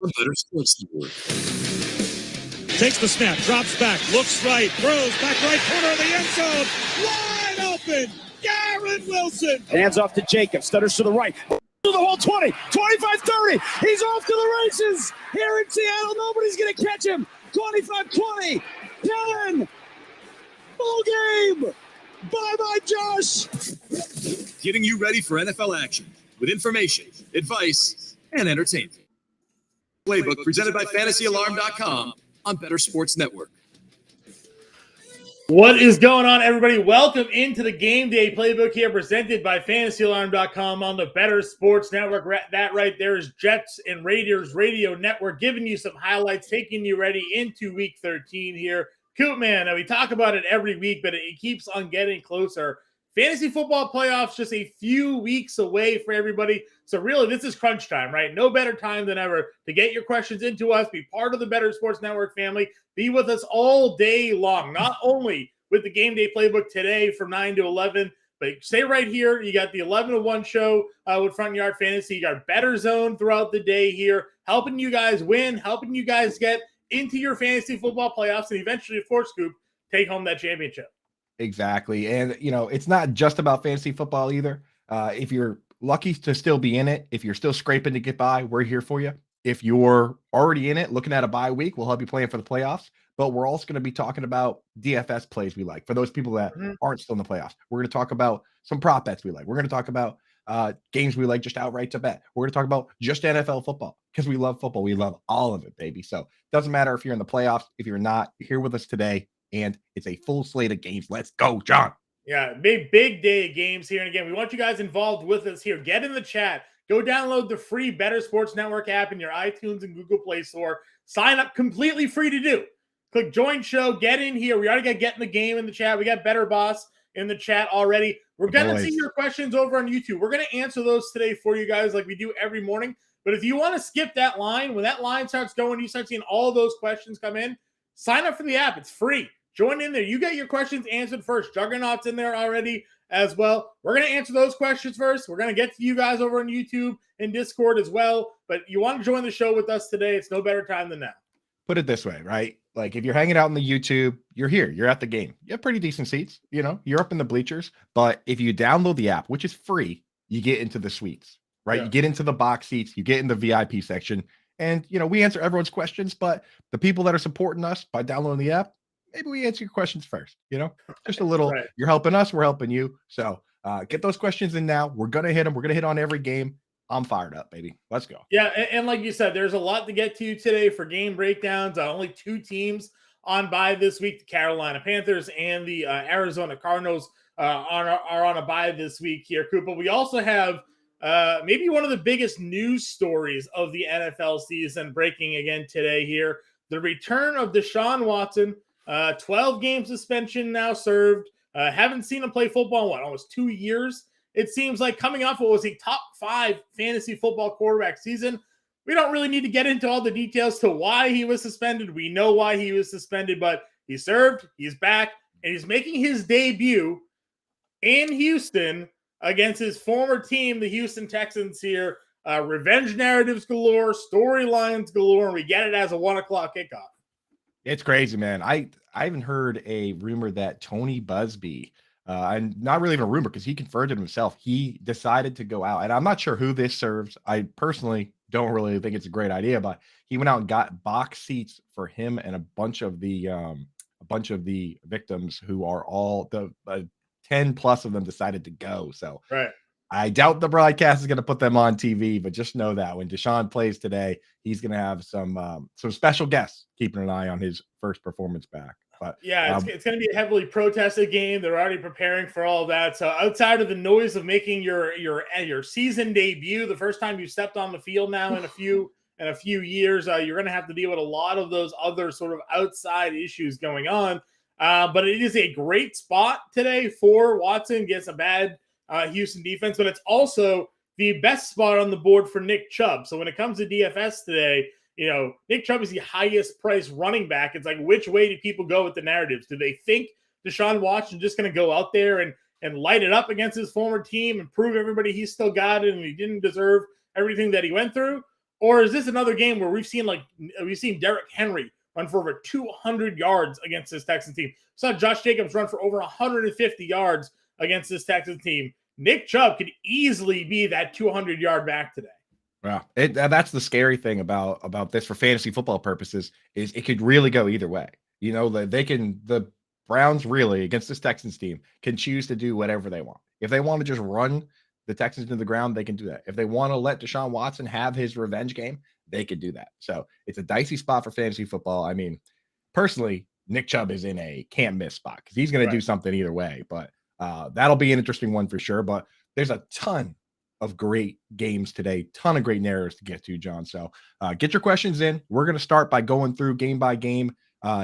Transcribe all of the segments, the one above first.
The Bettor Sports Network. Takes the snap, drops back, looks right, throws back right corner of the end zone. Wide open, Garrett Wilson. Hands off to Jacob, stutters to the right. To the whole 20, 25, 30. He's off to the races. Here in Seattle, nobody's going to catch him. 25, 20, 10. Full game. Bye-bye, Josh. Getting you ready for NFL action with information, advice, and entertainment. Playbook presented by FantasyAlarm.com on Bettor Sports Network. What is going on, everybody? Welcome into the Game Day Playbook here, presented by FantasyAlarm.com on the Bettor Sports Network. That right there is Jets and Raiders Radio Network, giving you some highlights, taking you ready into Week 13 here. Coop, man, we talk about it every week, but it keeps on getting closer. Fantasy football playoffs just a few weeks away for everybody. So really, this is crunch time, right? No better time than ever to get your questions into us, be part of the Bettor Sports Network family, be with us all day long, not only with the Game Day Playbook today from 9 to 11, but stay right here. You got the 11 to 1 show with Front Yard Fantasy. You got Bettor Zone throughout the day here, helping you guys win, helping you guys get into your fantasy football playoffs, and eventually, of course, Scoop, take home that championship. Exactly. And, it's not just about fantasy football either. If you're lucky to still be in it, if you're still scraping to get by, we're here for you. If you're already in it, looking at a bye week, we'll help you plan for the playoffs. But we're also going to be talking about DFS plays we like for those people that aren't still in the playoffs. We're going to talk about some prop bets we like. We're going to talk about games we like just outright to bet. We're going to talk about just NFL football because we love football. We love all of it, baby. So it doesn't matter if you're in the playoffs, if you're not, you're here with us today. And it's a full slate of games. Let's go, John. Yeah, big day of games here. And again, we want you guys involved with us here. Get in the chat. Go download the free Bettor Sports Network app in your iTunes and Google Play Store. Sign up, completely free to do. Click join show. Get in here. We already got Get in the Game in the chat. We got Bettor Boss in the chat already. We're going to see your questions over on YouTube. We're going to answer those today for you guys like we do every morning. But if you want to skip that line, when that line starts going, you start seeing all those questions come in, sign up for the app. It's free. Join in there. You get your questions answered first. Juggernaut's in there already as well. We're going to answer those questions first. We're going to get to you guys over on YouTube and Discord as well. But you want to join the show with us today, it's no better time than now. Put it this way, right? Like if you're hanging out in the YouTube, you're here. You're at the game. You have pretty decent seats. You're up in the bleachers. But if you download the app, which is free, you get into the suites, right? Yeah. You get into the box seats. You get in the VIP section. And, we answer everyone's questions. But the people that are supporting us by downloading the app, maybe we answer your questions first, just a little, right. You're helping us, we're helping you. So get those questions in now. We're going to hit them. We're going to hit on every game. I'm fired up, baby. Let's go. Yeah. And like you said, there's a lot to get to today for game breakdowns. Only two teams on bye this week, the Carolina Panthers and the Arizona Cardinals are on a bye this week here, Cooper. We also have maybe one of the biggest news stories of the NFL season breaking again today here. The return of Deshaun Watson. 12-game suspension now served. Haven't seen him play football in almost 2 years. It seems like coming off what was a top 5 fantasy football quarterback season. We don't really need to get into all the details to why he was suspended. We know why he was suspended, but he served, he's back, and he's making his debut in Houston against his former team, the Houston Texans here. Revenge narratives galore, storylines galore, and we get it as a 1 o'clock kickoff. It's crazy, man. I even heard a rumor that Tony Busby, and not really even a rumor because he confirmed it himself, he decided to go out. And I'm not sure who this serves. I personally don't really think it's a great idea, but he went out and got box seats for him and a bunch of the victims who are all 10 plus of them decided to go. So right. I doubt the broadcast is going to put them on TV, but just know that when Deshaun plays today, he's going to have some special guests keeping an eye on his first performance back. But yeah, it's going to be a heavily protested game. They're already preparing for all that. So outside of the noise of making your season debut, the first time you stepped on the field now in a few years, you're going to have to deal with a lot of those other sort of outside issues going on. But it is a great spot today for Watson against a bad Houston defense, but it's also the best spot on the board for Nick Chubb. So when it comes to DFS today, Nick Chubb is the highest priced running back. It's like, which way do people go with the narratives? Do they think Deshaun Watson just going to go out there and light it up against his former team and prove everybody he's still got it and he didn't deserve everything that he went through? Or is this another game where we've seen Derrick Henry run for over 200 yards against this Texans team? Saw Josh Jacobs run for over 150 yards against this Texans team. Nick Chubb could easily be that 200-yard back today. Yeah, that's the scary thing about this for fantasy football purposes is it could really go either way. You know, the Browns really against this Texans team can choose to do whatever they want. If they want to just run the Texans into the ground, they can do that. If they want to let Deshaun Watson have his revenge game, they could do that. So it's a dicey spot for fantasy football. I mean, personally, Nick Chubb is in a can't miss spot because he's going to do something either way. But that'll be an interesting one for sure. But there's a ton of great games today, ton of great narratives to get to, John. So get your questions in. We're going to start by going through game by game,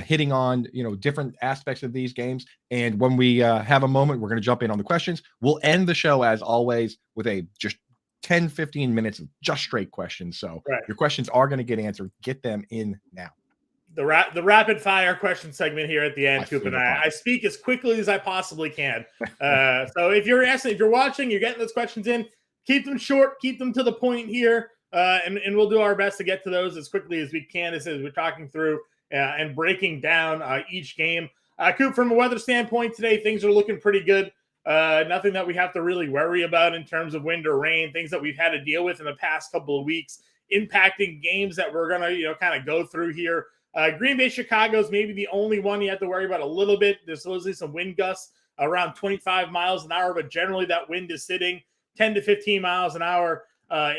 hitting on, different aspects of these games. And when we have a moment, we're going to jump in on the questions. We'll end the show as always with a just 10, 15 minutes of just straight questions. So your questions are going to get answered. Get them in now. The rapid fire question segment here at the end, Coop, and I speak as quickly as I possibly can. So if you're watching, you're getting those questions in, keep them short, keep them to the point here, and we'll do our best to get to those as quickly as we can as we're talking through and breaking down each game. Coop, from a weather standpoint today, things are looking pretty good. Nothing that we have to really worry about in terms of wind or rain, things that we've had to deal with in the past couple of weeks, impacting games that we're going to, kind of go through here. Green Bay, Chicago is maybe the only one you have to worry about a little bit. There's supposedly some wind gusts around 25 miles an hour, but generally that wind is sitting 10 to 15 miles an hour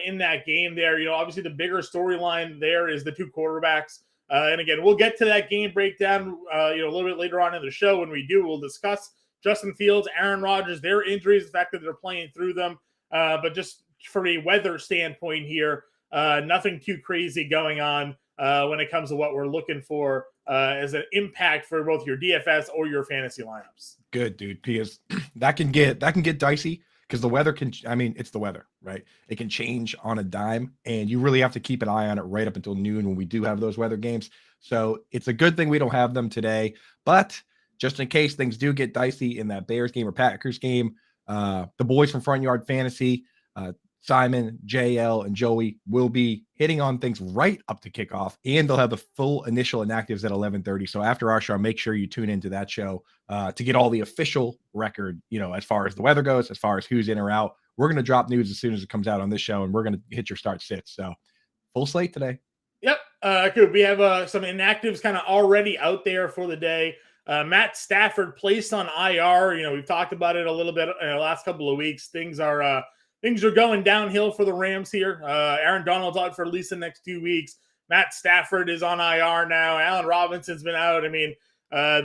in that game there. Obviously the bigger storyline there is the two quarterbacks. And again, we'll get to that game breakdown, a little bit later on in the show. When we do, we'll discuss Justin Fields, Aaron Rodgers, their injuries, the fact that they're playing through them. But just from a weather standpoint here, nothing too crazy going on when it comes to what we're looking for as an impact for both your DFS or your fantasy lineups. Good, dude, because that can get dicey. Because the weather it's the weather, right? It can change on a dime, and you really have to keep an eye on it right up until noon when we do have those weather games. So it's a good thing we don't have them today. But just in case things do get dicey in that Bears game or Packers game, the boys from Front Yard Fantasy, Simon, JL, and Joey will be hitting on things right up to kickoff, and they'll have the full initial inactives at 11:30. So after our show, make sure you tune into that show to get all the official record, as far as the weather goes, as far as who's in or out. We're going to drop news as soon as it comes out on this show, and we're going to hit your start sits. So full slate today. Yep. Cool. We have some inactives kind of already out there for the day. Matt Stafford placed on IR. We've talked about it a little bit in the last couple of weeks. Things are going downhill for the Rams here. Aaron Donald's out for at least the next 2 weeks. Matt Stafford is on IR now. Allen Robinson's been out. I mean,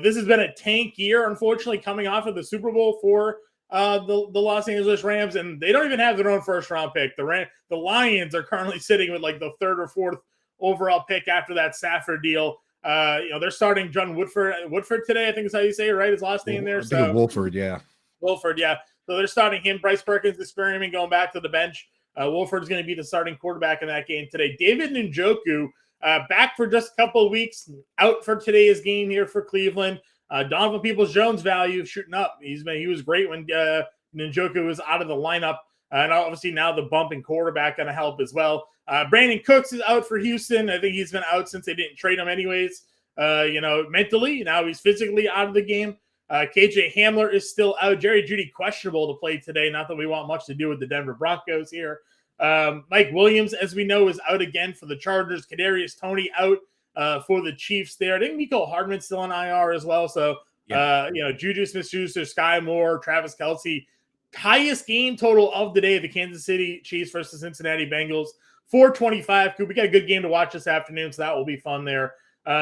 this has been a tank year, unfortunately, coming off of the Super Bowl for the Los Angeles Rams, and they don't even have their own first-round pick. The Lions are currently sitting with like the third or fourth overall pick after that Stafford deal. They're starting John Woodford today, I think is how you say it, right? His last name there. So Wolford, yeah. Wolford, yeah. So they're starting him. Bryce Perkins experimenting, going back to the bench. Wolford's going to be the starting quarterback in that game today. David Njoku back for just a couple of weeks, out for today's game here for Cleveland. Donovan Peoples-Jones value shooting up. He was great when Njoku was out of the lineup. And obviously now the bump in quarterback going to help as well. Brandon Cooks is out for Houston. I think he's been out since they didn't trade him anyways. Mentally, now he's physically out of the game. KJ Hamler is still out. Jerry Jeudy questionable to play today. Not that we want much to do with the Denver Broncos here. Mike Williams, as we know, is out again for the Chargers. Kadarius Toney out for the Chiefs there. I think Mecole Hardman's still on IR as well. So, Juju Smith-Schuster, Sky Moore, Travis Kelce. Highest game total of the day, the Kansas City Chiefs versus Cincinnati Bengals. 425. We got a good game to watch this afternoon, so that will be fun there.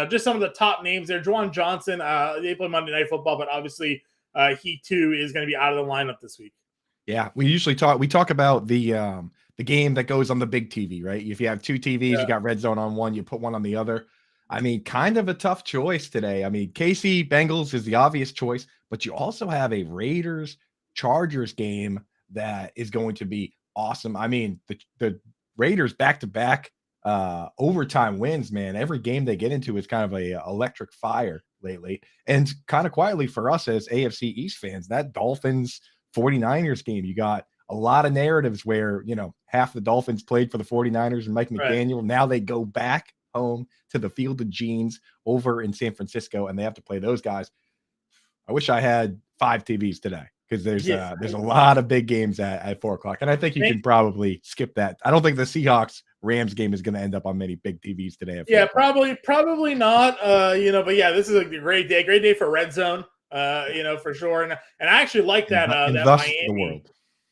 Just some of the top names there. Juwan Johnson, they play Monday Night Football, but obviously he too is going to be out of the lineup this week. Yeah, we talk about the game that goes on the big TV, right? If you have two TVs, you got Red Zone on one, you put one on the other. I mean, kind of a tough choice today. I mean, KC Bengals is the obvious choice, but you also have a Raiders Chargers game that is going to be awesome. I mean, the Raiders back-to-back overtime wins, man. Every game they get into is kind of a electric fire lately. And kind of quietly for us as AFC East fans, that Dolphins 49ers game, you got a lot of narratives where, half the Dolphins played for the 49ers and Mike McDaniel. Right. Now they go back home to the Field of Jeans over in San Francisco, and they have to play those guys. I wish I had 5 TVs today, because there's a lot of big games at 4:00, and I think you can probably skip that. I don't think the Seahawks Rams game is going to end up on many big TVs today. Yeah, probably not. But yeah, this is a great day for Red Zone. For sure, and I actually like that. That Miami, the world.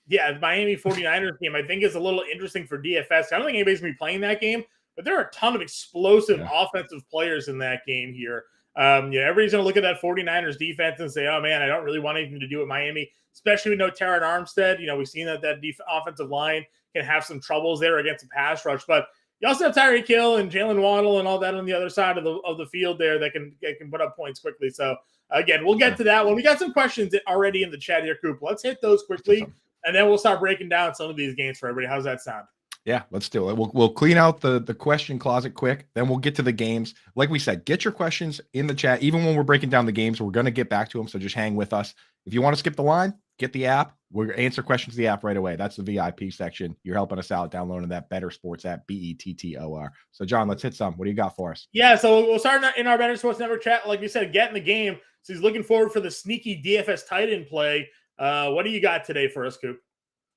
Yeah, Miami 49ers game I think is a little interesting for DFS. I don't think anybody's going to be playing that game, but there are a ton of explosive offensive players in that game here. Everybody's going to look at that 49ers defense and say, oh, man, I don't really want anything to do with Miami, especially with no Terran Armstead. We've seen that offensive line can have some troubles there against a pass rush. But you also have Tyreek Hill and Jalen Waddle and all that on the other side of the field there that can put up points quickly. So, again, we'll get to that one. We got some questions already in the chat here, Coop. Let's hit those quickly, and then we'll start breaking down some of these games for everybody. How's that sound? Yeah, let's do it. We'll clean out the question closet quick. Then we'll get to the games. Like we said, get your questions in the chat. Even when we're breaking down the games, we're going to get back to them. So just hang with us. If you want to skip the line, get the app. We'll answer questions in the app right away. That's the VIP section. You're helping us out downloading that Bettor Sports app, Bettor. So, John, let's hit some. What do you got for us? Yeah, so we'll start in our Bettor Sports Network chat. Like we said, get in the game. So he's looking forward for the sneaky DFS tight end play. What do you got today for us, Coop?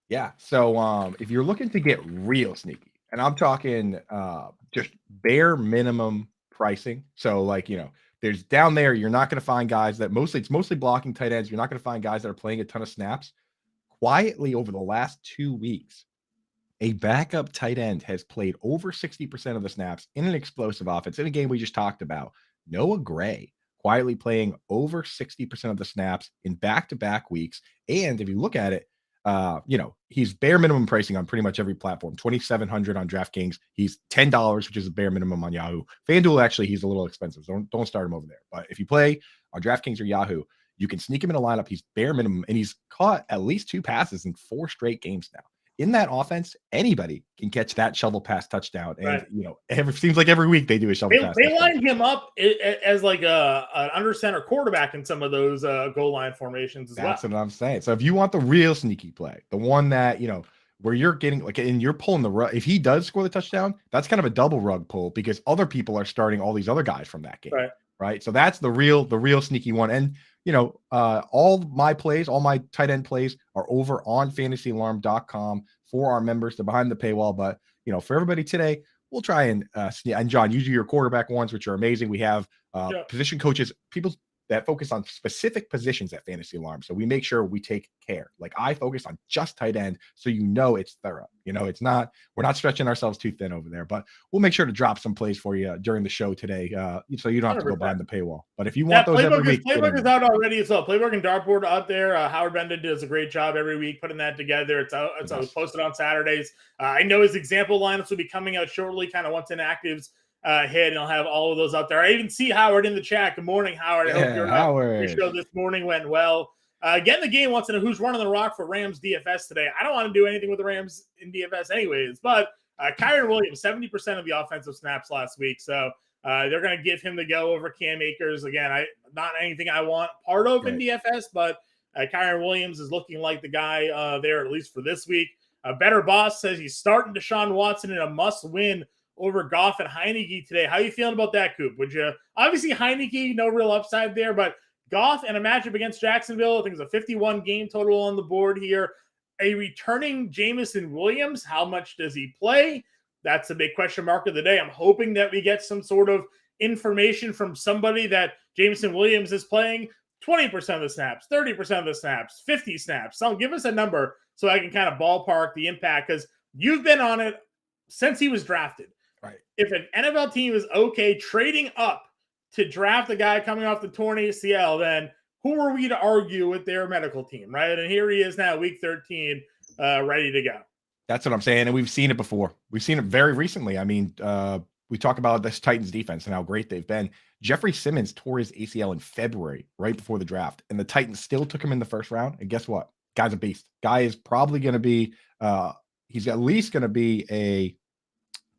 Yeah, so if you're looking to get real sneaky, and I'm talking just bare minimum pricing. So there's down there, you're not going to find guys that it's mostly blocking tight ends. You're not going to find guys that are playing a ton of snaps. Quietly over the last 2 weeks, a backup tight end has played over 60% of the snaps in an explosive offense. In a game we just talked about, Noah Gray quietly playing over 60% of the snaps in back-to-back weeks. And if you look at it, he's bare minimum pricing on pretty much every platform. $2,700 on DraftKings. He's $10, which is a bare minimum on Yahoo. FanDuel, actually, he's a little expensive. So don't start him over there. But if you play on DraftKings or Yahoo, you can sneak him in a lineup. He's bare minimum, and he's caught at least 2 passes in 4 straight games now. In that offense, anybody can catch that shovel pass touchdown. And, it seems like every week they do a shovel pass. They lined him up as like an under center quarterback in some of those goal line formations as well. That's what I'm saying. So if you want the real sneaky play, the one that, where you're getting and you're pulling the rug, if he does score the touchdown, that's kind of a double rug pull because other people are starting all these other guys from that game. Right. So that's the real sneaky one. And, all my tight end plays are over on fantasyalarm.com for our members. They're behind the paywall. But, for everybody today, we'll try and John, you do your quarterback ones, which are amazing. We have position coaches, people that focus on specific positions at Fantasy Alarm. So we make sure we take care. Like I focus on just tight end. So, it's thorough, it's not, we're not stretching ourselves too thin over there, but we'll make sure to drop some plays for you during the show today. So you don't have to go behind the paywall, but if you want those every week, Playbook is out already. So Playbook and Dartboard out there. Howard Bender does a great job every week putting that together. It's out. It's posted on Saturdays. I know his example lineups will be coming out shortly, kind of once inactives hit, and I'll have all of those out there. I even see Howard in the chat. Good morning, Howard. I hope your show this morning went well. Get in the game wants to know who's running the rock for Rams DFS today. I don't want to do anything with the Rams in DFS anyways, but Kyren Williams, 70% of the offensive snaps last week. So they're going to give him the go over Cam Akers. Again, not anything I want part of in DFS, but Kyren Williams is looking like the guy there, at least for this week. Better Boss says he's starting Deshaun Watson in a must-win over Goff and Heineke today. How are you feeling about that, Coop? Would you obviously Heineke, no real upside there, but Goff and a matchup against Jacksonville, I think it's a 51 game total on the board here. A returning Jameson Williams, how much does he play? That's a big question mark of the day. I'm hoping that we get some sort of information from somebody that Jameson Williams is playing 20% of the snaps, 30% of the snaps, 50 snaps. So give us a number so I can kind of ballpark the impact, because you've been on it since he was drafted. Right. If an NFL team is okay trading up to draft a guy coming off the torn ACL, then who are we to argue with their medical team, right? And here he is now, week 13, ready to go. That's what I'm saying, and we've seen it before. We've seen it very recently. I mean, we talk about this Titans defense and how great they've been. Jeffrey Simmons tore his ACL in February, right before the draft, and the Titans still took him in the first round. And guess what? Guy's a beast. Guy is probably going to be he's at least going to be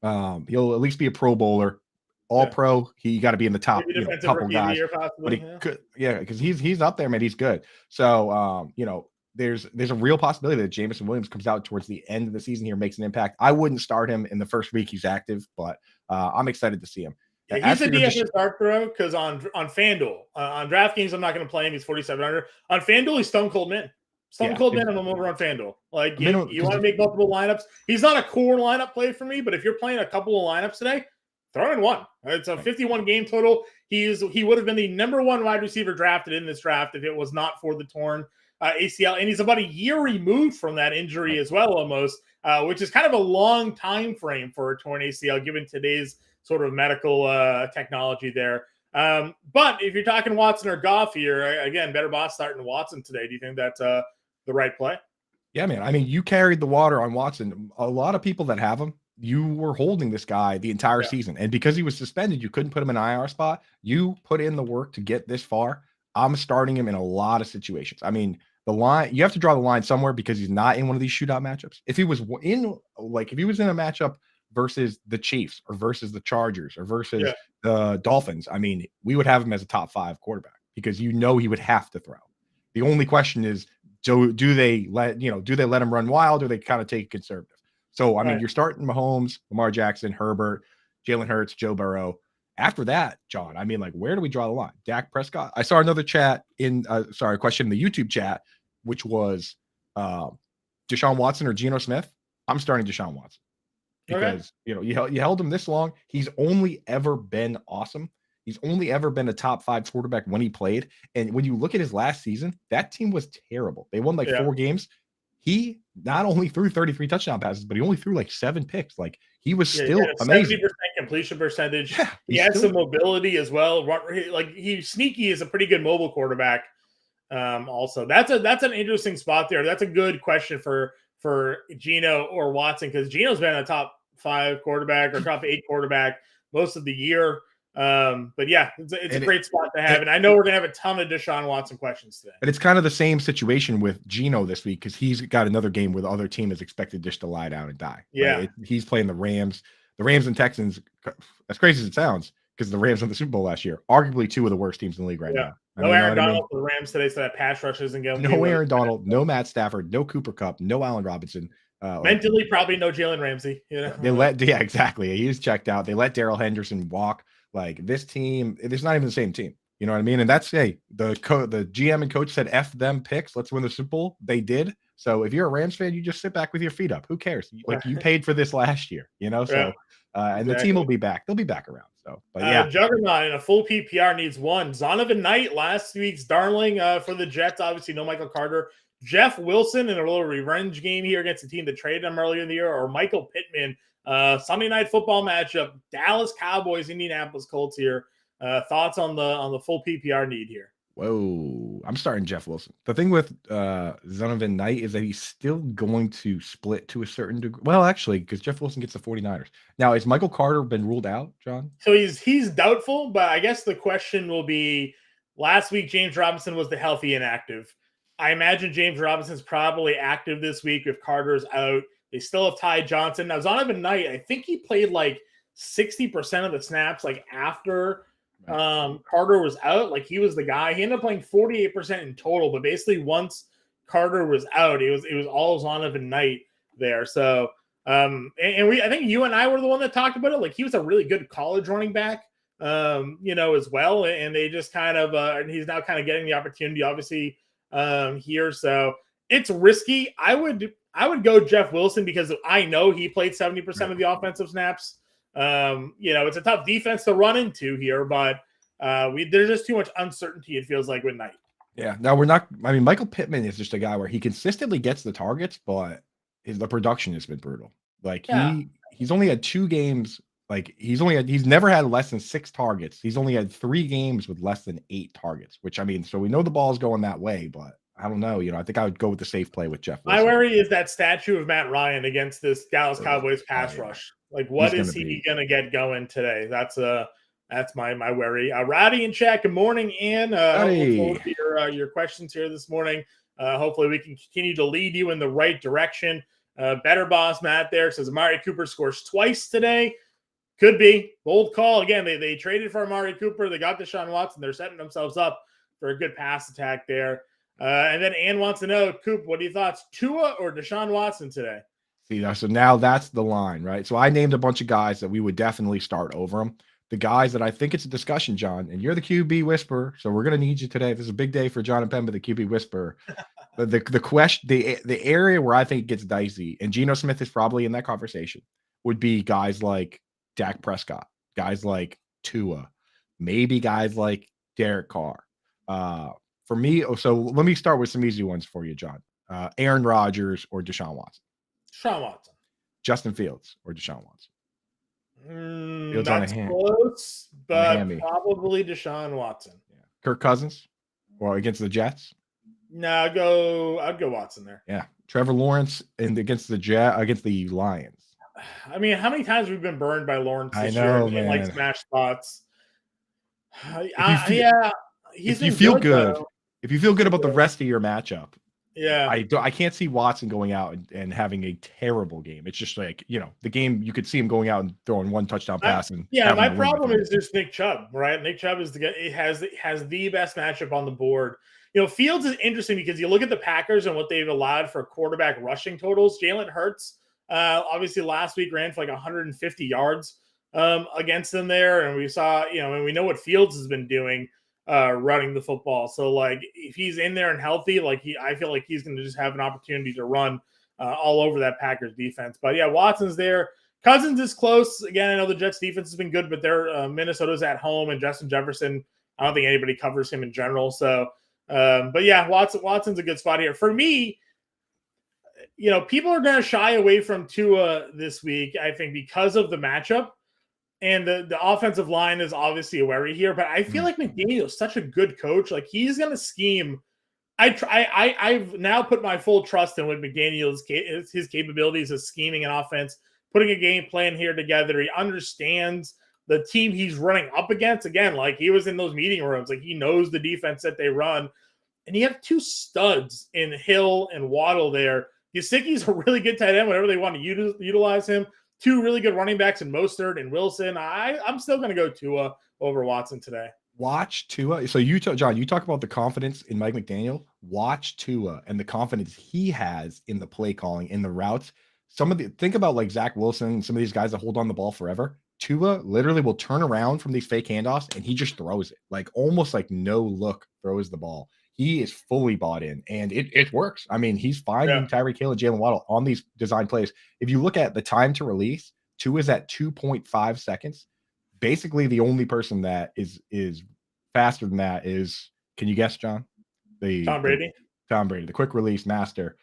he'll at least be a Pro Bowler, All Pro. He got to be in the top couple guys. But he could, because he's up there, man. He's good. So there's a real possibility that Jameson Williams comes out towards the end of the season here, makes an impact. I wouldn't start him in the first week he's active, but I'm excited to see him. Yeah, he's a DFS start throw because on FanDuel, on DraftKings, I'm not going to play him. He's 4,700. On FanDuel, he's Stone Cold Min. Stone Cold Min, I'm over on FanDuel. Like, you want to make multiple lineups. He's not a core lineup play for me, but if you're playing a couple of lineups today, throw in one. It's a 51 game total. He would have been the number one wide receiver drafted in this draft if it was not for the torn ACL. And he's about a year removed from that injury as well, almost, which is kind of a long time frame for a torn ACL given today's sort of medical technology there. But if you're talking Watson or Goff here, again, Bettor Boss starting Watson today. Do you think that's the right play? Yeah, man. I mean, you carried the water on Watson. A lot of people that have him, you were holding this guy the entire season. And because he was suspended, you couldn't put him in an IR spot. You put in the work to get this far. I'm starting him in a lot of situations. I mean, the line, you have to draw the line somewhere because he's not in one of these shootout matchups. If he was in a matchup versus the Chiefs or versus the Chargers or versus the Dolphins, I mean, we would have him as a top 5 quarterback because he would have to throw. The only question is, do they let him run wild or they kind of take it conservative? So, I mean, you're starting Mahomes, Lamar Jackson, Herbert, Jalen Hurts, Joe Burrow. After that, John, I mean, like, where do we draw the line? Dak Prescott. I saw another question in the YouTube chat, which was Deshaun Watson or Geno Smith. I'm starting Deshaun Watson because, you held him this long. He's only ever been awesome. He's only ever been a top 5 quarterback when he played. And when you look at his last season, that team was terrible. They won 4 games. He not only threw 33 touchdown passes, but he only threw 7 picks. Like, he was still amazing. 70% completion percentage. Yeah, he has some mobility as well. Like, he's sneaky is a pretty good mobile quarterback. Also, that's an interesting spot there. That's a good question for Geno or Watson because Geno's been a top 5 quarterback or top 8 quarterback most of the year. But yeah, it's a great spot to have. And I know we're going to have a ton of Deshaun Watson questions today. And it's kind of the same situation with Geno this week because he's got another game where the other team is expected just to lie down and die. Yeah. Right? He's playing the Rams and Texans. As crazy as it sounds, because the Rams won the Super Bowl last year, arguably 2 of the worst teams in the league right now. No Aaron Donald for the Rams today, so that pass rush isn't going to No Aaron Donald, no Matt Stafford, no Cooper Kupp, no Allen Robinson. Mentally, probably no Jalen Ramsey. Exactly. He's checked out. They let Darrell Henderson walk. Like, this team, it's not even the same team. You know what I mean? And that's, the GM and coach said, F them picks. Let's win the Super Bowl. They did. So if you're a Rams fan, you just sit back with your feet up. Who cares? Like, you paid for this last year, So, and the team will be back. They'll be back around. So, but yeah. Juggernaut in a full PPR needs one. Zonovan Knight, last week's darling for the Jets. Obviously, no Michael Carter. Jeff Wilson in a little revenge game here against the team that traded him earlier in the year, or Michael Pittman. Sunday night football matchup, Dallas Cowboys, Indianapolis Colts here. Thoughts on the full PPR need here? Whoa, I'm starting Jeff Wilson. The thing with Zonovan Knight is that he's still going to split to a certain degree. Well, actually, because Jeff Wilson gets the 49ers. Now, has Michael Carter been ruled out, John? So he's doubtful, but I guess the question will be, last week James Robinson was the healthy inactive. I imagine James Robinson's probably active this week if Carter's out. They still have Ty Johnson. Now, Zonovan Knight, I think he played 60% of the snaps after Carter was out. Like, he was the guy. He ended up playing 48% in total, but basically once Carter was out, it was all Zonovan Knight there. So, I think you and I were the one that talked about it. Like, he was a really good college running back, as well. And they just kind of, and he's now kind of getting the opportunity, obviously, here. So it's risky. I would go Jeff Wilson because I know he played 70% of the offensive snaps. It's a tough defense to run into here, but there's just too much uncertainty, it feels like, with Knight. Yeah. Now Michael Pittman is just a guy where he consistently gets the targets, but the production has been brutal. Like, he's only had 2 games. Like, he's never had less than 6 targets. He's only had 3 games with less than 8 targets, which, so we know the ball is going that way, but I don't know. I think I would go with the safe play with Jeff Wilson. My worry is that statue of Matt Ryan against this Dallas Cowboys pass rush. Like, what is he going to get going today? That's my worry. Rowdy and chat, good morning, and look forward to your questions here this morning. Hopefully we can continue to lead you in the right direction. Better Boss Matt there says Amari Cooper scores twice today. Could be. Bold call. Again, they traded for Amari Cooper. They got Deshaun Watson. They're setting themselves up for a good pass attack there. And then Ann wants to know, Coop, what are your thoughts? Tua or Deshaun Watson today? See, so now that's the line, right? So I named a bunch of guys that we would definitely start over them. The guys that I think it's a discussion, John, and you're the QB whisperer, so we're going to need you today. This is a big day for John Impemba, the QB whisperer. But the question, the area where I think it gets dicey, and Geno Smith is probably in that conversation, would be guys like Dak Prescott, guys like Tua, maybe guys like Derek Carr. For me, so let me start with some easy ones for you, John. Aaron Rodgers or Deshaun Watson. Deshaun Watson. Justin Fields or Deshaun Watson. That's close, but probably Deshaun Watson. Yeah. Kirk Cousins or against the Jets. No, I'd go Watson there. Yeah. Trevor Lawrence against the Lions. I mean, how many times we've been burned by Lawrence this year in like smash spots? If you feel good about the rest of your matchup, yeah, I can't see Watson going out and having a terrible game. It's just like, the game, you could see him going out and throwing one touchdown pass. My problem is just Nick Chubb, right? Nick Chubb has the best matchup on the board. Fields is interesting because you look at the Packers and what they've allowed for quarterback rushing totals. Jalen Hurts, obviously last week ran for like 150 yards against them there. And we saw, and we know what Fields has been doing running the football. So like if he's in there and healthy, I feel like he's going to just have an opportunity to run all over that Packers defense. But yeah, Watson's there. Cousins is close. Again, I know the Jets defense has been good, but they're Minnesota's at home, and Justin Jefferson, I don't think anybody covers him in general. So, but yeah, Watson's a good spot here. For me, people are going to shy away from Tua this week, I think, because of the matchup. And the offensive line is obviously a worry here, but I feel like McDaniel is such a good coach. Like he's going to scheme. I've now put my full trust in what McDaniel's his capabilities of scheming an offense, putting a game plan here together. He understands the team he's running up against. Again, like he was in those meeting rooms, like he knows the defense that they run. And you have two studs in Hill and Waddle there. Gesicki's a really good tight end whenever they want to utilize him. Two really good running backs in Mostert and Wilson. I'm still going to go Tua over Watson today. Watch Tua. So John, you talk about the confidence in Mike McDaniel. Watch Tua and the confidence he has in the play calling, in the routes. Think about like Zach Wilson, some of these guys that hold on the ball forever. Tua literally will turn around from these fake handoffs and he just throws it, like almost like no look throws the ball. He is fully bought in, and it works. I mean, he's finding Tyreek Hill and Jalen Waddle on these design plays. If you look at the time to release, Tua is at 2.5 seconds. Basically, the only person that is faster than that is, can you guess, John? Tom Brady. Tom Brady, the quick release master.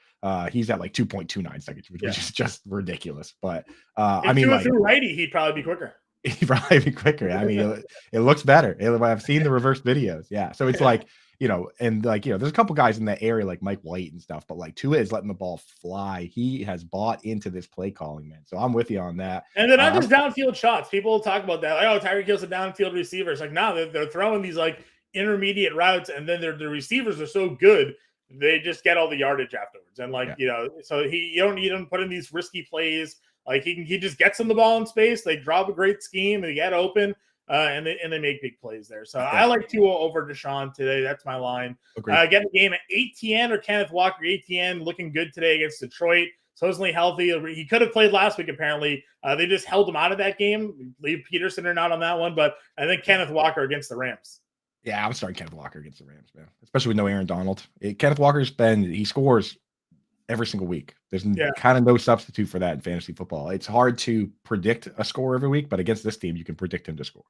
He's at like 2.29 seconds, which is just ridiculous. But I mean, if you're righty, he'd probably be quicker. He'd probably be quicker. I mean, it looks better. I've seen the reverse videos. Yeah. So it's like, there's a couple guys in that area like Mike White and stuff, but like Tua is letting the ball fly. He has bought into this play calling, man. So I'm with you on that. And they're not just downfield shots. People talk about that. Like, oh, Tyreek Hill's a downfield receiver. It's like, no, they're throwing these like intermediate routes, and then the receivers are so good, they just get all the yardage afterwards. And so you don't need him to put in these risky plays. Like he just gets them the ball in space. They drop a great scheme and they get open. And they make big plays there. So I like Tua over Deshaun today. That's my line. Get the game at Etienne or Kenneth Walker. Etienne looking good today against Detroit. Supposedly healthy. He could have played last week, apparently. They just held him out of that game. Leave Peterson or not on that one. But I think Kenneth Walker against the Rams. Yeah, I'm starting Kenneth Walker against the Rams, man. Especially with no Aaron Donald. Kenneth Walker's he scores every single week. There's kind of no substitute for that in fantasy football. It's hard to predict a score every week, but against this team, you can predict him to score.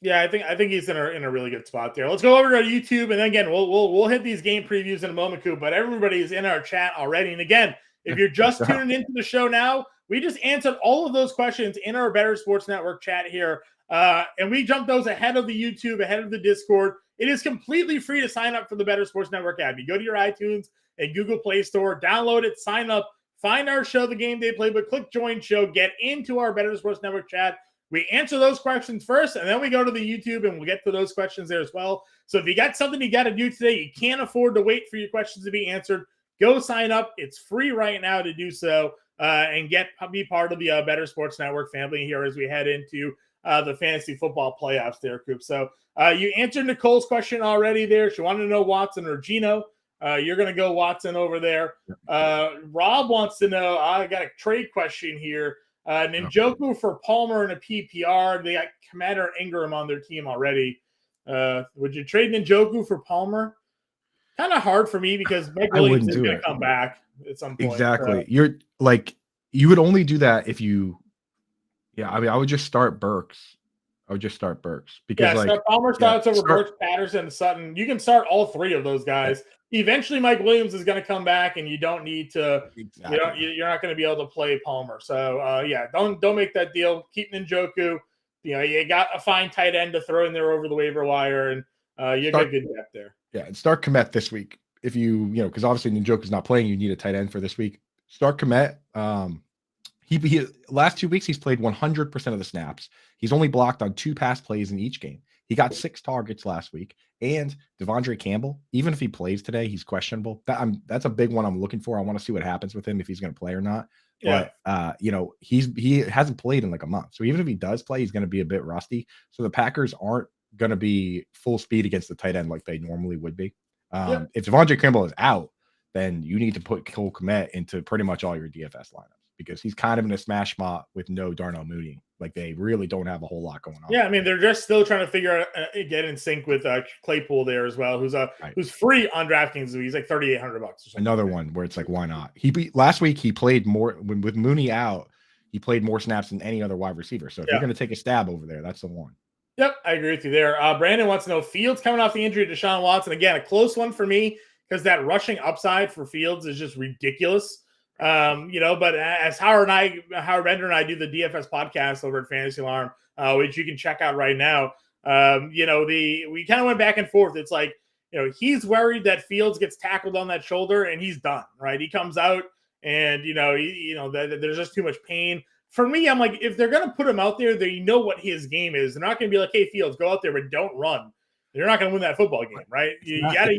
Yeah, I think he's in a really good spot there. Let's go over to YouTube, and then again, we'll hit these game previews in a moment, Coop. But everybody's in our chat already. And again, if you're just tuning into the show now, we just answered all of those questions in our Bettor Sports Network chat here, and we jumped those ahead of the YouTube, ahead of the Discord. It is completely free to sign up for the Bettor Sports Network app. You go to your iTunes and Google Play Store, download it, sign up, find our show, the Game Day Playbook, click Join Show, get into our Bettor Sports Network chat. We answer those questions first, and then we go to the YouTube, and we'll get to those questions there as well. So if you got something you got to do today, you can't afford to wait for your questions to be answered, go sign up. It's free right now to do so, and be part of the Bettor Sports Network family here as we head into the fantasy football playoffs there, Coop. So you answered Nicole's question already there. She wanted to know Watson or Geno. You're going to go Watson over there. Rob wants to know, I got a trade question here. Njoku for Palmer in a PPR. They got Commander Ingram on their team already. Would you trade Njoku for Palmer? Kind of hard for me because Mike Williams is going to come back at some point. Exactly. You're like, you would only do that if you, I mean, I would just start Burks. Because start Palmer starts over Burks, Patterson, Sutton. You can start all three of those guys. Eventually, Mike Williams is going to come back, and you don't need to. Exactly. You're not going to be able to play Palmer. So don't make that deal. Keep Njoku. You got a fine tight end to throw in there over the waiver wire, and you got good depth there. Yeah, and start Kmet this week. If because obviously Njoku's not playing, you need a tight end for this week. Start Kmet. He last 2 weeks he's played 100% of the snaps. He's only blocked on 2 pass plays in each game. He got 6 targets last week. And Devondre Campbell, even if he plays today, he's questionable. That's a big one I'm looking for. I want to see what happens with him if he's going to play or not. Yeah. But he hasn't played in like a month. So even if he does play, he's going to be a bit rusty. So the Packers aren't going to be full speed against the tight end like they normally would be. If Devondre Campbell is out, then you need to put Cole Kmet into pretty much all your DFS lineups because he's kind of in a smash spot with no Darnell Mooney. Like they really don't have a whole lot going on. Yeah, I mean they're just still trying to figure out get in sync with Claypool there as well, who's free on DraftKings. He's like $3,800 or something. Another one where it's like, why not? Last week he played more with Mooney out. He played more snaps than any other wide receiver. So if you're going to take a stab over there, that's the one. Yep, I agree with you there. Brandon wants to know Fields coming off the injury to Deshaun Watson. Again, a close one for me because that rushing upside for Fields is just ridiculous. But as Howard Bender and I do the DFS podcast over at Fantasy Alarm, which you can check out right now. We kind of went back and forth. It's like, he's worried that Fields gets tackled on that shoulder and he's done, right? He comes out and, there's just too much pain. For me, I'm like, if they're going to put him out there, they know what his game is. They're not going to be like, hey, Fields, go out there, but don't run. You're not going to win that football game, right? You got to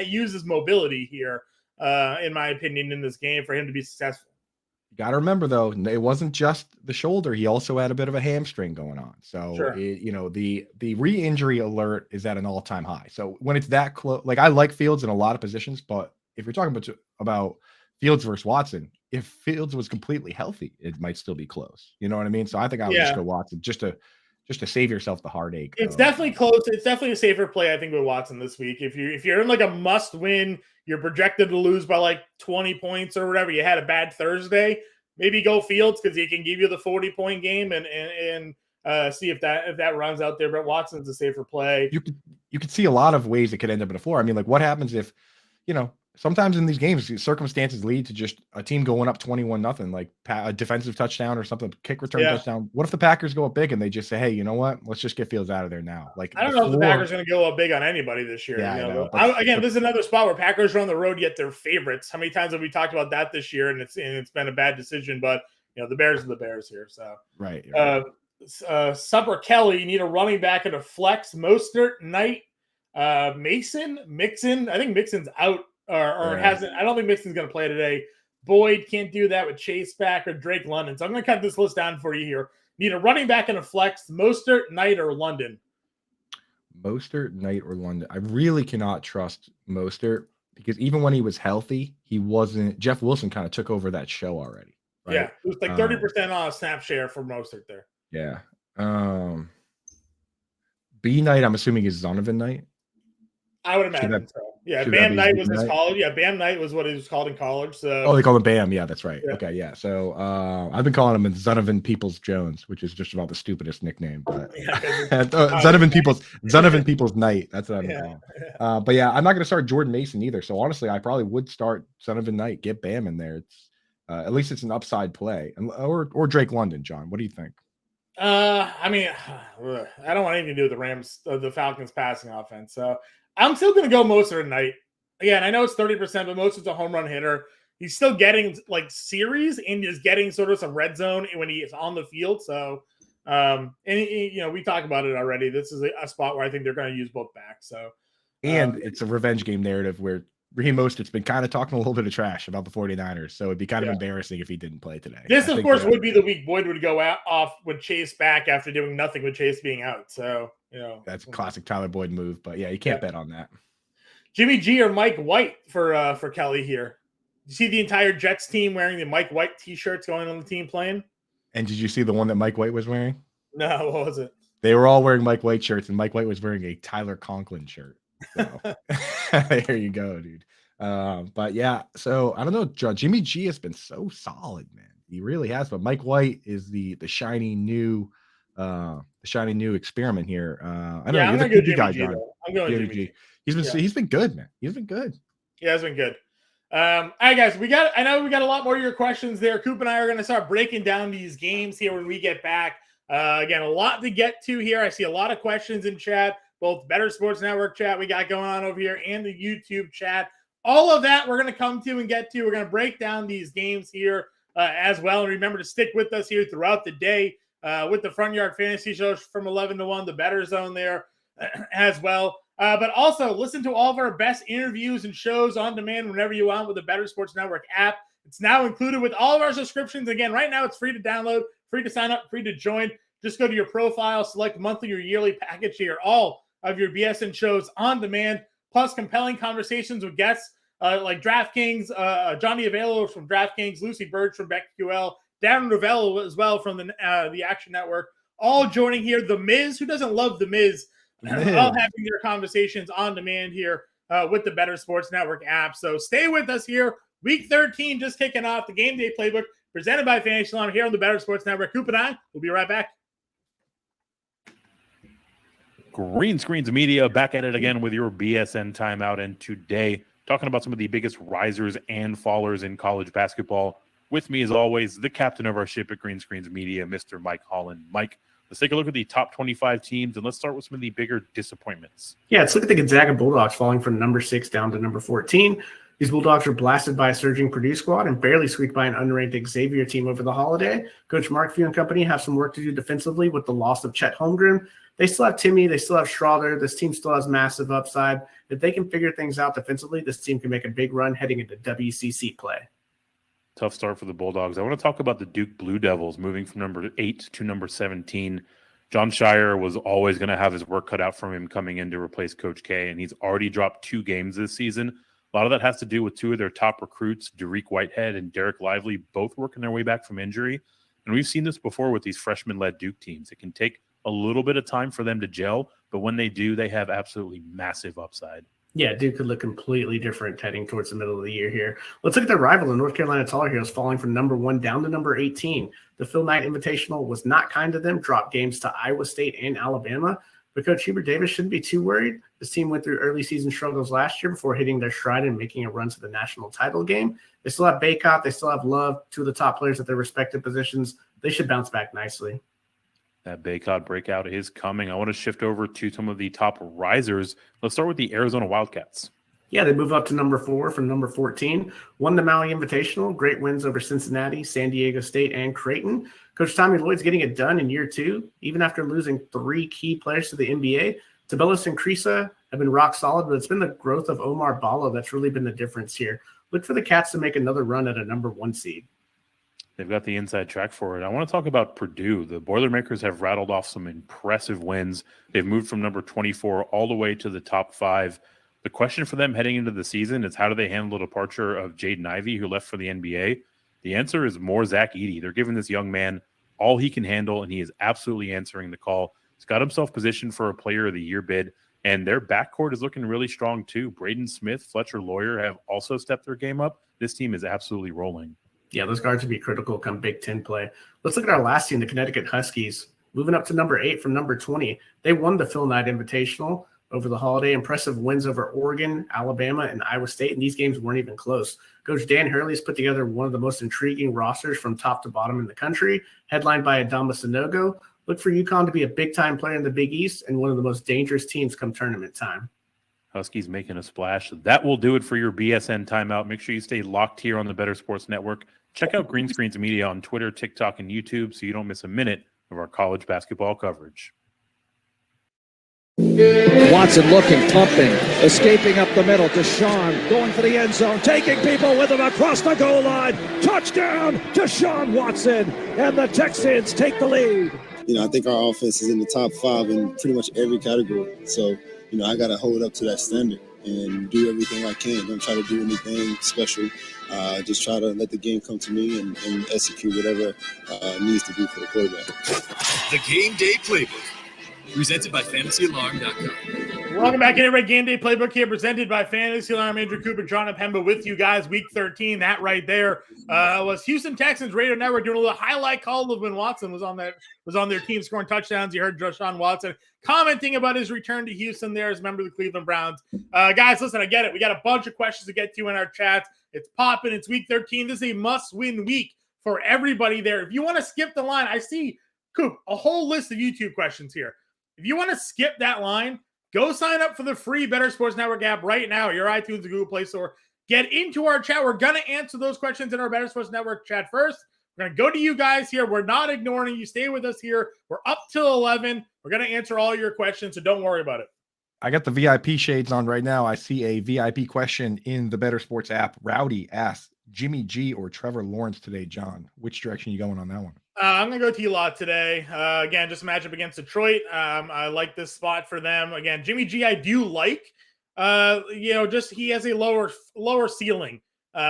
use his mobility here. In my opinion, in this game for him to be successful. You got to remember, though, it wasn't just the shoulder. He also had a bit of a hamstring going on. So, sure. The re-injury alert is at an all-time high. So when it's that close, like I like Fields in a lot of positions, but if you're talking about Fields versus Watson, if Fields was completely healthy, it might still be close. You know what I mean? So I think I would just go Watson just to save yourself the heartache. It's definitely close. It's definitely a safer play, I think, with Watson this week. If you're in like a must-win, you're projected to lose by like 20 points or whatever. You had a bad Thursday. Maybe go Fields because he can give you the 40-point game and see if that runs out there. But Watson's a safer play. You could see a lot of ways it could end up in a floor. I mean, like what happens if sometimes in these games, circumstances lead to just a team going up 21-0, like a defensive touchdown or something, kick return touchdown. What if the Packers go up big and they just say, hey, you know what? Let's just get Fields out of there now. Like I don't know if the Packers are going to go up big on anybody this year. Yeah, again, this is another spot where Packers are on the road, yet they're favorites. How many times have we talked about that this year? And it's been a bad decision, but the Bears are the Bears here. So right. Supper Kelly, you need a running back at a flex. Mostert, Knight, Mason, Mixon. I think Mixon's out. Or hasn't. I don't think Mixon's going to play today. Boyd can't do that with Chase back or Drake London. So I'm going to cut this list down for you here. Need a running back and a flex. Mostert, Knight, or London. Mostert, Knight, or London. I really cannot trust Mostert because even when he was healthy, he wasn't. Jeff Wilson kind of took over that show already. Right? Yeah, it was like 30% on a snap share for Mostert there. Yeah. B Knight, I'm assuming is Zonovan Knight. I would imagine so. Yeah, Bam Knight was his college. Yeah, Bam Knight was what he was called in college. So they call him Bam. Yeah, that's right. Yeah. Okay, yeah. So I've been calling him Zonovan Peoples Jones, which is just about the stupidest nickname. But Zonovan Peoples Knight. That's what I've been calling. But yeah, I'm not going to start Jordan Mason either. So honestly, I probably would start Zonovan Knight. Get Bam in there. It's at least it's an upside play, or Drake London. John, what do you think? I mean, I don't want anything to do with the Rams, the Falcons passing offense. So I'm still going to go Mostert Knight. Again, I know it's 30%, but Mostert's a home run hitter. He's still getting like series and is getting sort of some red zone when he is on the field. So, we talked about it already. This is a spot where I think they're going to use both backs. So, and it's a revenge game narrative where Raheem Mostert's been kind of talking a little bit of trash about the 49ers. So it'd be kind of embarrassing if he didn't play today. This, of course, would be the week Boyd would go off with Chase back after doing nothing with Chase being out. So, that's a classic Tyler Boyd move. But yeah, you can't bet on that. Jimmy G or Mike White for Kelly here. You see the entire Jets team wearing the Mike White T-shirts going on the team playing? And did you see the one that Mike White was wearing? No, what was it? They were all wearing Mike White shirts, and Mike White was wearing a Tyler Conklin shirt. So there you go, dude. But yeah, so I don't know, John. Jimmy G has been so solid, man. He really has. But Mike White is the shiny new experiment here. I know you're the Jimmy guy, John. I'm going Jimmy G. He's been good, man. He's been good. He has been good. All right, guys. I know we got a lot more of your questions there. Coop and I are going to start breaking down these games here when we get back. Again, a lot to get to here. I see a lot of questions in chat, both Bettor Sports Network chat we got going on over here and the YouTube chat. All of that we're going to come to and get to. We're going to break down these games here as well. And remember to stick with us here throughout the day with the Front Yard Fantasy Show from 11 to 1, the Bettor Zone there as well. But also listen to all of our best interviews and shows on demand whenever you want with the Bettor Sports Network app. It's now included with all of our subscriptions. Again, right now it's free to download, free to sign up, free to join. Just go to your profile, select monthly or yearly package to hear all of your BSN shows on demand, plus compelling conversations with guests like DraftKings, Johnny Avelo from DraftKings, Lucy Birch from BetQL, Darren Ravello as well from the Action Network, all joining here. The Miz, who doesn't love The Miz, all having their conversations on demand here with the Bettor Sports Network app. So stay with us here. Week 13 just kicking off, the Game Day Playbook presented by Fantasy Alarm here on the Bettor Sports Network. Coop and I will be right back. Green Screens Media back at it again with your BSN timeout, and today talking about some of the biggest risers and fallers in college basketball. With me, as always, the captain of our ship at Green Screens Media, Mr. Mike Holland. Mike, let's take a look at the top 25 teams, and let's start with some of the bigger disappointments. Yeah, let's look at the Gonzaga Bulldogs falling from number 6 down to number 14. These Bulldogs were blasted by a surging Purdue squad and barely squeaked by an unranked Xavier team over the holiday. Coach Mark Few and company have some work to do defensively with the loss of Chet Holmgren. They still have Timmy. They still have Schroeder. This team still has massive upside. If they can figure things out defensively, this team can make a big run heading into WCC play. Tough start for the Bulldogs. I want to talk about the Duke Blue Devils moving from number 8 to number 17. John Shire was always going to have his work cut out from him coming in to replace Coach K, and he's already dropped 2 games this season. A lot of that has to do with 2 of their top recruits, Derek Whitehead and Derek Lively, both working their way back from injury. And we've seen this before with these freshman-led Duke teams. It can take a little bit of time for them to gel, but when they do, they have absolutely massive upside. Yeah, Duke could look completely different heading towards the middle of the year here. Let's look at their rival, the North Carolina Tar Heels, falling from number 1 down to number 18. The Phil Knight Invitational was not kind to them, dropped games to Iowa State and Alabama. But Coach Hubert Davis shouldn't be too worried. This team went through early season struggles last year before hitting their stride and making a run to the national title game. They still have Baycott. They still have Love, 2 of the top players at their respective positions. They should bounce back nicely. That Baycott breakout is coming. I want to shift over to some of the top risers. Let's start with the Arizona Wildcats. Yeah, they move up to number 4 from number 14. Won the Maui Invitational. Great wins over Cincinnati, San Diego State, and Creighton. Coach Tommy Lloyd's getting it done in year 2, even after losing 3 key players to the NBA. Tabellis and Krisa have been rock solid, but it's been the growth of Omar Ballo that's really been the difference here. Look for the Cats to make another run at a number 1 seed. They've got the inside track for it. I want to talk about Purdue. The Boilermakers have rattled off some impressive wins. They've moved from number 24 all the way to the top 5. The question for them heading into the season is how do they handle the departure of Jaden Ivey, who left for the NBA? The answer is more Zach Edey. They're giving this young man all he can handle, and he is absolutely answering the call. He's got himself positioned for a Player of the Year bid, and their backcourt is looking really strong too. Braden Smith, Fletcher Lawyer have also stepped their game up. This team is absolutely rolling. Yeah, those guards would be critical come Big Ten play. Let's look at our last team, the Connecticut Huskies. Moving up to number 8 from number 20. They won the Phil Knight Invitational over the holiday. Impressive wins over Oregon, Alabama, and Iowa State, and these games weren't even close. Coach Dan Hurley's put together one of the most intriguing rosters from top to bottom in the country, headlined by Adama Sanogo. Look for UConn to be a big-time player in the Big East and one of the most dangerous teams come tournament time. Huskies making a splash. That will do it for your BSN timeout. Make sure you stay locked here on the Bettor Sports Network. Check out Green Screens Media on Twitter, TikTok, and YouTube so you don't miss a minute of our college basketball coverage. Watson looking, pumping, escaping up the middle. Deshaun going for the end zone, taking people with him across the goal line. Touchdown, Deshaun Watson, and the Texans take the lead. I think our offense is in the top 5 in pretty much every category. So, I got to hold up to that standard. and do everything I can. Don't try to do anything special. Just try to let the game come to me and execute whatever needs to be for the quarterback. The Game Day Playbook, presented by FantasyAlarm.com. Welcome back in, everybody. Game Day Playbook here, presented by Fantasy Alarm. Andrew Cooper, John Impemba with you guys. Week 13, that right there was Houston Texans Radio Network doing a little highlight call of when Watson was on their team scoring touchdowns. You heard Deshaun Watson commenting about his return to Houston there as a member of the Cleveland Browns. Guys, listen, I get it. We got a bunch of questions to get to in our chat. It's popping. It's week 13. This is a must-win week for everybody there. If you want to skip the line, I see, Coop, a whole list of YouTube questions here. If you want to skip that line, go sign up for the free Bettor Sports Network app right now. Your iTunes and Google Play Store. Get into our chat. We're going to answer those questions in our Bettor Sports Network chat first. We're going to go to you guys here. We're not ignoring you. Stay with us here. We're up till 11. We're going to answer all your questions, so don't worry about it. I got the VIP shades on right now. I see a VIP question in the Bettor Sports app. Rowdy asks, Jimmy G or Trevor Lawrence today, John? Which direction are you going on that one? I'm going to go T-Law today. Again, just a matchup against Detroit. I like this spot for them. Again, Jimmy G, I do like. Just he has a lower ceiling.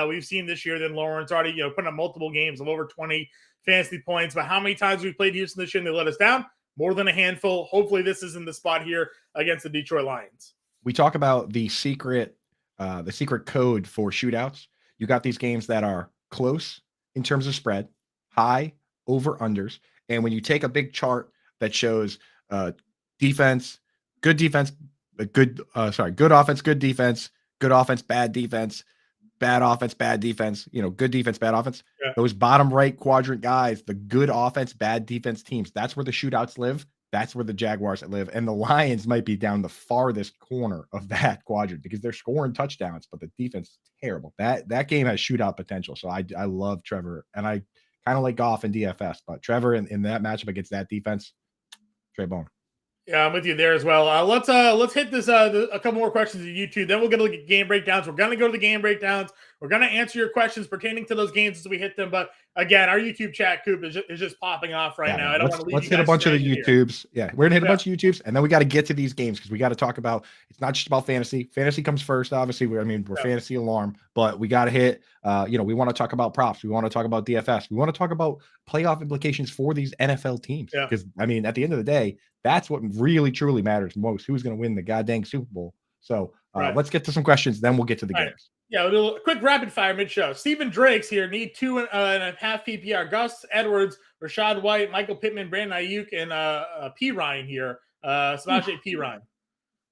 We've seen this year than Lawrence already, putting up multiple games of over 20 fantasy points. But how many times we've played Houston this year and they let us down? More than a handful. Hopefully this isn't the spot here against the Detroit Lions. We talk about the secret code for shootouts. You got these games that are close in terms of spread, high over unders. And when you take a big chart that shows defense, good offense, good defense, good offense, bad defense, bad offense, bad defense, good defense, bad offense. Yeah. Those bottom right quadrant guys, the good offense, bad defense teams, that's where the shootouts live. That's where the Jaguars live. And the Lions might be down the farthest corner of that quadrant because they're scoring touchdowns, but the defense is terrible. That game has shootout potential. So I love Trevor, and I kind of like Goff and DFS, but Trevor in that matchup against that defense, Trey Bone. Yeah, I'm with you there as well. Let's hit this a couple more questions on YouTube. Then we'll get to the game breakdowns. We're going to go to the game breakdowns. We're going to answer your questions pertaining to those games as we hit them. But again, our YouTube chat, Coop, is just popping off right now. I don't want to leave Let's hit a bunch of the YouTubes. Here. Yeah, we're gonna hit a bunch of YouTubes, and then we got to get to these games because we got to talk about. It's not just about fantasy. Fantasy comes first, obviously. We're Fantasy Alarm, but we got to hit. We want to talk about props. We want to talk about DFS. We want to talk about playoff implications for these NFL teams. Because at the end of the day, that's what really truly matters most. Who's going to win the goddamn Super Bowl? So let's get to some questions. Then we'll get to the games. Right. Yeah, we'll do a quick rapid fire mid-show. Stephen Drake's here. Need 2.5 PPR. Gus Edwards, Rashad White, Michael Pittman, Brandon Ayuk, and P. Ryan here. Samaje P. Ryan.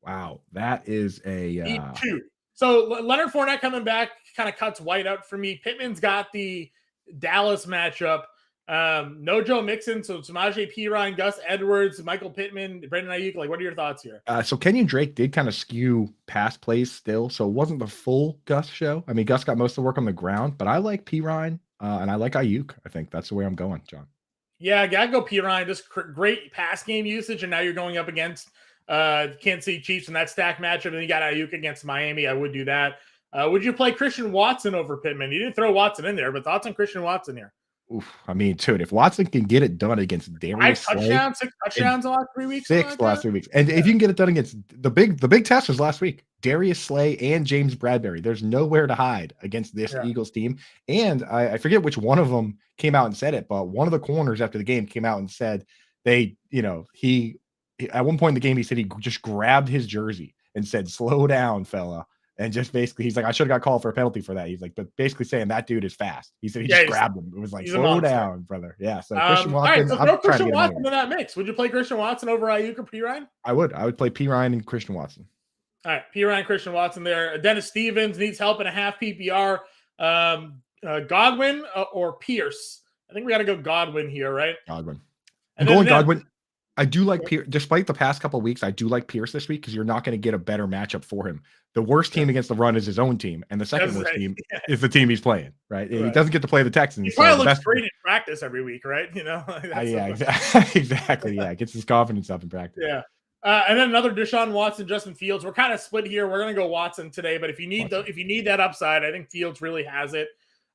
Wow, that is a Need 2. So Leonard Fournette coming back kind of cuts White out for me. Pittman's got the Dallas matchup. No Joe Mixon, so Samaje P. Ryan, Gus Edwards, Michael Pittman, Brandon Ayuk. What are your thoughts here? So Kenyon Drake did kind of skew pass plays still, so it wasn't the full Gus show. Gus got most of the work on the ground, but I like P. Ryan and I like Ayuk. I think that's the way I'm going, John. Yeah, I gotta go P. Ryan. Just great pass game usage, and now you're going up against Kansas City Chiefs in that stack matchup, and you got Ayuk against Miami. I would do that. Would you play Christian Watson over Pittman? You didn't throw Watson in there, but thoughts on Christian Watson here? Oof, dude, if Watson can get it done against Darius Slay, 6 touchdowns the last 3 weeks. 6 the last 3 weeks. And if you can get it done against the big test was last week, Darius Slay and James Bradbury. There's nowhere to hide against this Eagles team. And I forget which one of them came out and said it, but one of the corners after the game came out and said he at one point in the game, he said he just grabbed his jersey and said, "Slow down, fella." And just basically, he's like, I should have got called for a penalty for that. He's like, but basically saying that dude is fast. He said he just grabbed him. It was like, slow down, brother. Yeah. So Christian Watson. All right, so throw Christian Watson into that mix. Would you play Christian Watson over Ayuk or P. Ryan? I would play P. Ryan and Christian Watson. All right, P. Ryan, Christian Watson there. Dennis Stevens needs help in a half PPR. Godwin or Pierce? I think we got to go Godwin here, right? Godwin. I'm going Godwin. I do like Pierce. Despite the past couple of weeks, I do like Pierce this week because you're not going to get a better matchup for him. The worst team against the run is his own team, and the second worst team is the team he's playing. Right? He doesn't get to play the Texans. He probably looks great in practice every week, right? Exactly. Yeah, gets his confidence up in practice. Yeah. And then another Deshaun Watson, Justin Fields. We're kind of split here. We're going to go Watson today, but if you need that upside, I think Fields really has it.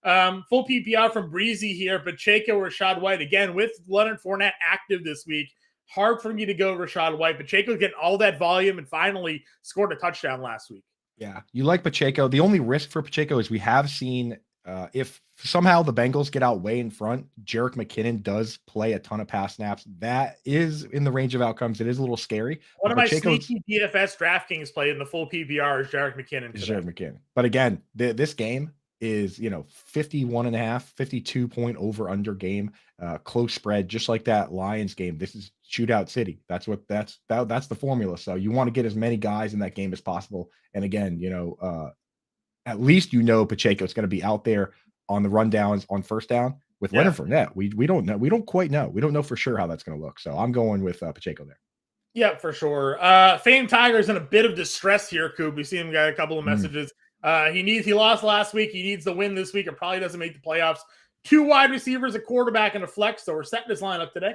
Full PPR from Breezy here, Pacheco or Rashad White again with Leonard Fournette active this week. Hard for me to go Rashad White. Pacheco's getting all that volume and finally scored a touchdown last week. Yeah, you like Pacheco. The only risk for Pacheco is we have seen if somehow the Bengals get out way in front, Jerick McKinnon does play a ton of pass snaps. That is in the range of outcomes. It is a little scary. One of my Pacheco's sneaky DFS DraftKings play in the full PPR is Jerick McKinnon is today. Jerick McKinnon. But again, this game is 51.5, 52 point over under game, close spread, just like that Lions game. This is shootout city. That's the formula. So you want to get as many guys in that game as possible. And again, at least Pacheco is going to be out there on the rundowns on first down with Leonard Fournette. We don't know. We don't quite know. We don't know for sure how that's going to look. So I'm going with Pacheco there. Yeah, for sure. Fame Tiger's in a bit of distress here, Coop. We see him got a couple of messages. He lost last week. He needs the win this week. It probably doesn't make the playoffs. 2 wide receivers, a quarterback, and a flex. So we're setting this lineup today.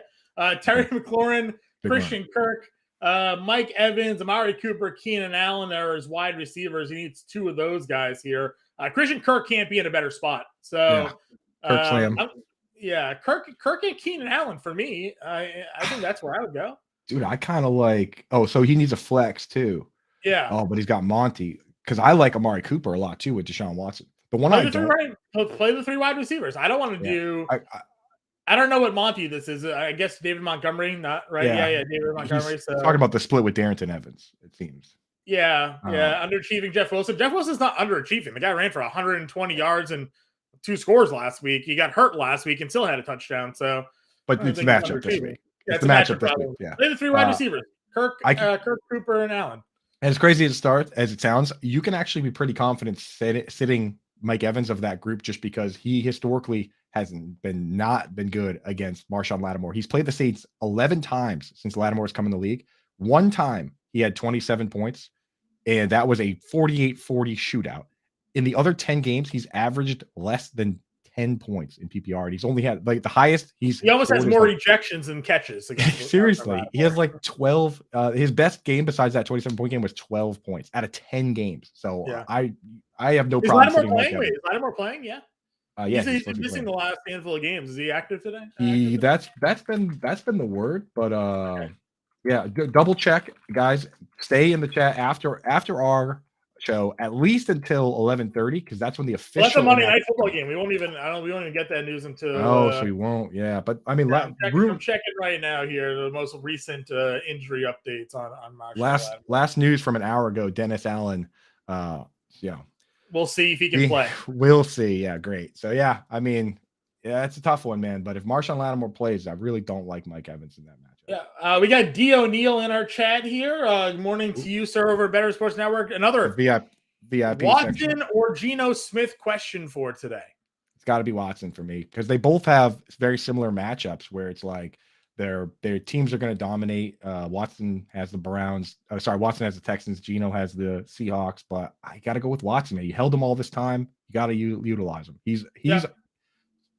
Terry McLaurin, Christian Kirk, Mike Evans, Amari Cooper, Keenan Allen are his wide receivers. He needs 2 of those guys here. Christian Kirk can't be in a better spot. So, Kirk slam. Kirk and Keenan Allen for me. I think that's where I would go. Dude, I kind of like. Oh, so he needs a flex too. Yeah. Oh, but he's got Monty because I like Amari Cooper a lot too with Deshaun Watson. The one play the 3 wide receivers. I don't want to do. I don't know what Monty this is. I guess David Montgomery, not right. Yeah, David Montgomery. He's talking about the split with Darrington Evans. It seems. Yeah. Underachieving Jeff Wilson. Jeff Wilson's not underachieving. The guy ran for 120 yards and 2 scores last week. He got hurt last week and still had a touchdown. So, but it's the matchup this week. Yeah, it's the matchup this week. Yeah. Play the 3 wide receivers: Kirk, Cooper, and Allen. As crazy as it sounds, you can actually be pretty confident sitting Mike Evans of that group just because he historically hasn't not been good against Marshawn Lattimore. He's played the Saints 11 times since Lattimore's come in the league. 1 time he had 27 points, and that was a 48-40 shootout. In the other 10 games, he's averaged less than 10 points in PPR. And he's only had the highest. He almost has more ejections than catches. Seriously, he has 12. His best game besides that 27-point game was 12 points out of 10 games. So I have no problem. Is Lattimore playing? Yeah. Yeah, he's been missing the last handful of games. Is he active today? That's been the word, but double check, guys. Stay in the chat after our show at least until 11:30 because that's when the official. That's a Monday Night Football game. We won't even get that news until. So we won't. Yeah, but I mean, I'm checking right now here the most recent injury updates on last news from an hour ago. Dennis Allen. We'll see if he can play. We'll see. Yeah, great. So I mean, it's a tough one, man. But if Marshawn Lattimore plays, I really don't like Mike Evans in that matchup. Yeah, we got D O'Neill in our chat here. Good morning to you, sir, over at Bettor Sports Network. Another VIP Watson section. or Geno Smith question for today. It's got to be Watson for me because they both have very similar matchups where it's like their teams are going to dominate. Watson has the Browns. Watson has the Texans. Geno has the Seahawks. But I got to go with Watson. Man. You held him all this time. You got to utilize him. He's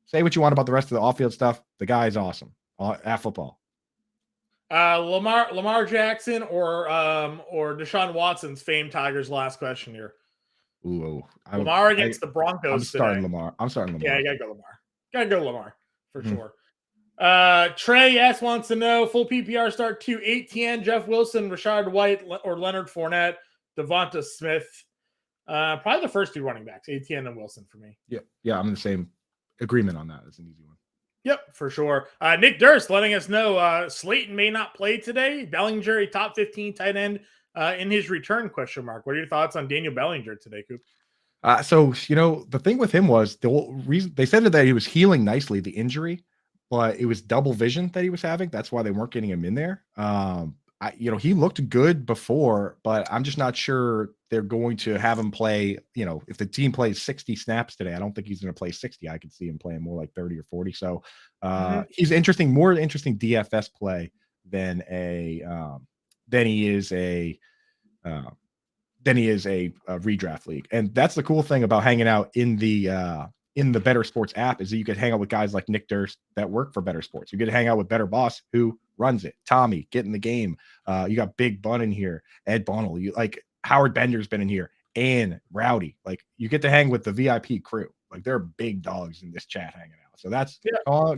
say what you want about the rest of the off-field stuff. The guy is awesome at football. Lamar Jackson or Deshaun Watson's Fame Tigers last question here. Ooh, Lamar against the Broncos. I'm starting Lamar. Yeah, you gotta go Lamar. For sure. Trey S wants to know full PPR start 2 ATN, Jeff Wilson, Rashard White, or Leonard Fournette, Devonta Smith. Probably the first 2 running backs, ATN and Wilson for me. Yeah, I'm in the same agreement on that. It's an easy one. Yep, for sure. Nick Durst letting us know Slayton may not play today. Bellinger, top 15 tight end in his return, question mark. What are your thoughts on Daniel Bellinger today, Coop? So, the thing with him was the whole reason they said that he was healing nicely, the injury, but it was double vision that he was having. That's why they weren't getting him in there. He looked good before, but I'm just not sure they're going to have him play. If the team plays 60 snaps today, I don't think he's going to play 60. I could see him playing more like 30 or 40. So he's more interesting DFS play than he is a redraft league. And that's the cool thing about hanging out in the Bettor Sports app is that you could hang out with guys like Nick Durst that work for Bettor Sports. You get to hang out with Bettor Boss who runs it. Tommy, get in the game. You got Big Bun in here, Ed Bonnell. You like Howard Bender's been in here, and Rowdy. Like you get to hang with the VIP crew. Like they're big dogs in this chat hanging out. So that's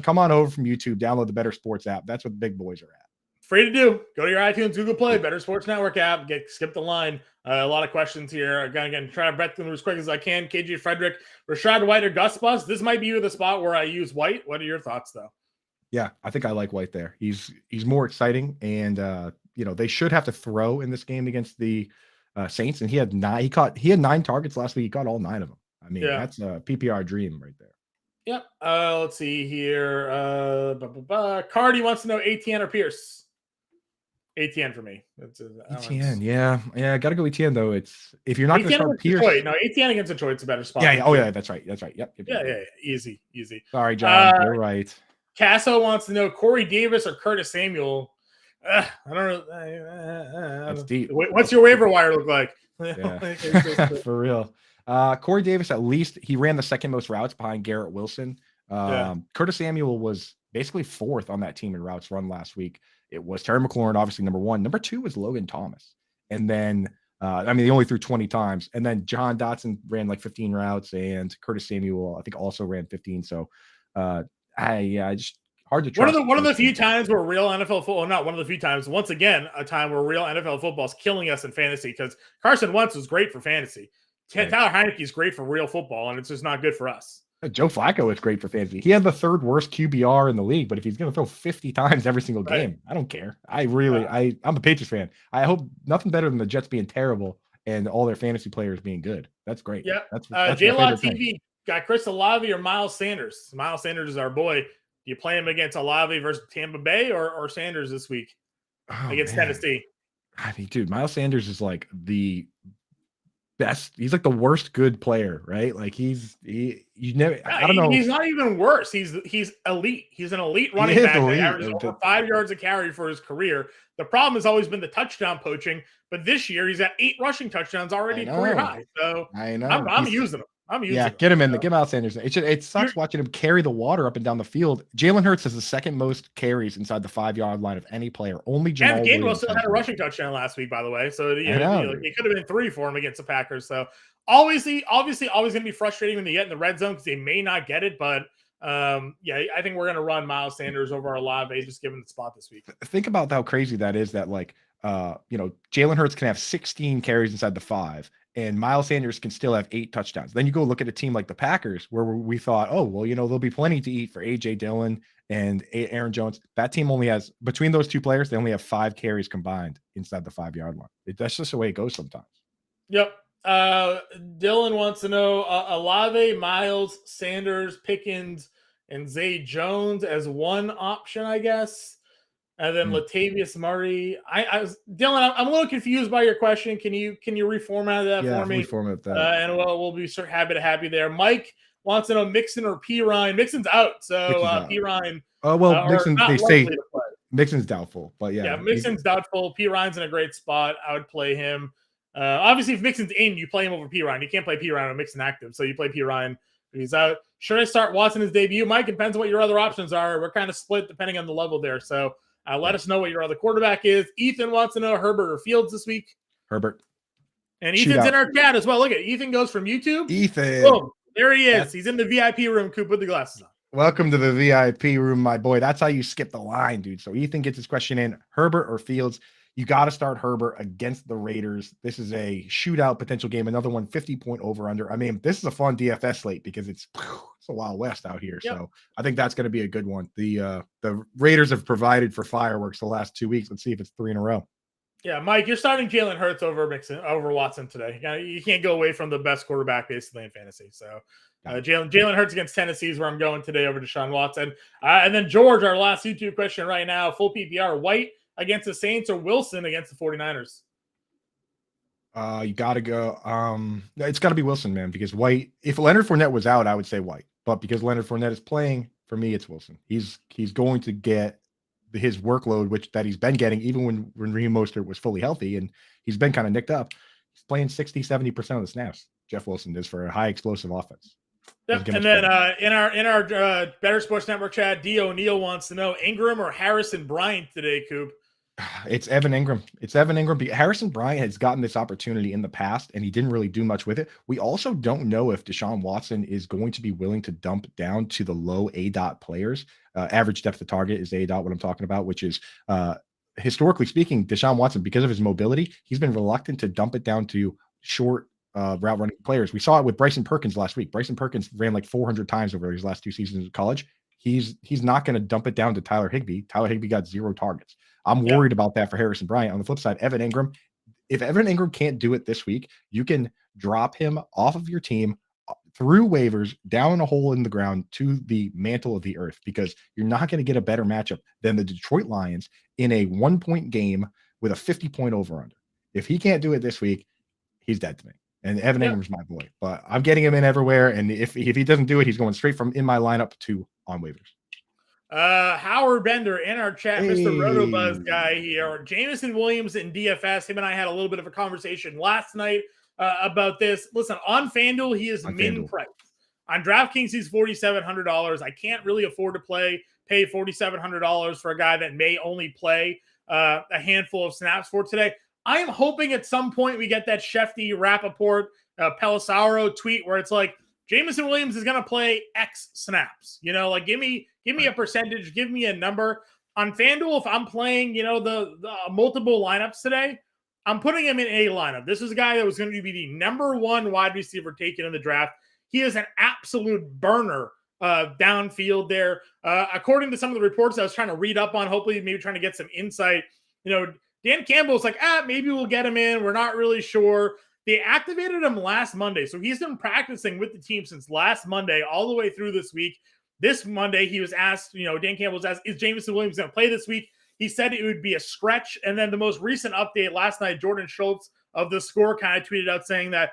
come on over from YouTube, download the Bettor Sports app. That's what the big boys are at. free to do. Go to your iTunes, Google Play, Bettor Sports Network app. Skip the line. A lot of questions here. Again, try to bet them as quick as I can. KJ Frederick, Rashad White, or Gus Bus. This might be the spot where I use White. What are your thoughts, though? Yeah, I think I like White there. He's more exciting, and they should have to throw in this game against the Saints, and he had 9 targets last week. He caught all 9 of them. I mean, that's a PPR dream right there. Yep. Let's see here. Cardi wants to know ATN or Pierce. ATN for me. ATN, yeah. I gotta go ATN though. It's if you're not going to start Pierce. Detroit. No, ATN against Detroit's a better spot. Yeah. Oh yeah, that's right. Yep. Yeah. Easy. Sorry, John. You're right. Casso wants to know Corey Davis or Curtis Samuel. I don't know. That's deep. What's your waiver wire look like? Yeah. For real. Corey Davis, at least he ran the second most routes behind Garrett Wilson. Curtis Samuel was basically 4th on that team in routes run last week. It was Terry McLaurin, obviously number 1. Number 2 was Logan Thomas. And then, he only threw 20 times. And then John Dotson ran like 15 routes, and Curtis Samuel, I think, also ran 15. So, just hard to trust. One of the few times where real NFL football, not one of the few times, once again, a time where real NFL football is killing us in fantasy, because Carson Wentz was great for fantasy. Right. Tyler Heineke is great for real football, and it's just not good for us. Joe Flacco is great for fantasy. He had the 3rd worst QBR in the league, but if he's going to throw 50 times every single game, I don't care. I'm a Patriots fan. I hope nothing better than the Jets being terrible and all their fantasy players being good. That's great. Yeah. That's J-Law TV got Chris Olave or Miles Sanders. Miles Sanders is our boy. Do you play him against Olave versus Tampa Bay or Sanders this week against Tennessee? I mean, dude, Miles Sanders is like the best. He's like the worst good player, right? Like I don't know. He's not even worse. He's elite. He's an elite running back that averages over 5 yards a carry for his career. The problem has always been the touchdown poaching, but this year he's at 8 rushing touchdowns already career high. So I know I'm using him. Get him in. Get Miles Sanders. It sucks watching him carry the water up and down the field. Jalen Hurts has the 2nd most carries inside the 5-yard line of any player. Only Jamal Williams. Gainwell still had a rushing touchdown last week, by the way. So it could have been 3 for him against the Packers. So obviously always going to be frustrating when they get in the red zone because they may not get it. But I think we're going to run Miles Sanders over Olave, just given the spot this week. Think about how crazy that is. That Jalen Hurts can have 16 carries inside the 5. And Miles Sanders can still have 8 touchdowns. Then you go look at a team like the Packers, where we thought, there'll be plenty to eat for A.J. Dillon and Aaron Jones. That team only has, between those 2 players, they only have 5 carries combined inside the 5-yard line. That's just the way it goes sometimes. Yep. Dylan wants to know Olave, Miles, Sanders, Pickens, and Zay Jones as one option, I guess. And then Latavius Murray. Dylan, I'm a little confused by your question. Can you reformat that for me? Reformat that. And we'll be happy to have you there. Mike wants to know Mixon or P. Ryan. Mixon's out, so P. Ryan. Oh well, Mixon. They say Mixon's doubtful, but yeah, Mixon's doubtful. P. Ryan's in a great spot. I would play him. Obviously, if Mixon's in, you play him over P. Ryan. You can't play P. Ryan with Mixon active, so you play P. Ryan if he's out. Should I start Watson his debut? Mike, it depends on what your other options are. We're kind of split depending on the level there, so. Let us know what your other quarterback is. Ethan wants to know Herbert or Fields this week. Herbert. And Ethan's in our chat as well. Look at Ethan goes from YouTube. Ethan. Boom. There he is. He's in the VIP room. Coop, with the glasses on. Welcome to the VIP room, my boy. That's how you skip the line, dude. So Ethan gets his question in. Herbert or Fields? You got to start Herbert against the Raiders. This is a shootout potential game. Another one, 50-point over-under. I mean, this is a fun DFS slate because it's a Wild West out here. Yep. So I think that's going to be a good one. The Raiders have provided for fireworks the last 2 weeks. Let's see if it's 3 in a row. Yeah, Mike, you're starting Jalen Hurts over Watson today. You can't go away from the best quarterback basically in fantasy. So Jalen Hurts against Tennessee is where I'm going today over Deshaun Watson. And then George, our last YouTube question right now, full PPR, White against the Saints or Wilson against the 49ers? You got to go. It's got to be Wilson, man, because White, if Leonard Fournette was out, I would say White. But because Leonard Fournette is playing, for me, it's Wilson. He's going to get his workload, that he's been getting, even when Raheem Mostert was fully healthy, and he's been kind of nicked up. He's playing 60-70% of the snaps. Jeff Wilson is for a high explosive offense. Yep. And then in our Bettor Sports Network chat, D. O'Neill wants to know Ingram or Harrison Bryant today, Coop. It's Evan Ingram. Harrison Bryant has gotten this opportunity in the past, and he didn't really do much with it. We also don't know if Deshaun Watson is going to be willing to dump down to the low ADOT players. Average depth of target is ADOT, what I'm talking about, which is historically speaking, Deshaun Watson, because of his mobility, he's been reluctant to dump it down to short route running players. We saw it with Bryson Perkins last week. Bryson Perkins ran like 400 times over his last 2 seasons in college. He's not going to dump it down to Tyler Higbee. Tyler Higbee got 0 targets. I'm worried about that for Harrison Bryant. On the flip side, Evan Ingram, if Evan Ingram can't do it this week, you can drop him off of your team through waivers down a hole in the ground to the mantle of the earth, because you're not going to get a better matchup than the Detroit Lions in a 1-point game with a 50-point over-under. If he can't do it this week, he's dead to me. And Evan Ingram's my boy, but I'm getting him in everywhere. And if he doesn't do it, he's going straight from in my lineup to on waivers. Howard Bender in our chat, Mr. Rotobuzz guy here. Jameson Williams in DFS. Him and I had a little bit of a conversation last night about this. Listen, on FanDuel, he is min price. On DraftKings, he's $4,700. I can't really afford to pay $4,700 for a guy that may only play a handful of snaps for today. I am hoping at some point we get that Shefty, Rappaport, Pelissaro tweet where it's like, Jameson Williams is going to play X snaps. You know, like give me a percentage, give me a number. On FanDuel, if I'm playing, the multiple lineups today, I'm putting him in a lineup. This is a guy that was going to be the number 1 wide receiver taken in the draft. He is an absolute burner downfield there. According to some of the reports I was trying to read up on, hopefully maybe trying to get some insight, Dan Campbell's like, maybe we'll get him in. We're not really sure. They activated him last Monday. So he's been practicing with the team since last Monday all the way through this week. This Monday, he was asked, Dan Campbell was asked, is Jameson Williams going to play this week? He said it would be a stretch. And then the most recent update last night, Jordan Schultz of The Score kind of tweeted out saying that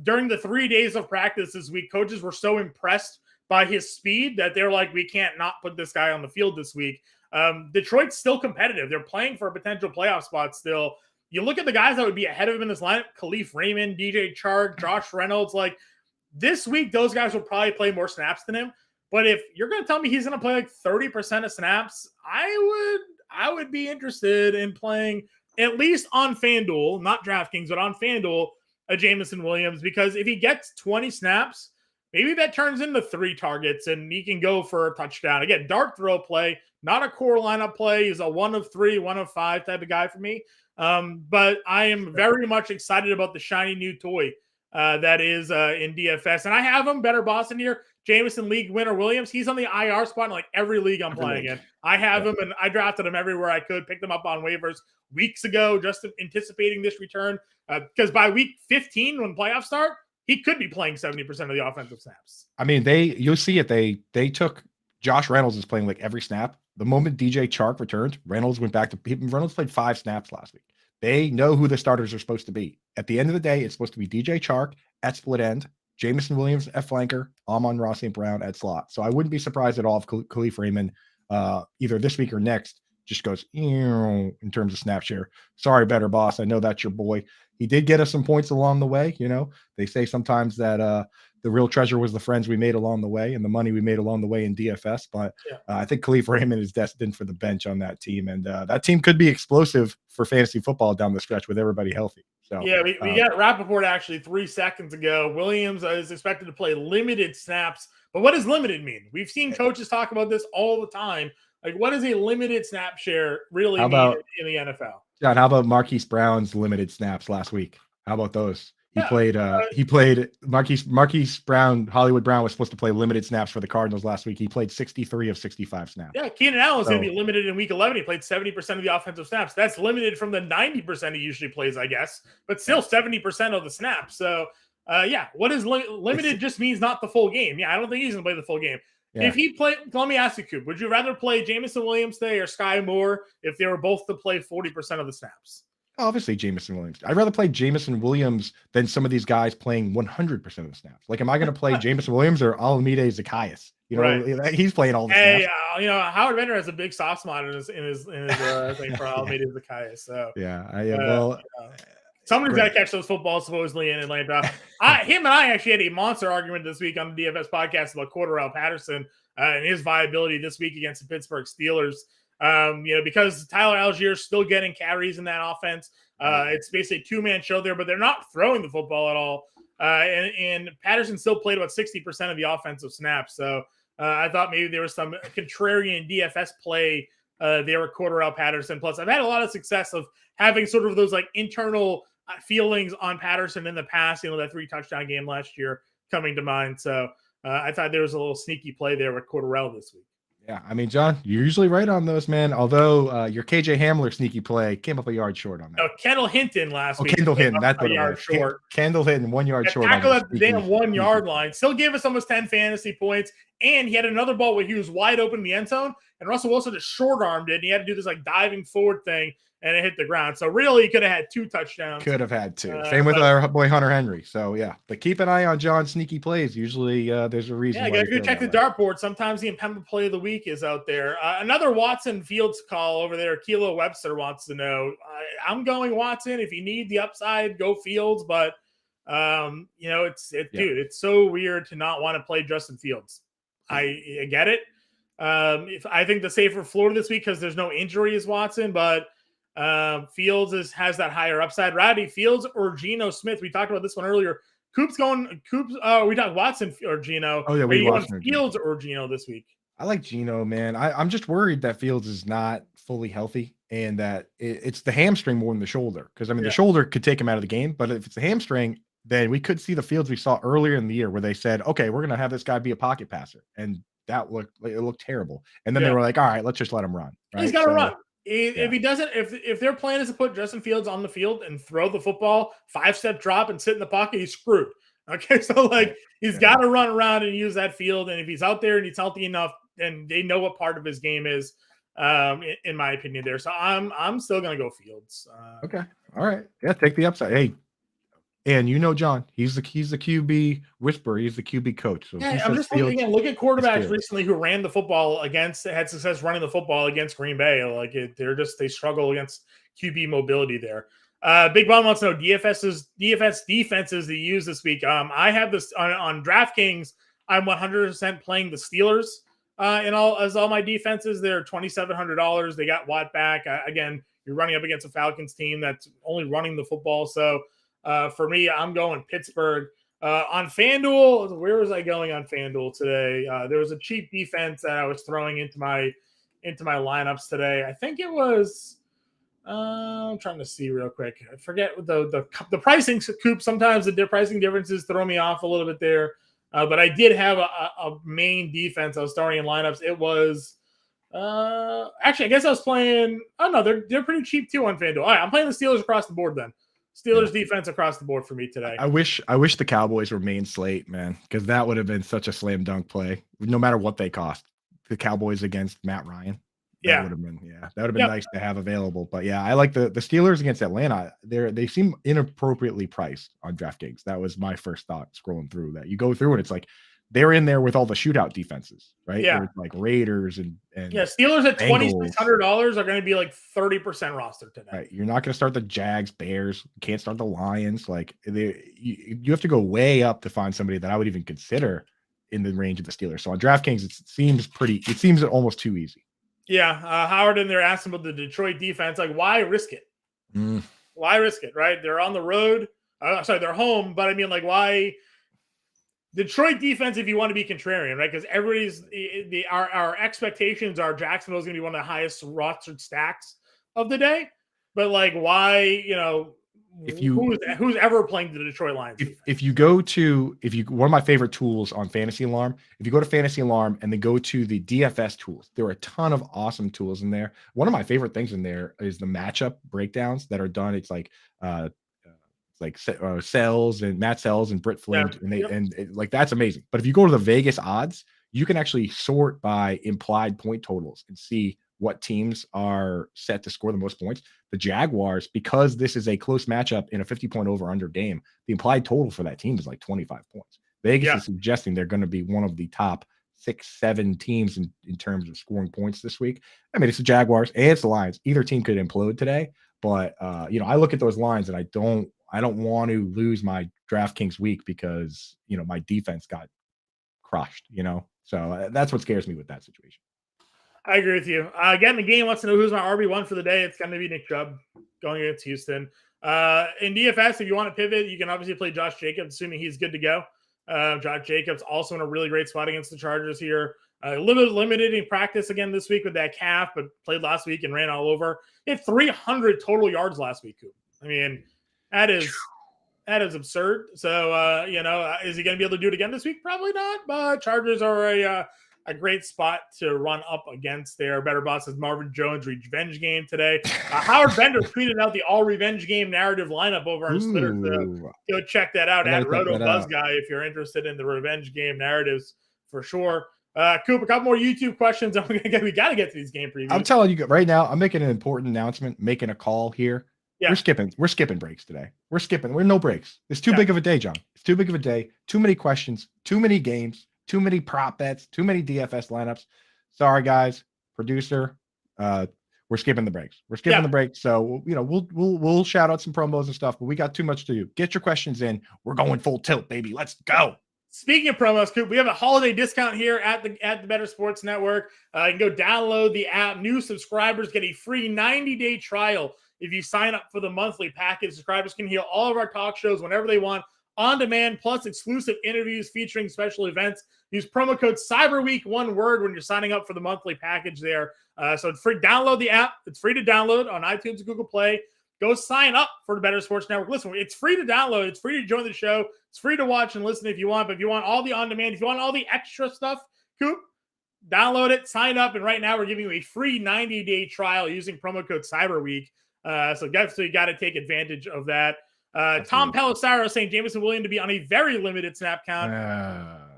during the 3 days of practice this week, coaches were so impressed by his speed that they're like, we can't not put this guy on the field this week. Detroit's still competitive. They're playing for a potential playoff spot still. You look at the guys that would be ahead of him in this lineup, Khalif Raymond, DJ Chark, Josh Reynolds. Like this week, those guys will probably play more snaps than him. But if you're going to tell me he's going to play like 30% of snaps, I would be interested in playing at least on FanDuel, not DraftKings, but on FanDuel, a Jameson Williams, because if he gets 20 snaps, maybe that turns into 3 targets and he can go for a touchdown. Again, dart throw play, not a core lineup play. He's a 1 of 3, 1 of 5 type of guy for me. But I am very much excited about the shiny new toy that is in DFS. And I have him, Better Boston here, Jameson League winner Williams. He's on the IR spot in like every league I'm playing in. I have him, and I drafted him everywhere I could, picked him up on waivers weeks ago, just anticipating this return. Because by week 15, when playoffs start, he could be playing 70% of the offensive snaps. I mean, you'll see it. They took Josh Reynolds is playing like every snap. The moment DJ Chark returned, Reynolds went back to Reynolds played 5 snaps last week. They know who the starters are supposed to be. At the end of the day, it's supposed to be DJ Chark at split end, Jameson Williams at flanker, Amon-Ra St. Brown at slot. So I wouldn't be surprised at all if Khalif Raymond either this week or next just goes in terms of snap share. Sorry, Better Boss. I know that's your boy. He did get us some points along the way. They say sometimes that the real treasure was the friends we made along the way and the money we made along the way in DFS. But I think Khalif Raymond is destined for the bench on that team. And that team could be explosive for fantasy football down the stretch with everybody healthy. So we got Rappaport actually 3 seconds ago. Williams is expected to play limited snaps. But what does limited mean? We've seen coaches talk about this all the time. Like, what does a limited snap share really mean in the NFL? John, how about Marquise Brown's limited snaps last week? How about those? He played Marquise Brown. Hollywood Brown was supposed to play limited snaps for the Cardinals last week. He played 63 of 65 snaps. Yeah, Keenan Allen's going to be limited in week 11. He played 70% of the offensive snaps. That's limited from the 90% he usually plays, I guess, but still 70% of the snaps. So, what is limited just means not the full game. Yeah, I don't think he's going to play the full game. Yeah. If he played, let me ask you, Coop, would you rather play Jameson Williams today or Sky Moore if they were both to play 40% of the snaps? Obviously, Jameson Williams. I'd rather play Jameson Williams than some of these guys playing 100% of the snaps. Like, am I going to play Jameson Williams or Alameda Zacchaeus? He's playing all the snaps. Howard Bender has a big soft spot in his thing for Alameda Zacchaeus. So somebody's got to catch those footballs supposedly in Atlanta. Him and I actually had a monster argument this week on the DFS podcast about Cordarrelle Patterson and his viability this week against the Pittsburgh Steelers. Because Tyler Allgeier's still getting carries in that offense. It's basically a 2-man show there, but they're not throwing the football at all. And Patterson still played about 60% of the offensive snaps. So I thought maybe there was some contrarian DFS play there with Cordarrelle Patterson. Plus, I've had a lot of success of having sort of those like internal feelings on Patterson in the past. That 3-touchdown game last year coming to mind. So I thought there was a little sneaky play there with Cordarrelle this week. Yeah, I mean, John, you're usually right on those, man. Although your KJ Hamler sneaky play came up a yard short on that. No, Kendall Hinton last week. Kendall Hinton, that's what it yard was. short. Kendall Hinton, 1 yard short. Tackle at the damn 1 yard line. Still gave us almost 10 fantasy points. And he had another ball where he was wide open in the end zone. And Russell Wilson just short armed it. And he had to do this like diving forward thing. And it hit the ground. So really, he could have had 2 touchdowns. Could have had 2. Same with our boy Hunter Henry. So yeah, but keep an eye on John's sneaky plays. Usually, there's a reason. Yeah, you gotta go check the dartboard. Sometimes the Impemba play of the week is out there. Another Watson Fields call over there. Kilo Webster wants to know. I'm going Watson. If you need the upside, go Fields. But dude, it's so weird to not want to play Justin Fields. I get it. If I think the safer floor this week because there's no injury is Watson, but. Fields has that higher upside. Rowdy, Fields or Geno Smith? We talked about this one earlier. We talked Watson or Geno. Oh yeah, we going Fields or Geno this week. I like Geno, man. I'm just worried that Fields is not fully healthy and that it's the hamstring more than the shoulder. Because I mean, the shoulder could take him out of the game, but if it's the hamstring, then we could see the Fields we saw earlier in the year where they said, okay, we're gonna have this guy be a pocket passer, and that looked terrible. And then they were like, all right, let's just let him run. Right? He's got to run. If he doesn't, if their plan is to put Justin Fields on the field and throw the football, 5-step drop and sit in the pocket, he's screwed. Okay, so he's got to run around and use that field. And if he's out there and he's healthy enough, then they know what part of his game is, in my opinion. There, so I'm still gonna go Fields. Okay, all right, yeah, take the upside. Hey. And John, he's the QB whisperer. He's the QB coach. So yeah, I'm just looking again. Look at quarterbacks recently who ran the football had success running the football against Green Bay. They struggle against QB mobility there. Big Bond wants to know DFS defenses they use this week. I have this on DraftKings. I'm 100% playing the Steelers all my defenses. They're $2,700. They got Watt back. Again, you're running up against a Falcons team that's only running the football. So. For me, I'm going Pittsburgh. On FanDuel, where was I going on FanDuel today? There was a cheap defense that I was throwing into my lineups today. I think it was. I'm trying to see real quick. I forget the pricing coop. Sometimes the pricing differences throw me off a little bit there. But I did have a main defense I was starting in lineups. It was. Actually, I guess I was playing. Oh no, they're pretty cheap too on FanDuel. All right, I'm playing the Steelers across the board then. Steelers defense across the board for me today. I wish the Cowboys were main slate, man, because that would have been such a slam dunk play, no matter what they cost. The Cowboys against Matt Ryan. That would have been nice to have available. But yeah, I like the Steelers against Atlanta. They seem inappropriately priced on DraftKings. That was my first thought scrolling through that. You go through and it's like they're in there with all the shootout defenses, right? Yeah, there's like Raiders and Steelers at $2,600 are going to be like 30% roster today. Right, you're not going to start the Jags, Bears. You can't start the Lions. Like you have to go way up to find somebody that I would even consider in the range of the Steelers. So on DraftKings, it seems almost too easy. Yeah, Howard in there asking about the Detroit defense. Like, why risk it? Why risk it? Right? They're on the road. They're home. But I mean, like, why? Detroit defense, if you want to be contrarian, right? Because our expectations are Jacksonville's going to be one of the highest rostered stacks of the day. But like, why? Who's ever playing the Detroit Lions? One of my favorite tools on Fantasy Alarm, if you go to Fantasy Alarm and then go to the DFS tools, there are a ton of awesome tools in there. One of my favorite things in there is the matchup breakdowns that are done. It's like Sells and Matt Sells and Britt Flint, that's amazing. But if you go to the Vegas odds, you can actually sort by implied point totals and see what teams are set to score the most points. The Jaguars, because this is a close matchup in a 50-point over/under game, the implied total for that team is like 25 points. Vegas is suggesting they're going to be one of the top 6-7 teams in terms of scoring points this week. I mean, it's the Jaguars and it's the Lions. Either team could implode today, but I look at those lines and I don't want to lose my DraftKings week because my defense got crushed. So that's what scares me with that situation. I agree with you. Again, the game wants to know who's my RB1 for the day. It's going to be Nick Chubb going against Houston. In DFS, if you want to pivot, you can obviously play Josh Jacobs, assuming he's good to go. Josh Jacobs also in a really great spot against the Chargers here. Limited in practice again this week with that calf, but played last week and ran all over. He had 300 total yards last week, Coop. I mean, that is absurd. So, is he going to be able to do it again this week? Probably not, but Chargers are a great spot to run up against there. Better Boss's Marvin Jones revenge game today. Howard Bender tweeted out the all revenge game narrative lineup over on his Twitter. So go check that out at Roto Buzz Guy if you're interested in the revenge game narratives for sure. Coop, a couple more YouTube questions. We got to get to these game previews. I'm telling you right now, I'm making an important announcement, making a call here. Yeah. We're skipping breaks today. We're no breaks. It's too big of a day, John. It's too big of a day. Too many questions, too many games, too many prop bets, too many DFS lineups. Sorry, guys. Producer, we're skipping the breaks. We're skipping the breaks. So, we'll shout out some promos and stuff, but we got too much to do. Get your questions in. We're going full tilt, baby. Let's go. Speaking of promos, Coop, we have a holiday discount here at the Bettor Sports Network. You can go download the app. New subscribers get a free 90-day trial if you sign up for the monthly package. Subscribers can hear all of our talk shows whenever they want, on demand, plus exclusive interviews featuring special events. Use promo code CYBERWEEK, one word, when you're signing up for the monthly package there. So it's free. Download the app. It's free to download on iTunes and Google Play. Go sign up for the Bettor Sports Network. Listen, it's free to download. It's free to join the show. It's free to watch and listen if you want. But if you want all the on-demand, if you want all the extra stuff, Coop, download it, sign up. And right now we're giving you a free 90-day trial using promo code CYBERWEEK. So you got to take advantage of that. Tom Pelissaro saying Jameson Williams to be on a very limited snap count.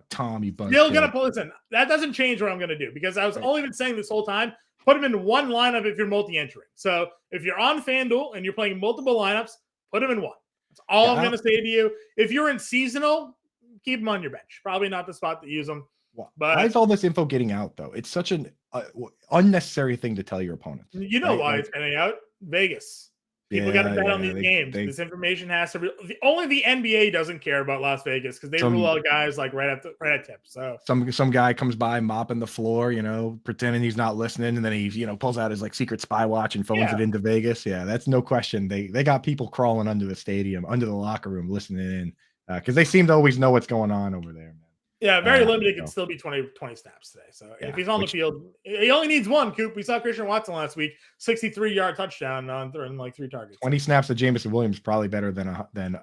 Tom, you bunch. Still going to listen. That doesn't change what I'm going to do because I was only been saying this whole time. Put him in one lineup if you're multi-entering. So if you're on FanDuel and you're playing multiple lineups, put him in one. That's all I'm going to say to you. If you're in seasonal, keep him on your bench. Probably not the spot to use him. But why is all this info getting out, though? It's such an unnecessary thing to tell your opponents. You know why it's getting out? Vegas. People got to bet on these games. This information has to only the NBA doesn't care about Las Vegas because they rule out guys like right at tip. So some guy comes by mopping the floor, pretending he's not listening, and then he pulls out his secret spy watch and phones it into Vegas. Yeah, that's no question. They got people crawling under the stadium, under the locker room, listening in because they seem to always know what's going on over there, man. Yeah, very limited. Can still be 20 snaps today. So if he's on the field, he only needs one, Coop. We saw Christian Watson last week, 63-yard touchdown on 3 targets. 20 snaps of Jameson Williams probably better than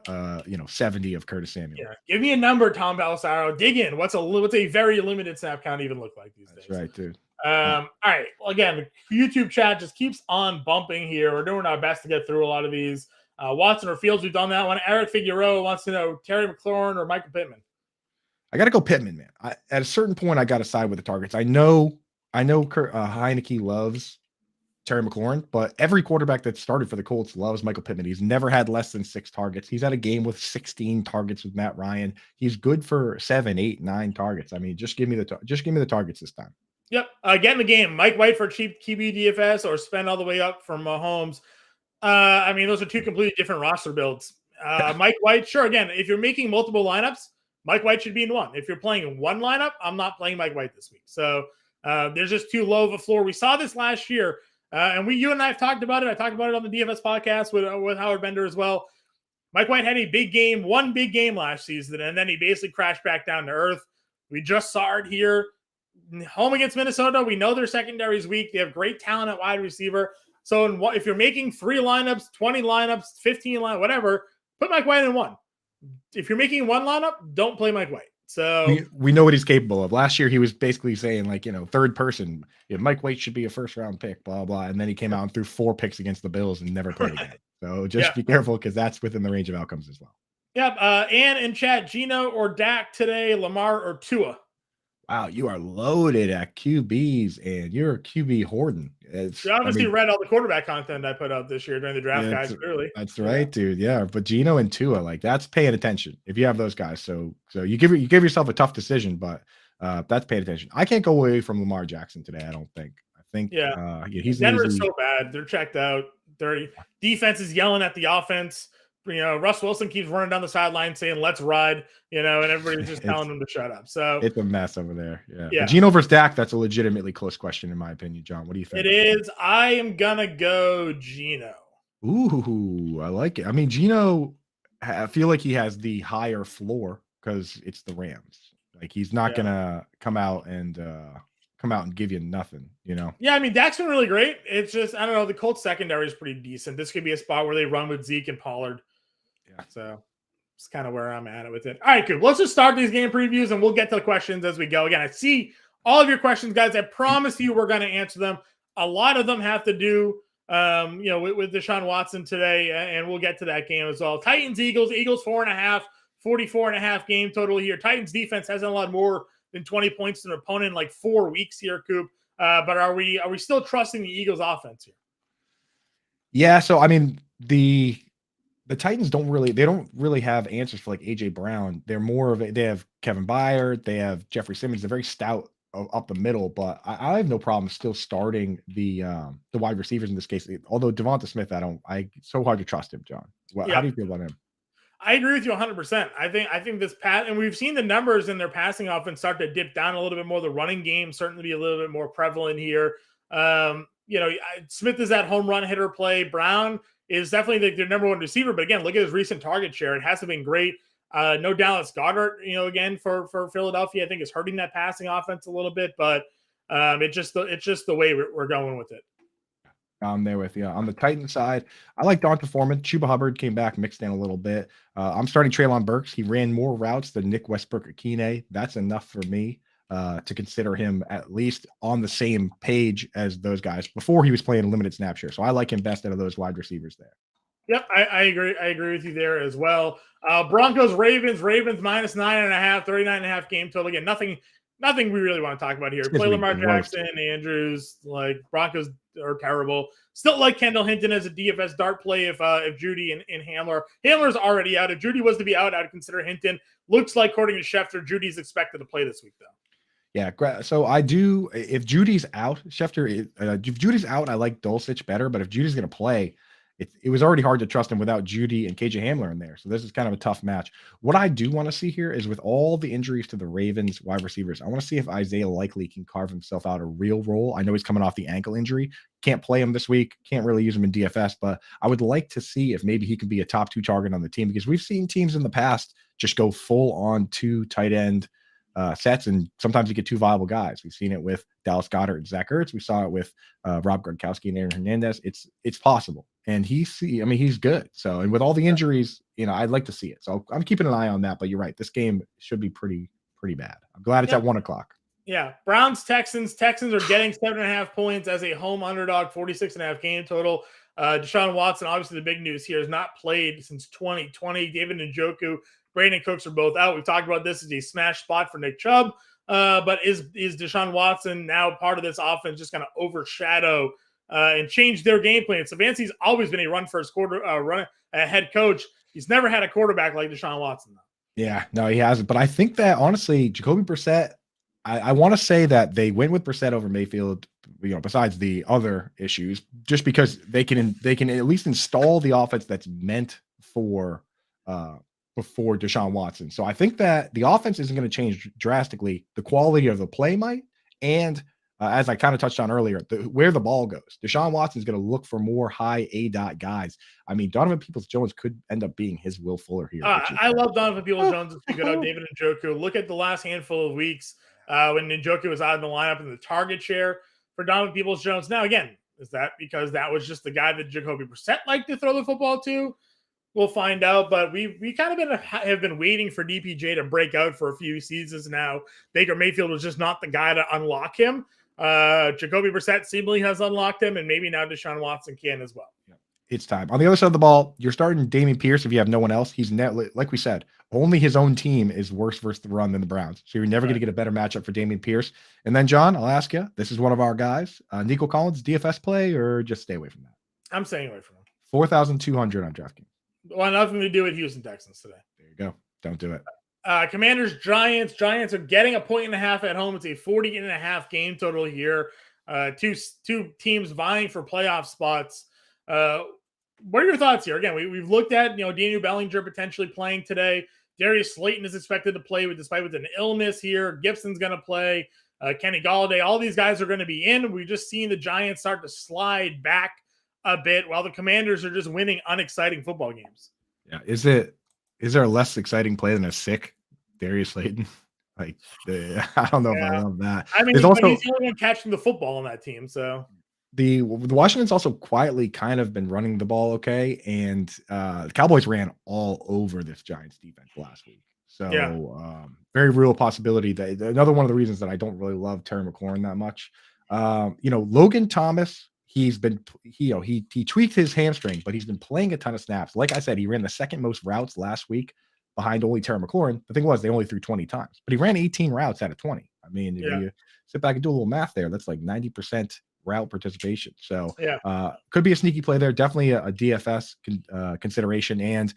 70 of Curtis Samuel. Yeah, give me a number, Tom Pelissaro. Dig in. What's a very limited snap count even look like these days? That's right, dude. All right. Well, again, the YouTube chat just keeps on bumping here. We're doing our best to get through a lot of these. Watson or Fields, we've done that one. Eric Figueroa wants to know Terry McLaurin or Michael Pittman. I got to go Pittman, man. At a certain point, I got to side with the targets. I know Heineke loves Terry McLaurin, but every quarterback that started for the Colts loves Michael Pittman. He's never had less than 6 targets. He's had a game with 16 targets with Matt Ryan. He's good for 7, 8, 9 targets. I mean, just give me the targets this time. Yep. Get in the game. Mike White for cheap QB DFS or spend all the way up from Mahomes. Those are two completely different roster builds. Mike White, sure. Again, if you're making multiple lineups, Mike White should be in one. If you're playing in one lineup, I'm not playing Mike White this week. So there's just too low of a floor. We saw this last year, and you and I have talked about it. I talked about it on the DFS podcast with Howard Bender as well. Mike White had one big game last season, and then he basically crashed back down to earth. We just saw it here. Home against Minnesota, we know their secondary is weak. They have great talent at wide receiver. So if you're making 3 lineups, 20 lineups, 15 lineups, whatever, put Mike White in one. If you're making one lineup, don't play Mike White. So we know what he's capable of. Last year, he was basically saying third person, Mike White should be a first-round pick, blah, blah. And then he came out and threw 4 picks against the Bills and never played again. So just be careful because that's within the range of outcomes as well. Yep. Ann in chat, Gino or Dak today, Lamar or Tua? Wow, you are loaded at QBs, and you're a QB hoarding. You obviously read all the quarterback content I put out this year during the draft, guys. Clearly, that's right, dude. Yeah, but Gino and Tua, that's paying attention. If you have those guys, so you give yourself a tough decision, but that's paying attention. I can't go away from Lamar Jackson today. I don't think. I think, he's Denver is so bad. They're checked out. Their defense is yelling at the offense. Russ Wilson keeps running down the sideline saying, let's ride, and everybody's just telling him to shut up. So it's a mess over there. Yeah. Gino versus Dak, that's a legitimately close question, in my opinion, John. What do you think? It is. I am going to go Gino. Ooh, I like it. I mean, Gino, I feel like he has the higher floor because it's the Rams. He's not going to come out and come out and give you nothing, you know? Yeah, I mean, Dak's been really great. It's just, I don't know, the Colts secondary is pretty decent. This could be a spot where they run with Zeke and Pollard. Yeah. So it's kind of where I'm at with it. All right, good. Let's just start these game previews and we'll get to the questions as we go. Again, I see all of your questions, guys. I promise you we're going to answer them. A lot of them have to do, with Deshaun Watson today, and we'll get to that game as well. Titans, Eagles, 4.5, 44.5 game total here. Titans defense hasn't allowed more than 20 points to an opponent in like 4 weeks here, Coop. But are we still trusting the Eagles offense here? Yeah. So, I mean, the Titans don't really have answers for like AJ Brown. They're more of they have Kevin Byard, they have Jeffrey Simmons. They're very stout up the middle, but I have no problem still starting the wide receivers in this case. Although Devonta Smith, it's so hard to trust him, John. How do you feel about him? I agree with you 100%. I think this pass, and we've seen the numbers in their passing offense start to dip down a little bit more. The running game certainly be a little bit more prevalent here. Smith is that home run hitter play. Brown is definitely their number one receiver. But again, look at his recent target share. It hasn't been great. No Dallas Goedert, again for Philadelphia, I think is hurting that passing offense a little bit. But it's just the way we're going with it. I'm there with you. On the Titan side, I like Donta Foreman. Chuba Hubbard came back, mixed in a little bit. I'm starting Treylon Burks. He ran more routes than Nick Westbrook-Akine. That's enough for me to consider him at least on the same page as those guys before he was playing a limited snap share. So I like him best out of those wide receivers there. Yep, I agree. I agree with you there as well. Broncos, Ravens minus 9.5, 39.5 game total. Again, nothing we really want to talk about here. Play Lamar Jackson, Andrews, like Broncos are terrible. Still like Kendall Hinton as a DFS dart play if Judy and Hamler's already out. If Judy was to be out, I'd consider Hinton. Looks like, according to Schefter, Judy's expected to play this week though. Yeah, so I do. If Judy's out, Schefter, if Judy's out, I like Dulcich better. But if Judy's going to play, it was already hard to trust him without Judy and KJ Hamler in there. So this is kind of a tough match. What I do want to see here is with all the injuries to the Ravens wide receivers, I want to see if Isaiah Likely can carve himself out a real role. I know he's coming off the ankle injury. Can't play him this week. Can't really use him in DFS, but I would like to see if maybe he can be a top 2 target on the team, because we've seen teams in the past just go full on 2 tight end sets, and sometimes you get 2 viable guys. We've seen it with Dallas Goedert and Zach Ertz. We saw it with Rob Gronkowski and Aaron Hernandez. It's possible, and he's good. So, and with all the injuries, I'd like to see it. So I'm keeping an eye on that. But you're right, this game should be pretty bad. I'm glad it's at 1:00. Yeah, Browns Texans are getting 7.5 points as a home underdog. 46.5 game total. Deshaun Watson, obviously the big news here, has not played since 2020. David Njoku, Brandon Cooks are both out. We've talked about this as a smash spot for Nick Chubb. But is Deshaun Watson now part of this offense just going to overshadow and change their game plan? Stefanski's always been a run-first head coach. He's never had a quarterback like Deshaun Watson, though. Yeah, no, he hasn't. But I think that, honestly, Jacoby Brissett, I want to say that they went with Brissett over Mayfield, besides the other issues, just because they can at least install the offense that's meant for before Deshaun Watson. So I think that the offense isn't going to change drastically. The quality of the play might, and as I kind of touched on earlier, where the ball goes. Deshaun Watson is going to look for more high A-dot guys. I mean, Donovan Peoples-Jones could end up being his Will Fuller here. I love Donovan Peoples-Jones. It's good out David Njoku. Look at the last handful of weeks when Njoku was out of the lineup and the target share for Donovan Peoples-Jones. Now, again, is that because that was just the guy that Jacoby Brissett liked to throw the football to? We'll find out, but we kind of have been waiting for DPJ to break out for a few seasons now. Baker Mayfield was just not the guy to unlock him. Jacoby Brissett seemingly has unlocked him, and maybe now Deshaun Watson can as well. It's time. On the other side of the ball, you're starting Dameon Pierce if you have no one else. He's like we said, only his own team is worse versus the run than the Browns. So you're never going to get a better matchup for Dameon Pierce. And then, John, I'll ask you, this is one of our guys. Nico Collins, DFS play, or just stay away from that? I'm staying away from him. 4,200 on DraftKings. Well, nothing to do with Houston Texans today. There you go. Don't do it. Commanders, Giants. Giants are getting 1.5 at home. It's a 40.5 game total here. Two teams vying for playoff spots. What are your thoughts here? Again, we've looked at, Daniel Bellinger potentially playing today. Darius Slayton is expected to play despite an illness here. Gibson's going to play. Kenny Golladay. All these guys are going to be in. We've just seen the Giants start to slide back a bit while the Commanders are just winning unexciting football games. Yeah. Is there a less exciting play than a sick Darius Slayton? Like, I don't know if I Yeah. love that. I mean, There's but also he's the only one catching the football on that team. So the Washington's also quietly kind of been running the ball okay, and the Cowboys ran all over this Giants defense last week. yeah, So very real possibility that another one of the reasons that I don't really love Terry McLaurin that much. Logan Thomas, he tweaked his hamstring, but he's been playing a ton of snaps. Like I said, he ran the second most routes last week behind only Terry McLaurin. The thing was, they only threw 20 times, but he ran 18 routes out of 20. I mean, if yeah, you sit back and do a little math there, that's like 90% route participation. So yeah. could be a sneaky play there. Definitely a DFS consideration. And,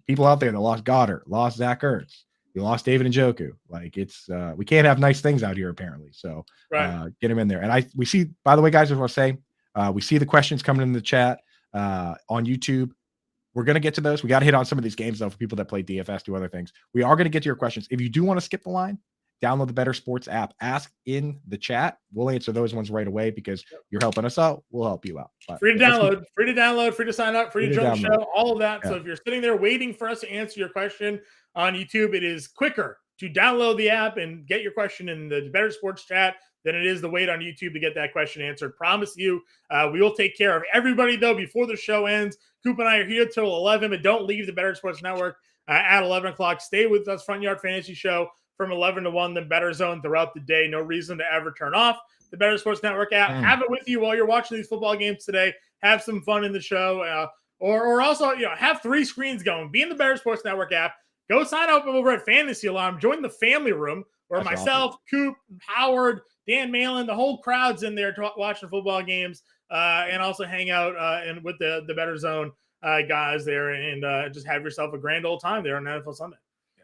people out there that lost Goddard, lost Zach Ertz, you lost David Njoku. Like we can't have nice things out here apparently. So Right. get him in there. And we see, by the way, guys, as I was saying, we see the questions coming in the chat on YouTube. We're going to get to those. We got to hit on some of these games, though, for people that play DFS, do other things. We are going to get to your questions. If you do want to skip the line, download the Bettor Sports app. Ask in the chat. We'll answer those ones right away because you're helping us out. We'll help you out. But, Free to download, free to sign up, free to join the download. show, all of that. Yeah. So if you're sitting there waiting for us to answer your question on YouTube, it is quicker to download the app and get your question in the Bettor Sports chat than it is to wait on YouTube to get that question answered. Promise you, we will take care of everybody, though, before the show ends. Coop and I are here till 11, but don't leave the Bettor Sports Network at 11 o'clock. Stay with us, Front Yard Fantasy Show, from 11 to 1, the Bettor Zone throughout the day. No reason to ever turn off the Bettor Sports Network app. Have it with you while you're watching these football games today. Have some fun in the show. Or also, have 3 screens going. Be in the Bettor Sports Network app. Go sign up over at Fantasy Alarm. Join the family room where That's myself, awesome. Coop, Howard, Dan Malin, the whole crowd's in there watching football games and also hang out and with the Bettor Zone guys there and just have yourself a grand old time there on NFL Sunday.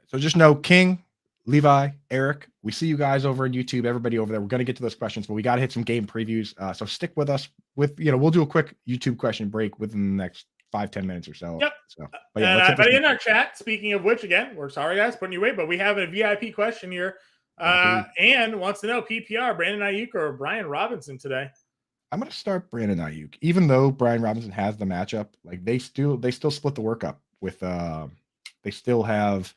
So just know, King, Levi, Eric, we see you guys over on YouTube, everybody over there. We're going to get to those questions, but we got to hit some game previews. So stick with us we'll do a quick YouTube question break within the next 5-10 minutes or so. Yep. So, but yeah, let's hit but this in our chat, speaking of which, again, we're sorry guys, putting you away, but we have a VIP question here. And wants to know PPR, Brandon Ayuk or Brian Robinson today. I'm going to start Brandon Ayuk, even though Brian Robinson has the matchup. Like they still split the work up with they still have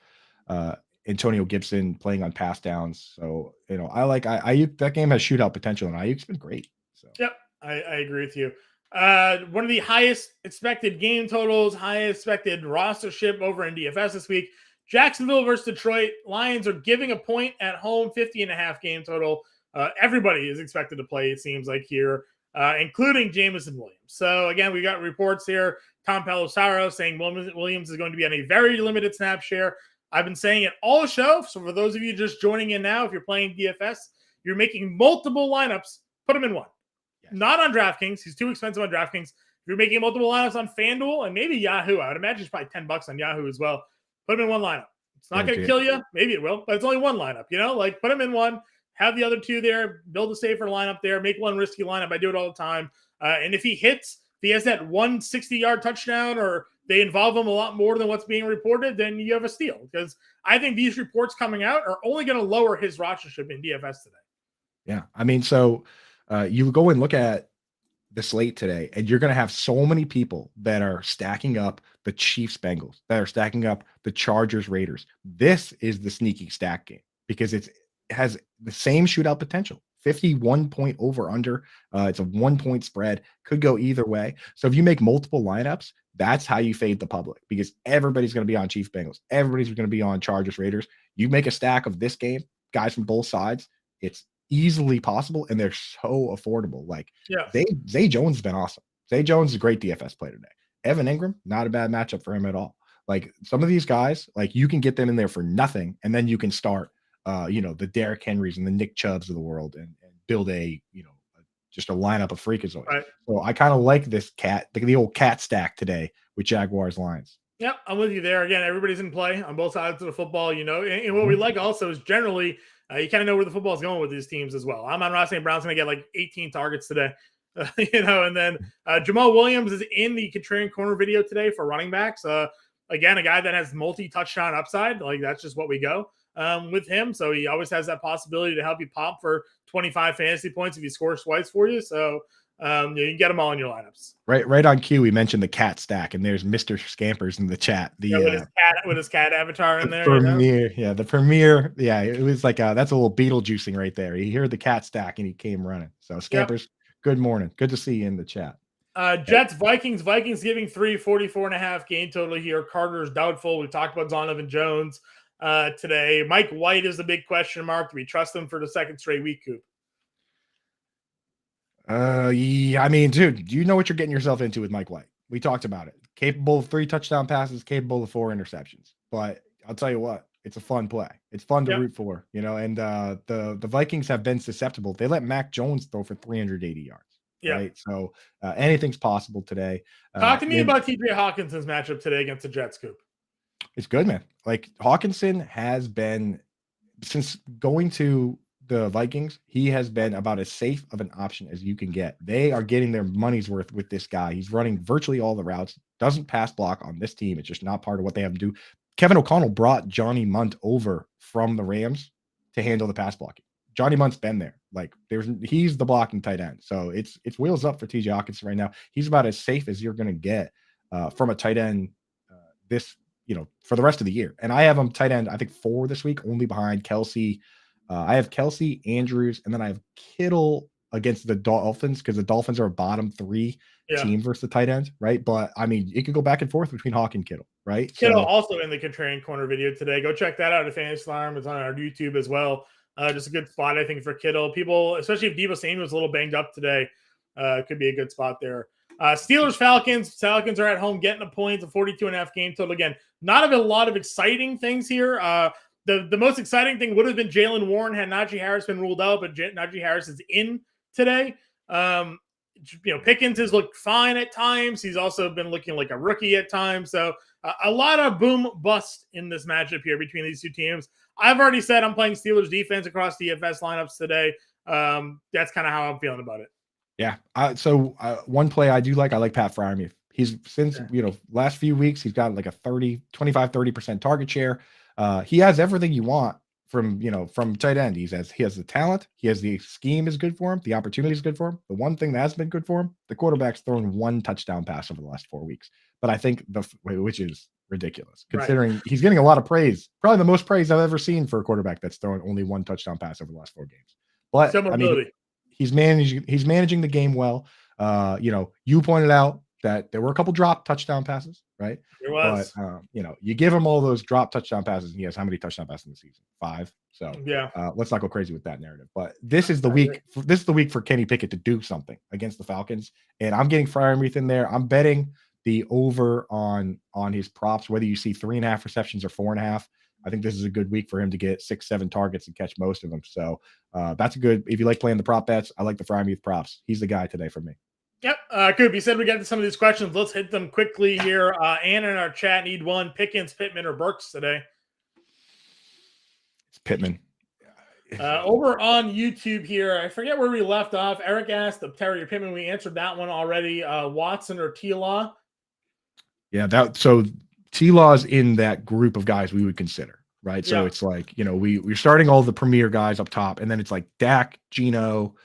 Antonio Gibson playing on pass downs. So I like Ayuk. That game has shootout potential, and Ayuk's been great. So yep, I agree with you. One of the highest expected game totals, highest expected rostership over in DFS this week. Jacksonville versus Detroit. Lions are giving a point at home, 50.5 game total. Everybody is expected to play, it seems like here, including Jameson Williams. So again, we got reports here. Tom Pelissero saying Williams is going to be on a very limited snap share. I've been saying it all show. So for those of you just joining in now, if you're playing DFS, you're making multiple lineups, put him in one. Yes. Not on DraftKings. He's too expensive on DraftKings. If you're making multiple lineups on FanDuel and maybe Yahoo, I would imagine it's probably $10 on Yahoo as well. Put him in one lineup. It's not going to kill you. Maybe it will, but it's only one lineup. Put him in one, have the other 2 there, build a safer lineup there, make one risky lineup. I do it all the time. And if he hits, if he has that 160-yard touchdown or they involve him a lot more than what's being reported, then you have a steal. Because I think these reports coming out are only going to lower his rostership in DFS today. Yeah. I mean, so you go and look at the slate today, and you're going to have so many people that are stacking up the Chiefs Bengals, that are stacking up the Chargers Raiders. This is the sneaky stack game because it has the same shootout potential. 51 point over under. It's a 1 point spread. Could go either way. So if you make multiple lineups, that's how you fade the public because everybody's going to be on Chiefs Bengals. Everybody's going to be on Chargers Raiders. You make a stack of this game, guys from both sides. It's easily possible, and they're so affordable. Like Zay Jones has been awesome. Zay Jones is a great DFS play today. Evan Ingram, not a bad matchup for him at all. Like some of these guys, like you can get them in there for nothing, and then you can start the Derrick Henrys and the Nick Chubbs of the world and build just a lineup of freakazoids. Right. So I kind of like this the old cat stack today with Jaguars Lions. Yep, I'm with you there. Again, everybody's in play on both sides of the football, and what we like also is generally you kind of know where the football is going with these teams as well. I'm on Ross St. Brown's going to get like 18 targets today, and then Jamal Williams is in the contrarian corner video today for running backs. Again, a guy that has multi-touchdown upside. Like that's just what we go with him. So he always has that possibility to help you pop for 25 fantasy points if he scores twice for you. So You can get them all in your lineups. Right on cue, we mentioned the cat stack, and there's Mr. Scampers in the chat. With his cat avatar in there. Premiere, the premiere. Yeah, it was like that's a little Beetlejuicing right there. He heard the cat stack and he came running. So Scampers, Good morning. Good to see you in the chat. Jets, Vikings giving 3, 44.5 game total here. Carter's doubtful. We talked about Donovan Jones today. Mike White is the big question mark. Do we trust him for the second straight week, Coop? Yeah, I mean, dude, you know what you're getting yourself into with Mike White. We talked about it. Capable of 3 touchdown passes, capable of 4 interceptions. But I'll tell you what, it's a fun play. It's fun to root for, and the Vikings have been susceptible. They let Mac Jones throw for 380 yards. Right. So anything's possible today. Talk to me about TJ Hawkinson's matchup today against the Jets, Coop. It's good, man. Like Hawkinson has been, since going to the Vikings, he has been about as safe of an option as you can get. They are getting their money's worth with this guy. He's running virtually all the routes, doesn't pass block on this team. It's just not part of what they have to do. Kevin O'Connell brought Johnny Munt over from the Rams to handle the pass blocking. Johnny Munt's been there. Like he's the blocking tight end. So it's wheels up for TJ Hawkinson right now. He's about as safe as you're going to get from a tight end for the rest of the year. And I have him tight end, I think 4 this week, only behind Kelsey. I have Kelsey, Andrews, and then I have Kittle against the Dolphins because the Dolphins are a bottom 3 team versus the tight end, right? But I mean, it could go back and forth between Hawk and Kittle, right? Kittle also in the Contrarian Corner video today. Go check that out at Fantasy Alarm. It's on our YouTube as well. Just a good spot, I think, for Kittle. People, especially if Deebo Samuel's a little banged up today, could be a good spot there. Steelers, Falcons. Falcons are at home getting a point, a 42.5 game total. Again, not a lot of exciting things here. The most exciting thing would have been Jalen Warren had Najee Harris been ruled out, but Najee Harris is in today. Pickens has looked fine at times. He's also been looking like a rookie at times. So a lot of boom bust in this matchup here between these two teams. I've already said I'm playing Steelers defense across DFS lineups today. That's kind of how I'm feeling about it. Yeah. So one play I like Pat Freiermuth. He's since, last few weeks, he's got like a 25-30% target share. He has everything you want from tight end. He has the talent. He has the scheme is good for him. The opportunity is good for him. The one thing that has been good for him, the quarterback's thrown 1 touchdown pass over the last 4 weeks. But I think which is ridiculous considering he's getting a lot of praise, probably the most praise I've ever seen for a quarterback that's thrown only 1 touchdown pass over the last 4 games. But I mean, he's managing the game well. You pointed out that there were a couple drop touchdown passes, right? There was. But, you give him all those drop touchdown passes, and he has how many touchdown passes in the season? 5. So let's not go crazy with that narrative. But this is the week. This is the week for Kenny Pickett to do something against the Falcons, and I'm getting Freiermuth in there. I'm betting the over on his props, whether you see 3.5 receptions or 4.5. I think this is a good week for him to get 6-7 targets and catch most of them. So that's a good. If you like playing the prop bets, I like the Freiermuth props. He's the guy today for me. Yep. Coop, you said we got to some of these questions. Let's hit them quickly here. Anna in our chat need one. Pickens, Pittman, or Burks today? It's Pittman. Over on YouTube here, I forget where we left off. Eric asked the Terry or Pittman. We answered that one already. Watson or T-Law? Yeah, so T-Law's in that group of guys we would consider, right? So it's like, we're starting all the premier guys up top, and then it's like Dak, Geno,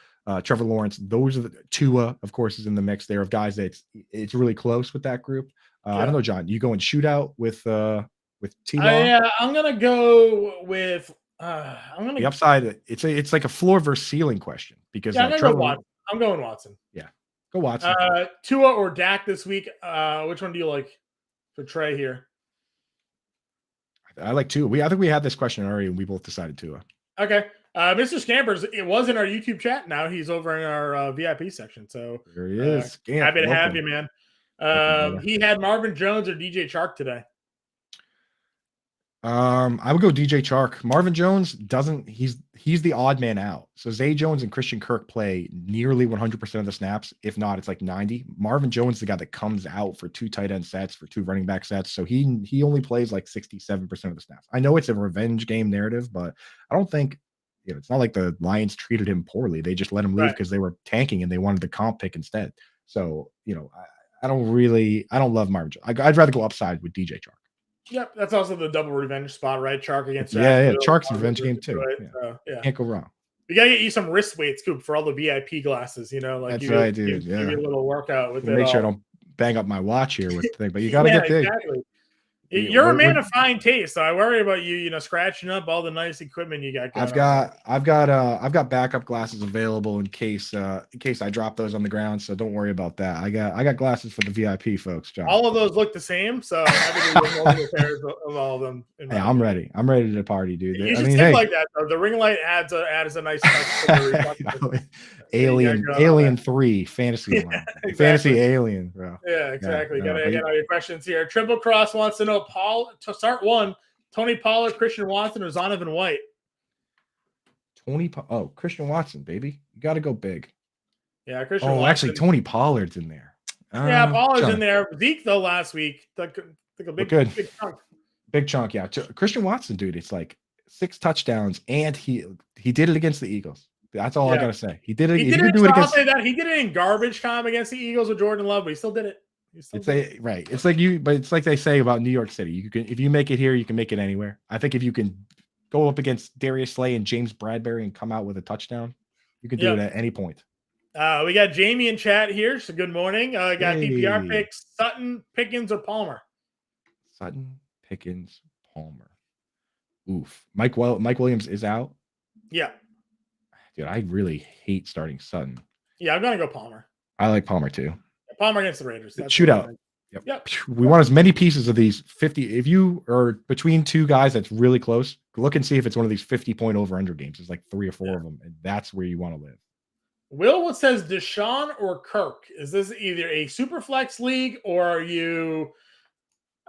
Trevor Lawrence. Those are the Tua, of course, is in the mix there of guys that it's really close with that group. I don't know, John. You going shootout with T-Law? Yeah, I'm gonna go with. The upside. It's like a floor versus ceiling question because I'm going Watson. Yeah, go Watson. Tua or Dak this week. Which one do you like for Trey here? I like Tua. I think we had this question already, and we both decided Tua. Okay. Mr. Scampers, it was in our YouTube chat. Now he's over in our VIP section. So there he is. Happy to have you, man. He had Marvin Jones or DJ Chark today. I would go DJ Chark. Marvin Jones doesn't. He's the odd man out. So Zay Jones and Christian Kirk play nearly 100% of the snaps. If not, it's like 90. Marvin Jones, the guy that comes out for 2 tight end sets, for 2 running back sets. So he only plays like 67% of the snaps. I know it's a revenge game narrative, but I don't think. It's not like the Lions treated him poorly. They just let him leave because they were tanking and they wanted the comp pick instead. So, I don't love Marvin Jones. I'd rather go upside with DJ Chark. Yep, that's also the double revenge spot, right? Chark against Chark's a revenge game too. Right? Can't go wrong. We gotta get you some wrist weights, Coop, for all the VIP glasses. Like That's you right, dude. give you a little workout with it. Make sure I all. don't bang up my watch here with the thing, but you got to get big. Exactly. You're a man of fine taste, so I worry about you, scratching up all the nice equipment you got going I've got backup glasses available in case I drop those on the ground. So don't worry about that. I got glasses for the VIP folks, John. All of those look the same, so I'm happy to get multiple pairs of all of them. Hey, I'm ready. I'm ready to party, dude. You should stick like that, though. The ring light adds a nice touch. Alien 3 fantasy line. Exactly. Fantasy alien, bro. Yeah, exactly. Gotta get all your questions here. Triple Cross wants to know to start one, Tony Pollard, Christian Watson, or Zonovan White. Christian Watson, baby. You got to go big. Yeah, Christian Watson. Actually, Tony Pollard's in there. Yeah, Pollard's in there. Zeke, though, last week took a big chunk. Big chunk, yeah. Christian Watson, dude, it's like 6 touchdowns, and he did it against the Eagles. That's all I gotta say. He did it. I'll say that he did it in garbage time against the Eagles with Jordan Love, but he still did it. Right. It's like they say about New York City. You can, if you make it here, you can make it anywhere. I think if you can go up against Darius Slay and James Bradbury and come out with a touchdown, you can do it at any point. We got Jamie in chat here. So good morning. Got PPR picks: Sutton, Pickens, or Palmer. Sutton, Pickens, Palmer. Oof. Mike Williams is out. Yeah. Dude, I really hate starting Sutton. Yeah, I'm gonna go Palmer. I like Palmer too. Palmer against the Raiders. Shootout. Yep. We want as many pieces of these 50. If you are between two guys that's really close, look and see if it's one of these 50-point over-under games. There's like 3 or 4 of them, and that's where you want to live. What says Deshaun or Kirk? Is this either a super flex league, or are you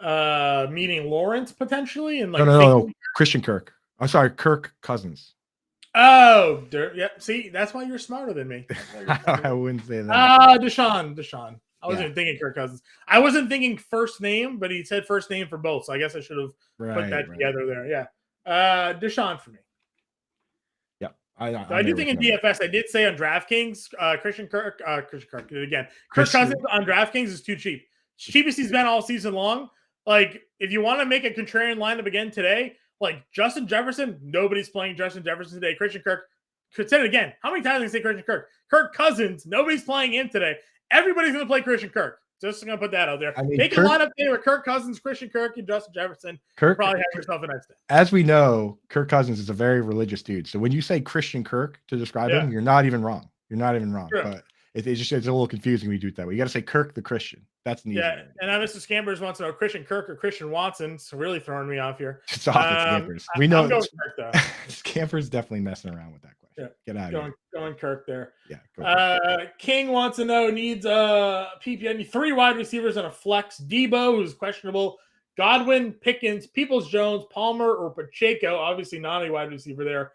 meaning Lawrence potentially? And No. Christian Kirk. I'm sorry, Kirk Cousins. Oh, yeah. See, that's why you're smarter than me. I wouldn't say that. Deshaun. I wasn't thinking Kirk Cousins. I wasn't thinking first name, but he said first name for both. So I guess I should have put that together there. Yeah. Deshaun for me. Yeah. I do think in DFS, I did say on DraftKings, Christian Kirk again. Kirk Cousins on DraftKings is too cheap. Cheapest he's been all season long. Like, if you want to make a contrarian lineup again today, like Justin Jefferson, nobody's playing Justin Jefferson today. Christian Kirk, said it again. How many times did I say Christian Kirk? Kirk Cousins, nobody's playing him today. Everybody's going to play Christian Kirk. Just going to put that out there. Make a lineup today with Kirk Cousins, Christian Kirk, and Justin Jefferson. Probably have yourself a nice day. As we know, Kirk Cousins is a very religious dude. So when you say Christian Kirk to describe him, you're not even wrong. True. But it's a little confusing when you do it that way. You got to say Kirk the Christian. That's an easy way. And now Mr. Scampers wants to know Christian Kirk or Christian Watson. It's really throwing me off here. It's off at Scampers. We know Kirk, though. Scampers definitely messing around with that question. Yeah. Get out of here. Going Kirk there. Yeah. King wants to know, needs PPR, 3 wide receivers and a flex. Debo, who's questionable. Godwin, Pickens, Peoples-Jones, Palmer, or Pacheco. Obviously not a wide receiver there.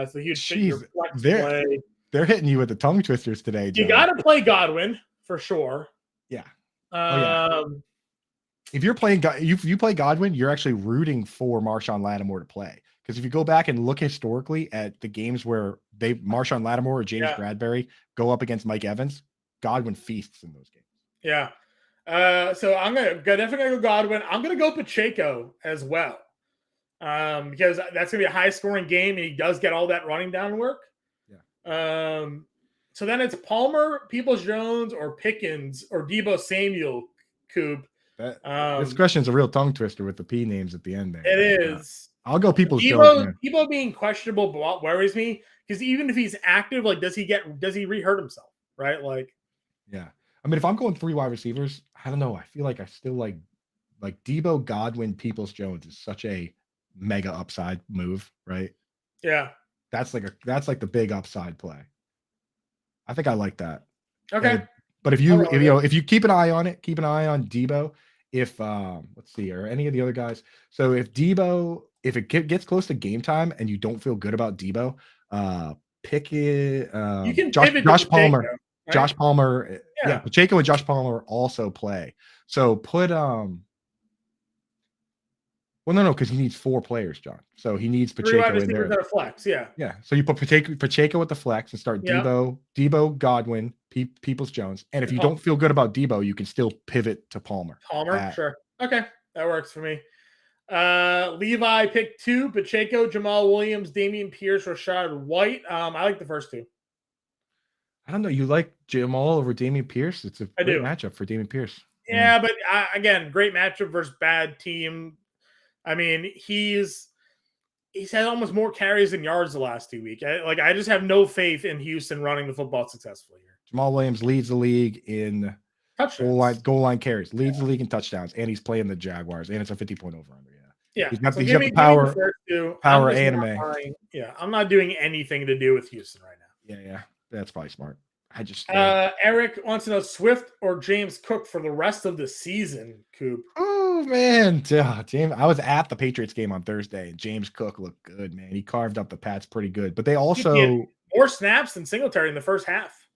So he'd fit your flex play. They're hitting you with the tongue twisters today, John. You got to play Godwin for sure. Yeah. If you're playing, if you play Godwin, you're actually rooting for Marshawn Lattimore to play. Because if you go back and look historically at the games where Marshawn Lattimore or James Bradbury go up against Mike Evans, Godwin feasts in those games. Yeah. So I'm definitely gonna go Godwin. I'm gonna go Pacheco as well. Because that's gonna be a high scoring game, and he does get all that running down work. Yeah. So then it's Palmer, Peoples-Jones, or Pickens, or Debo Samuel, Coop. This question's a real tongue twister with the P names at the end there. It is. I'll go Peoples-Jones. Debo being questionable worries me, because even if he's active, like, does he re-hurt himself? Right? Like, yeah. I mean, if I'm going 3 wide receivers, I don't know. I feel like I still like Debo, Godwin, Peoples-Jones is such a mega upside move, right? Yeah. That's like the big upside play. I think I like that. Okay. But if you keep an eye on it, keep an eye on Debo. If let's see, or any of the other guys. So if it gets close to game time and you don't feel good about Debo, pick it. You can Josh Palmer. Pacheco, right? Josh Palmer. Yeah, Pacheco and Josh Palmer also play. So put well, no, because he needs 4 players, John. So he needs Pacheco in there. That flex, yeah. Yeah. So you put Pacheco with the flex and start Debo, Godwin, Peoples-Jones. And if you don't feel good about Debo, you can still pivot to Palmer. Sure. Okay. That works for me. Levi picked 2, Pacheco, Jamal Williams, Damian Pierce, Rashad White. I like the first 2. I don't know. You like Jamal over Damian Pierce? It's a I great do. matchup for Damian Pierce. Yeah, but again, great matchup versus bad team. I mean, he's had almost more carries than yards the last 2 weeks. I just have no faith in Houston running the football successfully here. Jamal Williams leads the league in goal line carries, leads the league in touchdowns, and he's playing the Jaguars, and it's a 50-point over-under. Yeah, he's got so the power, power anime. I'm not doing anything to do with Houston right now. Yeah, that's probably smart. I just Eric wants to know Swift or James Cook for the rest of the season. Coop. Oh man, James. I was at the Patriots game on Thursday, and James Cook looked good, man. He carved up the Pats pretty good, but they also more snaps than Singletary in the first half.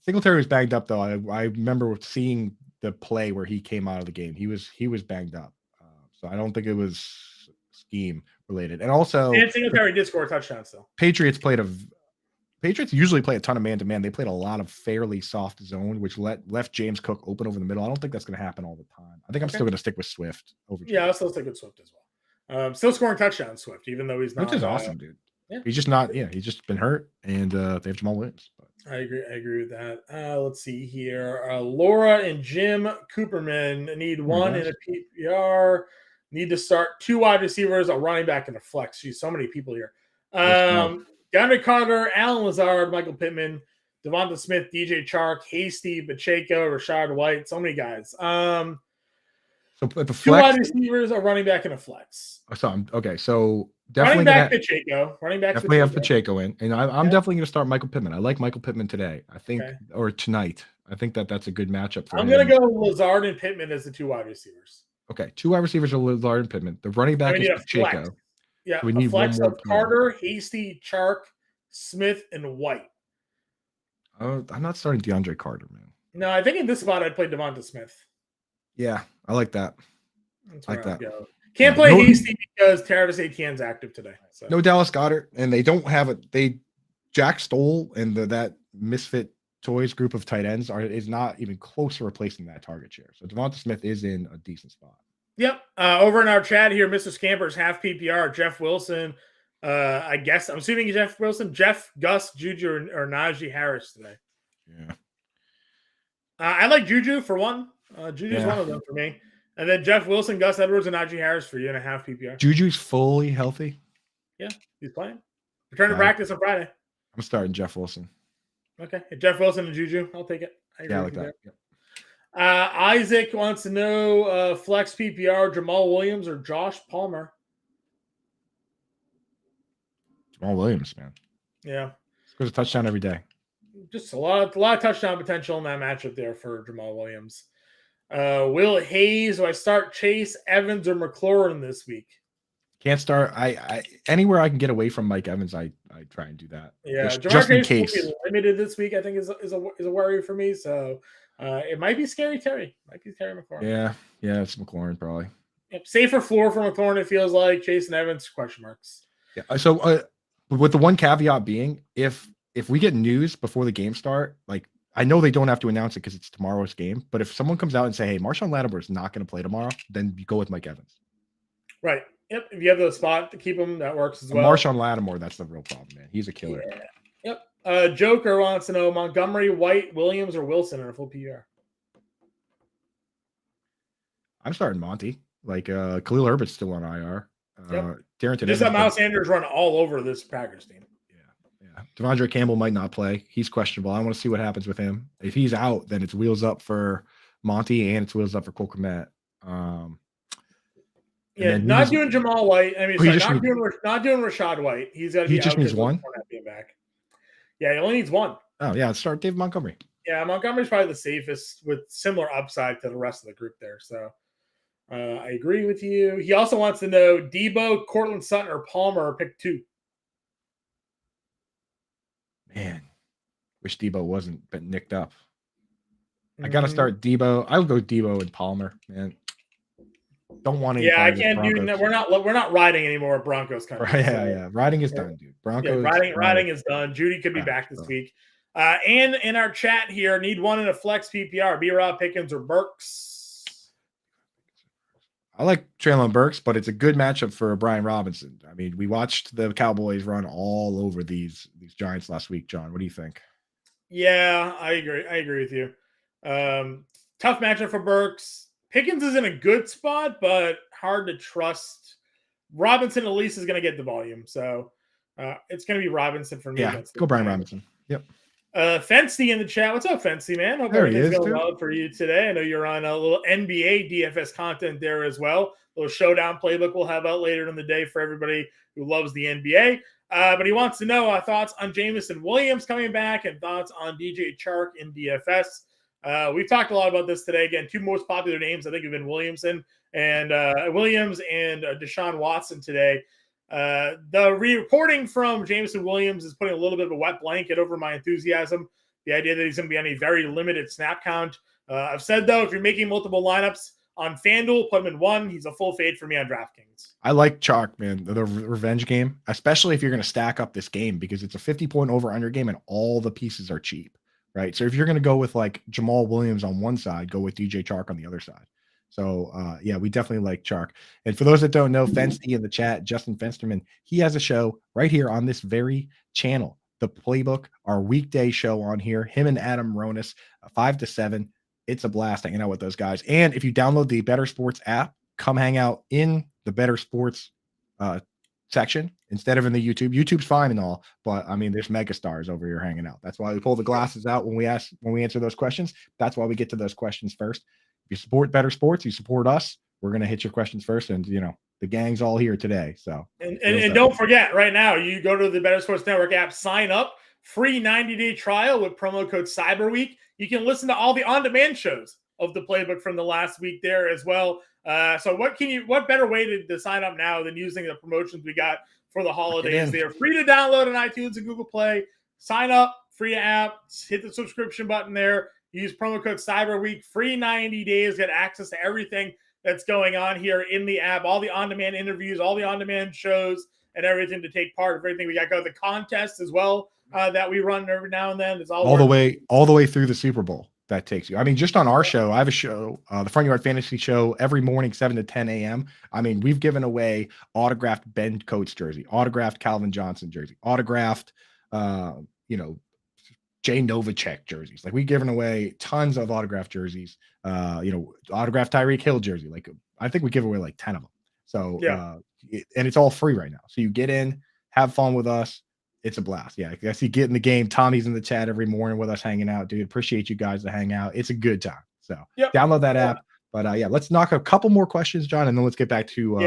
Singletary was banged up though. I remember seeing the play where he came out of the game. He was banged up. So I don't think it was scheme related. And also, Singletary did score a touchdown still. Patriots usually play a ton of man-to-man. They played a lot of fairly soft zone, which left James Cook open over the middle. I don't think that's going to happen all the time. I think I'm still going to stick with Swift over James. Yeah, I'll still stick with Swift as well. Still scoring touchdowns, Swift, even though he's not. Swift is awesome, dude. Yeah. He's just not. Yeah, he's just been hurt, and they have Jamal Williams. But. I agree with that. Let's see here. Laura and Jim Cooperman need one in a PPR. Need to start 2 wide receivers, a running back, and a flex. Geez, so many people here. DeAndre Carter, Alan Lazard, Michael Pittman, Devonta Smith, DJ Chark, Hasty, Pacheco, Rashad White. So many guys. So at the flex, 2 wide receivers, a running back, and a flex. Okay, so definitely Pacheco. Definitely have Pacheco in, and I'm definitely going to start Michael Pittman. I like Michael Pittman today. I think, or tonight. I think that's a good matchup for him. I'm going to go Lazard and Pittman as the 2 wide receivers. Okay, 2 wide receivers are Lazard and Pittman. The running back is Pacheco. Flex. Yeah, so we need flex one more of Carter, Hasty, Chark, Smith, and White. I'm not starting DeAndre Carter, man. No, I think in this spot I'd play Devonta Smith. Yeah, I like that. That's like that. Go. Can't play Hasty because Travis Etienne's active today. So. No Dallas Goedert, and they don't have it. Jack Stoll and that Misfit Toys group of tight ends is not even close to replacing that target share. So Devonta Smith is in a decent spot. Yep. Over in our chat here, Mr. Scamper's half PPR, Jeff Wilson. I guess I'm assuming Jeff Wilson, Jeff, Gus, Juju, or Najee Harris today. Yeah. I like Juju for one. Juju's one of them for me. And then Jeff Wilson, Gus Edwards, and Najee Harris for you in a half PPR. Juju's fully healthy. Yeah, he's playing. Return to practice on Friday. I'm starting Jeff Wilson. Okay. Jeff Wilson and Juju. I'll take it. I like that. Yep. Isaac wants to know flex PPR, Jamal Williams or Josh Palmer. Jamal Williams, man. Yeah. Scores a touchdown every day. Just a lot of touchdown potential in that matchup there for Jamal Williams. Will Hayes, do I start Chase, Evans, or McLaurin this week? Can't start. I anywhere I can get away from Mike Evans, I try and do that. Yeah, just in case. Will be limited this week, I think is a worry for me. So it might be Scary Terry. Might be Terry McLaurin. Yeah, it's McLaurin probably. Yep. Safer floor for McLaurin, it feels like. Chase and Evans, question marks. Yeah. So with the one caveat being, if we get news before the game start, like I know they don't have to announce it because it's tomorrow's game, but if someone comes out and say, hey, Marshawn Lattimore is not going to play tomorrow, then you go with Mike Evans. Right. Yep. If you have the spot to keep him, that works as well. Marshawn Lattimore, that's the real problem, man. He's a killer. Yeah. Yep. Joker wants to know Montgomery, White, Williams, or Wilson in a full PR. I'm starting Monty. Like Khalil Herbert's still on IR. Darrington just let Miles Sanders run all over this Packers team. Yeah. Devondre Campbell might not play. He's questionable. I want to see what happens with him. If he's out, then it's wheels up for Monty and it's wheels up for Cole Kmet. Not doing Jamal White. I mean, not doing Rashad White. He's got to be. He just needs one. Being back. Yeah, he only needs one. Oh yeah, start David Montgomery. Yeah, Montgomery's probably the safest with similar upside to the rest of the group there. So I agree with you. He also wants to know Debo, Cortland Sutton, or Palmer pick 2. Man, wish Debo wasn't but nicked up. I gotta start Debo. I would go Debo and Palmer, man. Don't want to. Yeah, I can't do that. We're not riding anymore at Broncos country. Right, yeah. Riding is done, dude. Broncos. Riding is done. Judy could be back this week. And in our chat here, need one in a flex PPR. B-Rob, Pickens, or Burks. I like Traylon Burks, but it's a good matchup for Brian Robinson. I mean, we watched the Cowboys run all over these Giants last week. John, what do you think? Yeah, I agree. I agree with you. Tough matchup for Burks. Pickens is in a good spot, but hard to trust. Robinson at least is going to get the volume, so it's going to be Robinson for me. Yeah, go Brian Robinson. Yep. Fency in the chat. What's up, Fency, man? Hope There he everything's is, going dude. well for you today. I know you're on a little NBA DFS content there as well. A little showdown playbook we'll have out later in the day for everybody who loves the NBA. But he wants to know our thoughts on Jameson Williams coming back and thoughts on DJ Chark in DFS. We've talked a lot about this today. Again, two most popular names I think have been Williams and Deshaun Watson today. The reporting from Jameson Williams is putting a little bit of a wet blanket over my enthusiasm. The idea that he's going to be on a very limited snap count. I've said, though, if you're making multiple lineups on FanDuel, put him in one. He's a full fade for me on DraftKings. I like Chalk, man, the revenge game, especially if you're going to stack up this game because it's a 50-point over-under game and all the pieces are cheap, right? So if you're going to go with like Jamal Williams on one side, go with DJ Chark on the other side. So, yeah, we definitely like Chark. And for those that don't know, Fensty in the chat, Justin Fensterman, he has a show right here on this very channel, The Playbook, our weekday show on here, him and Adam Ronis, 5 to 7. It's a blast hanging out with those guys. And if you download the Bettor Sports app, come hang out in the Bettor Sports section instead of in the YouTube. YouTube's fine and all, but I mean, there's mega stars over here hanging out. That's why we pull the glasses out when we answer those questions. That's why we get to those questions first. If you support Bettor Sports, you support us. We're going to hit your questions first. And, you know, the gang's all here today. So, and don't forget right now, you go to the Bettor Sports Network app, sign up, free 90-day trial with promo code CyberWeek. You can listen to all the on-demand shows of the playbook from the last week there as well. So what better way to sign up now than using the promotions we got for the holidays? They are free to download on iTunes and Google Play. Sign up, free app, hit the subscription button there. Use promo code CyberWeek, free 90 days, get access to everything that's going on here in the app, all the on-demand interviews, all the on-demand shows, and everything to take part of everything. We got the contest as well that we run every now and then. It's all the way through the Super Bowl. That takes you. I mean, just on our show, I have a show, the Front Yard Fantasy Show, every morning, 7 to 10 a.m. I mean, we've given away autographed Ben Coates jersey, autographed Calvin Johnson jersey, autographed, Jay Novacek jerseys. Like, we've given away tons of autographed jerseys, autographed Tyreek Hill jersey. Like, I think we give away like 10 of them. So, and it's all free right now. So you get in, have fun with us. It's a blast. Yeah, I guess you get in the game. Tommy's in the chat every morning with us hanging out, dude. Appreciate you guys to hang out. It's a good time. So download that app. But let's knock a couple more questions, John, and then let's get back to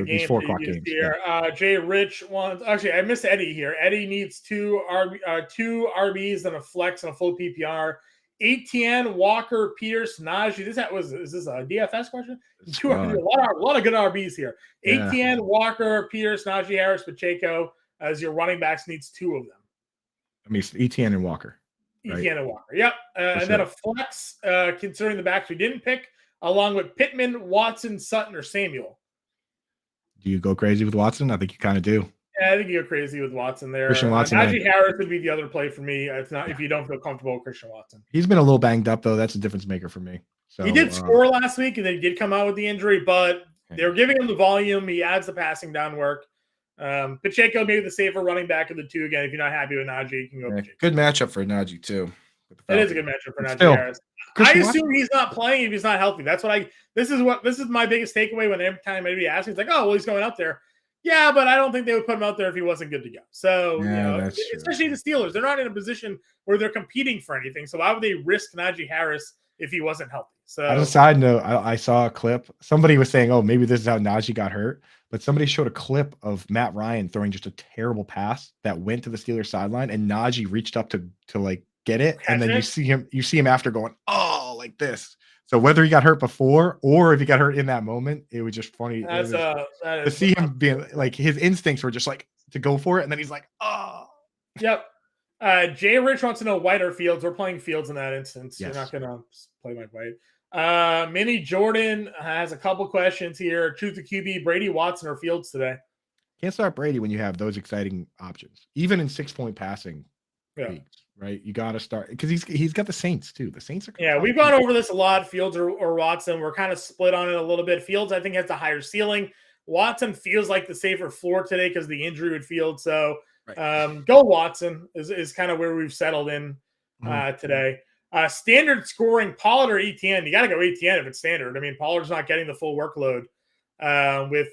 these 4 o'clock games. Here. Jay Rich wants. Actually, I missed Eddie here. Eddie needs two RBs and a flex and a full PPR. ATN, Walker, Pierce, Najee. Is this a DFS question? A lot of good RBs here. Yeah. ATN, Walker, Pierce, Najee Harris, Pacheco as your running backs needs 2 of them. I mean, Etienne and Walker. Right? Etienne and Walker. Yep. And then a flex, considering the backs we didn't pick, along with Pittman, Watson, Sutton, or Samuel. Do you go crazy with Watson? I think you kind of do. Yeah, I think you go crazy with Watson there. Christian Watson. Najee Harris would be the other play for me. It's not if you don't feel comfortable with Christian Watson. He's been a little banged up, though. That's a difference maker for me. So he did score last week, and then he did come out with the injury, but they were giving him the volume. He adds the passing down work. Pacheco, maybe the safer running back of the two. Again, if you're not happy with Najee, you can go Pacheco. Good matchup for Najee, too. It is a good matchup for Najee Harris. I assume he's not playing if he's not healthy. That's what this is my biggest takeaway when every time anybody asks me, it's like, oh, well, he's going out there. Yeah, but I don't think they would put him out there if he wasn't good to go. So, especially the Steelers, they're not in a position where they're competing for anything. So why would they risk Najee Harris if he wasn't healthy? So, as a side note, I saw a clip. Somebody was saying, oh, maybe this is how Najee got hurt. But somebody showed a clip of Matt Ryan throwing just a terrible pass that went to the Steelers sideline, and Najee reached up to like get it, and then you see him after going, oh, like this. So whether he got hurt before or if he got hurt in that moment, it was just funny to see him being like, his instincts were just like to go for it, and then he's like, oh. Yep. Jay Rich wants to know White or Fields. We're playing Fields in that instance. Yes. You're not going to play Mike White. Minnie Jordan has a couple questions here. Choose the QB, Brady, Watson, or Fields today. Can't start Brady when you have those exciting options. Even in 6-point passing, weeks, right? You got to start because he's got the Saints too. The Saints are Yeah, we've gone over this a lot. Fields or Watson. We're kind of split on it a little bit. Fields, I think, has the higher ceiling. Watson feels like the safer floor today because of the injury with Fields. So go Watson is kind of where we've settled in today. Standard scoring, Pollard or ETN. You got to go ETN if it's standard. I mean, Pollard's not getting the full workload with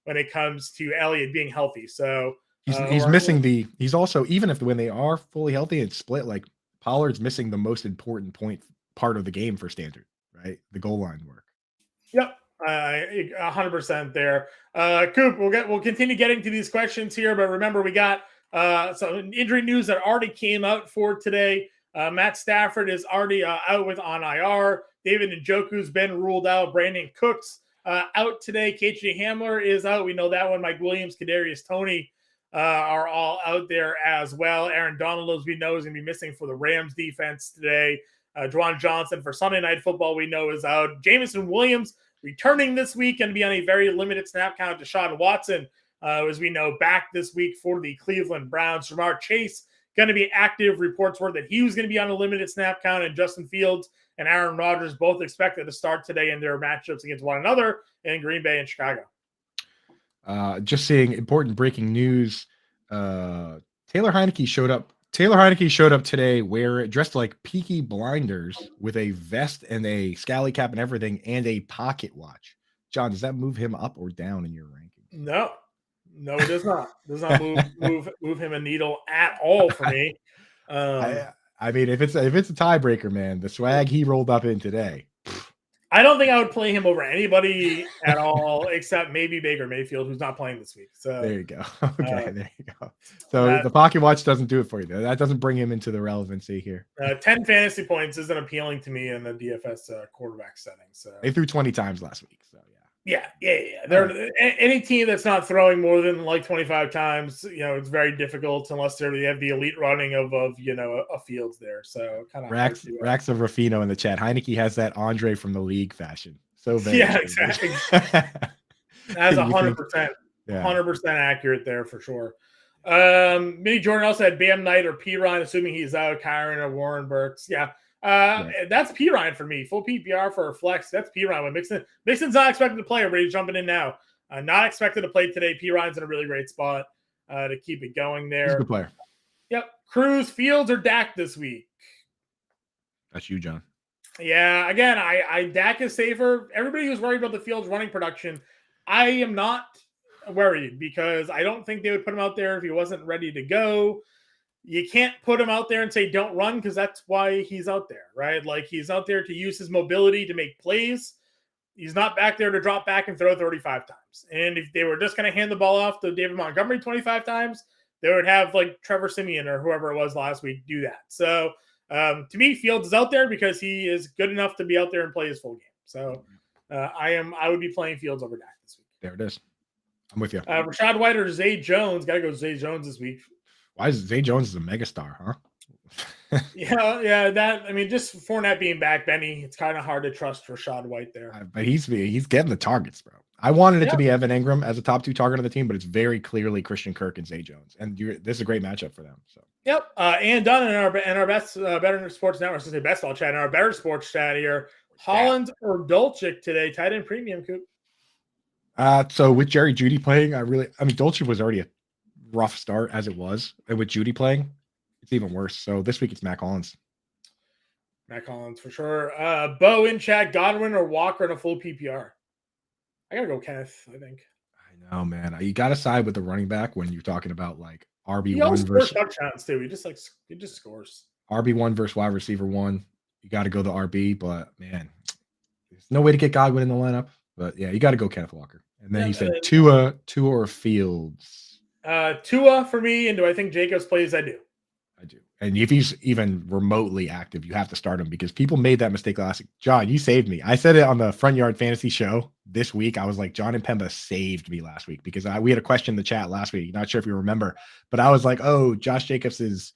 when it comes to Elliott being healthy. So he's missing he's also, even if when they are fully healthy and split, like Pollard's missing the most important part of the game for standard, right? The goal line work. Yep. 100% there. Coop, we'll continue getting to these questions here, but remember we got some injury news that already came out for today. Matt Stafford is already out on IR. David Njoku's been ruled out. Brandon Cooks out today. KJ Hamler is out. We know that one. Mike Williams, Kadarius Toney are all out there as well. Aaron Donald, as we know, is going to be missing for the Rams defense today. Juwan Johnson for Sunday Night Football, we know, is out. Jameson Williams returning this week and be on a very limited snap count. Deshaun Watson, as we know, back this week for the Cleveland Browns. Jamar Chase going to be active. Reports were that he was going to be on a limited snap count, and Justin Fields and Aaron Rodgers both expected to start today in their matchups against one another in Green Bay and Chicago. Just seeing important breaking news. Taylor Heineke showed up. Taylor Heineke showed up today dressed like Peaky Blinders with a vest and a scally cap and everything and a pocket watch. John, does that move him up or down in your ranking? No, it does not. Does not move him a needle at all for me. I mean, if it's a tiebreaker, man, the swag he rolled up in today. I don't think I would play him over anybody at all, except maybe Baker Mayfield, who's not playing this week. So there you go. Okay, there you go. So the pocket watch doesn't do it for you. That doesn't bring him into the relevancy here. 10 fantasy points isn't appealing to me in the DFS quarterback setting. So they threw 20 times last week. So yeah. Any team that's not throwing more than like 25 times, it's very difficult unless they have the elite running of a Fields there. So kind of Rax of Rafino in the chat. Heineke has that Andre from the league fashion. So very exactly. That's 100%. 100% accurate there for sure. Mini Jordan also had Bam Knight or P Ryan, assuming he's out. Kyron or Warren Burks. Yeah. That's P Ryan for me. Full PPR for a flex. That's P Ryan. When Mixon's not expected to play. Everybody's jumping in now. Not expected to play today. P Ryan's in a really great spot to keep it going there. He's a good player. Yep. Cruz, Fields, or Dak this week? That's you, John. Yeah. Again, I Dak is safer. Everybody who's worried about the Fields running production, I am not worried because I don't think they would put him out there if he wasn't ready to go. You can't put him out there and say, don't run, because that's why he's out there, right? Like, he's out there to use his mobility to make plays. He's not back there to drop back and throw 35 times. And if they were just going to hand the ball off to David Montgomery 25 times, they would have like Trevor Siemian or whoever it was last week do that. So to me, Fields is out there because he is good enough to be out there and play his full game. So I would be playing Fields over Dak this week. There it is. I'm with you. Rashad White or Zay Jones. Got to go Zay Jones this week. Why is Zay Jones a megastar, huh? yeah. Just Fournette being back, Benny, it's kind of hard to trust Rashad White there. But he's getting the targets, bro. I wanted it to be Evan Ingram as a top 2 target on the team, but it's very clearly Christian Kirk and Zay Jones, and this is a great matchup for them. So yep. And done in our best Bettor Sports Network, I say best ball chat, in our Bettor Sports chat here. Holland or Dolchik today, tight end premium, Coop. So with Jerry Jeudy playing, Dolchik was already a rough start as it was, and with Jeudy playing, it's even worse. So this week it's Mac Hollins. Mac Hollins for sure. Bo in chat, Godwin or Walker in a full PPR. I gotta go Kenneth, I think. I know, man. You gotta side with the running back when you're talking about like RB1 versus touchdowns too. He just scores. RB1 versus wide receiver 1. You gotta go the RB, but man, there's no way to get Godwin in the lineup. But yeah, you gotta go Kenneth Walker. And then he said Tua or Fields. Tua for me, and do I think Jacobs plays? I do. And if he's even remotely active, you have to start him because people made that mistake last week. John, you saved me. I said it on the Front Yard Fantasy show this week. I was like, John Impemba saved me last week because we had a question in the chat last week. Not sure if you remember, but I was like, oh, Josh Jacobs is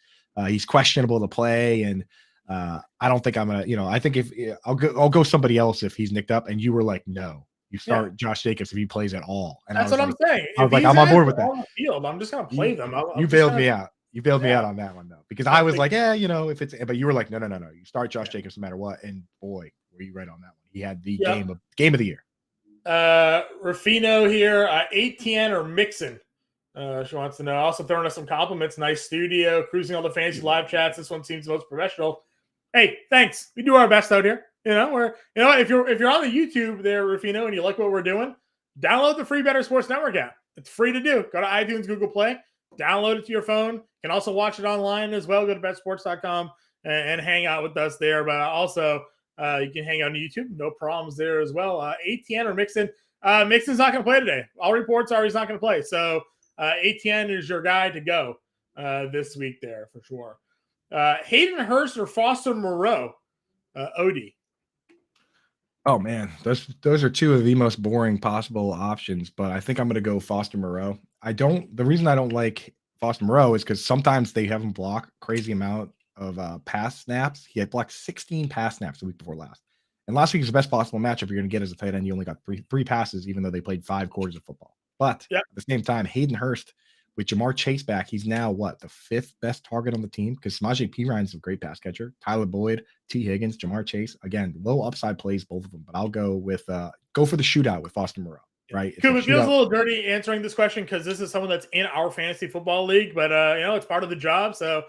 he's questionable to play, and I don't think I'm gonna. I think if I'll go somebody else if he's nicked up. And you were like, no. You start Josh Jacobs if he plays at all. And that's what I'm saying. I was like, I'm on board with that. On the field, I'm just going to play them. You bailed me out. You bailed me out on that one though, because I was like, yeah, if it's, but you were like, no. You start Josh Jacobs no matter what. And boy, were you right on that one. He had the game of the year. Rufino here, ATN or Mixon? She wants to know. Also throwing us some compliments. Nice studio, cruising all the fancy live chats. This one seems the most professional. Hey, thanks. We do our best out here. If you're on the YouTube there, Rufino, and you like what we're doing, download the free Bettor Sports Network app. It's free to do. Go to iTunes, Google Play, download it to your phone. You can also watch it online as well. Go to betsports.com and hang out with us there. But also, you can hang out on YouTube. No problems there as well. ATN or Mixon. Mixon's not going to play today. All reports are he's not going to play. So ATN is your guy to go this week there for sure. Hayden Hurst or Foster Moreau? Odie. Oh man, those are two of the most boring possible options, but I think I'm going to go Foster Moreau. The reason I don't like Foster Moreau is because sometimes they have him block crazy amount of pass snaps. He had blocked 16 pass snaps the week before last. And last week was the best possible matchup you're going to get as a tight end. You only got three passes, even though they played 5 quarters of football. But at the same time, Hayden Hurst, with Jamar Chase back, he's now the 5th best target on the team because Samaje Perine's a great pass catcher. Tyler Boyd, T. Higgins, Jamar Chase. Again, low upside plays, both of them. But I'll go with go for the shootout with Foster Moreau. Right? It feels a little dirty answering this question because this is someone that's in our fantasy football league, but it's part of the job. So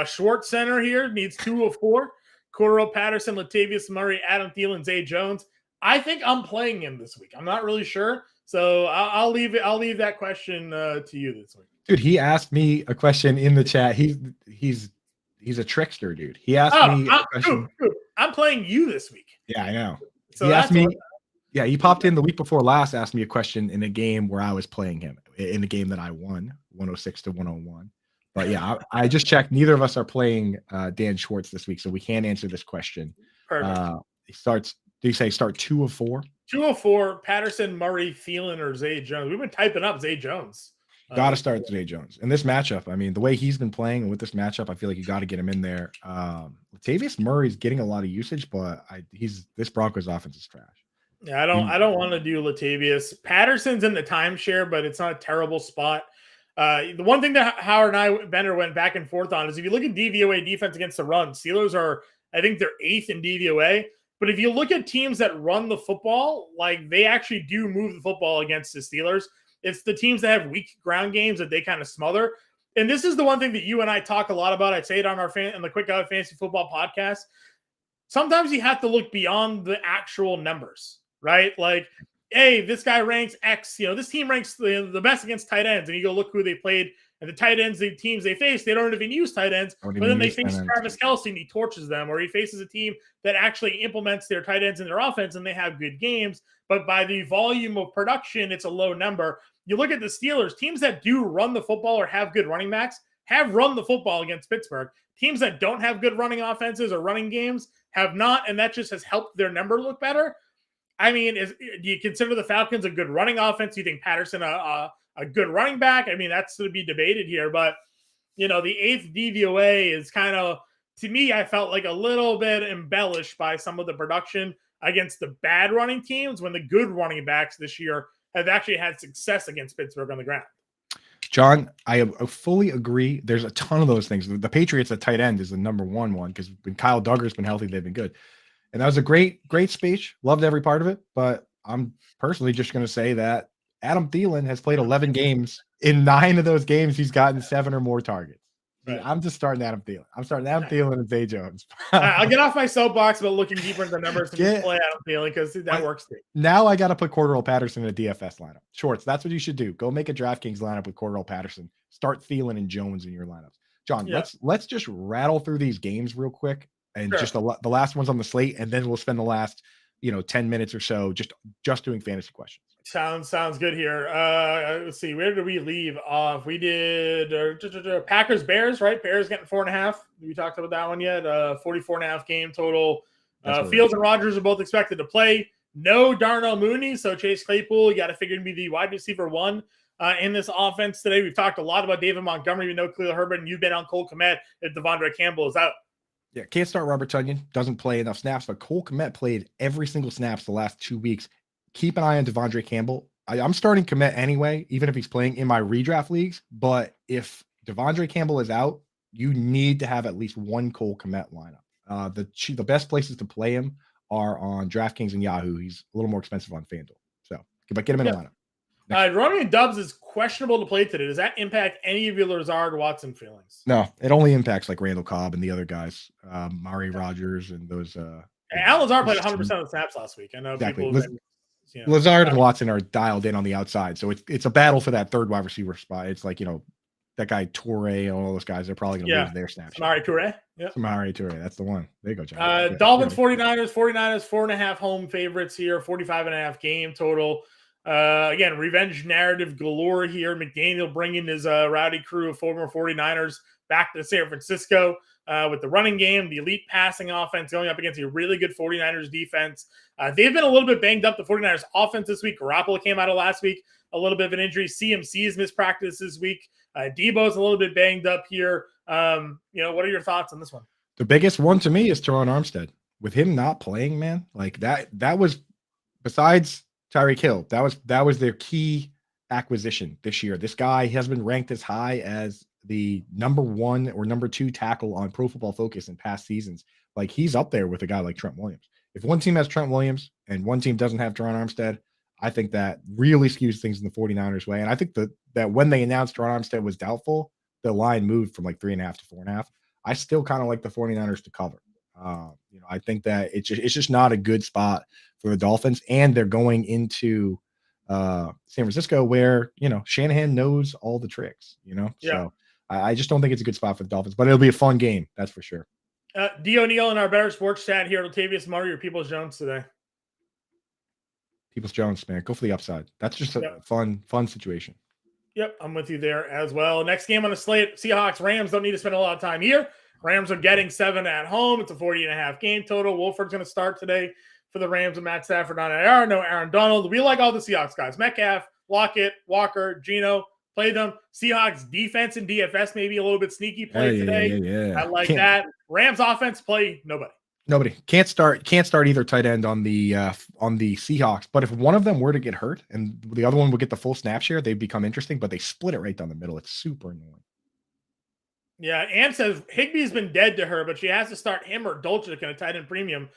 Schwartz center here needs 2 of 4. Cordero Patterson, Latavius Murray, Adam Thielen, Zay Jones. I think I'm playing him this week. I'm not really sure. So I'll leave it. I'll leave that question to you this week. Dude, he asked me a question in the chat. He's a trickster, dude. He asked me a question. Dude, I'm playing you this week. Yeah, I know. So he asked me. Yeah, he popped in the week before last, asked me a question in a game where I was playing him in a game that I won, 106-101. But yeah, I just checked. Neither of us are playing Dan Schwartz this week, so we can't answer this question. Perfect. He starts. Do you say start 2 of 4? 2 of 4. Patterson, Murray, Thielen, or Zay Jones. We've been typing up Zay Jones. Got to start Zay Jones. In this matchup, I mean, the way he's been playing and with this matchup, I feel like you got to get him in there. Latavius Murray's getting a lot of usage, but this Broncos offense is trash. Yeah, I don't want to do Latavius. Patterson's in the timeshare, but it's not a terrible spot. The one thing that Howard and Bender went back and forth on is if you look at DVOA defense against the run, Steelers are, I think they're 8th in DVOA. But if you look at teams that run the football, they actually do move the football against the Steelers. It's the teams that have weak ground games that they kind of smother. And this is the one thing that you and I talk a lot about. I'd say it on the Quick Out Fantasy Football podcast. Sometimes you have to look beyond the actual numbers, right? Like, hey, this guy ranks X. This team ranks the best against tight ends. And you go look who they played. And the tight ends, the teams they face, they don't even use tight ends. But then they face Travis Kelce and he torches them. Or he faces a team that actually implements their tight ends in their offense and they have good games. But by the volume of production, it's a low number. You look at the Steelers, teams that do run the football or have good running backs have run the football against Pittsburgh. Teams that don't have good running offenses or running games have not, and that just has helped their number look better. I mean, do you consider the Falcons a good running offense? Do you think Patterson a good running back? I mean, that's to be debated here. But, the 8th DVOA is kind of, to me, I felt like a little bit embellished by some of the production against the bad running teams when the good running backs this year have actually had success against Pittsburgh on the ground. John, I fully agree. There's a ton of those things. The Patriots at tight end is the number one because when Kyle Duggar's been healthy, they've been good. And that was a great speech. Loved every part of it. But I'm personally just going to say that Adam Thielen has played 11 games. In 9 of those games, he's gotten 7 or more targets. Right. I'm just starting Adam Thielen. I'm starting Adam Thielen and Zay Jones. I'll get off my soapbox about looking deeper into the numbers and just play Adam Thielen because that works too. Now I got to put Cordero Patterson in a DFS lineup. Schwartz, that's what you should do. Go make a DraftKings lineup with Cordero Patterson. Start Thielen and Jones in your lineups. John, let's just rattle through these games real quick and just the last ones on the slate, and then we'll spend the last 10 minutes or so just doing fantasy questions. Sounds good here. Let's see. Where did we leave off? We did Packers Bears, right? Bears getting 4.5. We talked about that one yet? 44.5 game total. Fields and Rodgers are both expected to play. No Darnell Mooney, so Chase Claypool, you got to figure to be the wide receiver 1 in this offense today. We've talked a lot about David Montgomery. We know Khalil Herbert, and you've been on Cole Kmet if Devondre Campbell is out. Yeah, can't start Robert Tonyan. Doesn't play enough snaps, but Cole Kmet played every single snaps the last 2 weeks. Keep an eye on Devondre Campbell. I'm starting Kmet anyway, even if he's playing in my redraft leagues. But if Devondre Campbell is out, you need to have at least one Cole Kmet lineup. The best places to play him are on DraftKings and Yahoo. He's a little more expensive on FanDuel. So, but get him in a lineup. Romeo Dubs is questionable to play today. Does that impact any of your Lazard Watson feelings? No, it only impacts like Randall Cobb and the other guys, Mari Rogers and those. Al Lazard played 100% of the snaps last week. I know exactly. people have been, Lazard and Watson are dialed in on the outside, so it's a battle for that third wide receiver spot. It's like, that guy Toure and all those guys, they're probably going to lose their snaps. Samari Toure. Yeah. Samari Toure. That's the one. There you go, John. Dolphins, 49ers, 4.5 home favorites here, 45.5 game total. Again, revenge narrative galore here. McDaniel bringing his rowdy crew of former 49ers back to San Francisco with the running game, the elite passing offense going up against a really good 49ers defense. They've been a little bit banged up, the 49ers offense this week. Garoppolo came out of last week, a little bit of an injury. CMC has missed practice this week. Debo's a little bit banged up here. What are your thoughts on this one? The biggest one to me is Teron Armstead. With him not playing, man, like that was, besides Tyreek Hill, that was their key acquisition this year. This guy has been ranked as high as the number 1 or number 2 tackle on Pro Football Focus in past seasons. Like, he's up there with a guy like Trent Williams. If one team has Trent Williams and one team doesn't have Teron Armstead, I think that really skews things in the 49ers way. And I think that when they announced Teron Armstead was doubtful, the line moved from like 3.5 to 4.5. I still kind of like the 49ers to cover. I think that it's just not a good spot for the Dolphins, and they're going into San Francisco where, Shanahan knows all the tricks, so I just don't think it's a good spot for the Dolphins, but it'll be a fun game. That's for sure. D. O'Neill in our Bettor Sports chat here. Latavius Murray or Peoples Jones today? Peoples Jones, man, go for the upside. That's just a fun situation. Yep, I'm with you there as well. Next game on the slate, Seahawks, Rams. Don't need to spend a lot of time here. Rams are getting 7 at home. It's a 40.5 game total. Wolford's going to start today for the Rams with Matt Stafford on IR. No Aaron Donald. We like all the Seahawks guys. Metcalf, Lockett, Walker, Geno. Play them. Seahawks defense and DFS maybe a little bit sneaky play today. Yeah. I like that. Rams offense play nobody. Can't start either tight end on the Seahawks. But if one of them were to get hurt and the other one would get the full snap share, they become interesting. But they split it right down the middle. It's super annoying. Yeah, Ann says Higbee's been dead to her, but she has to start him or Dolchik in a tight end premium.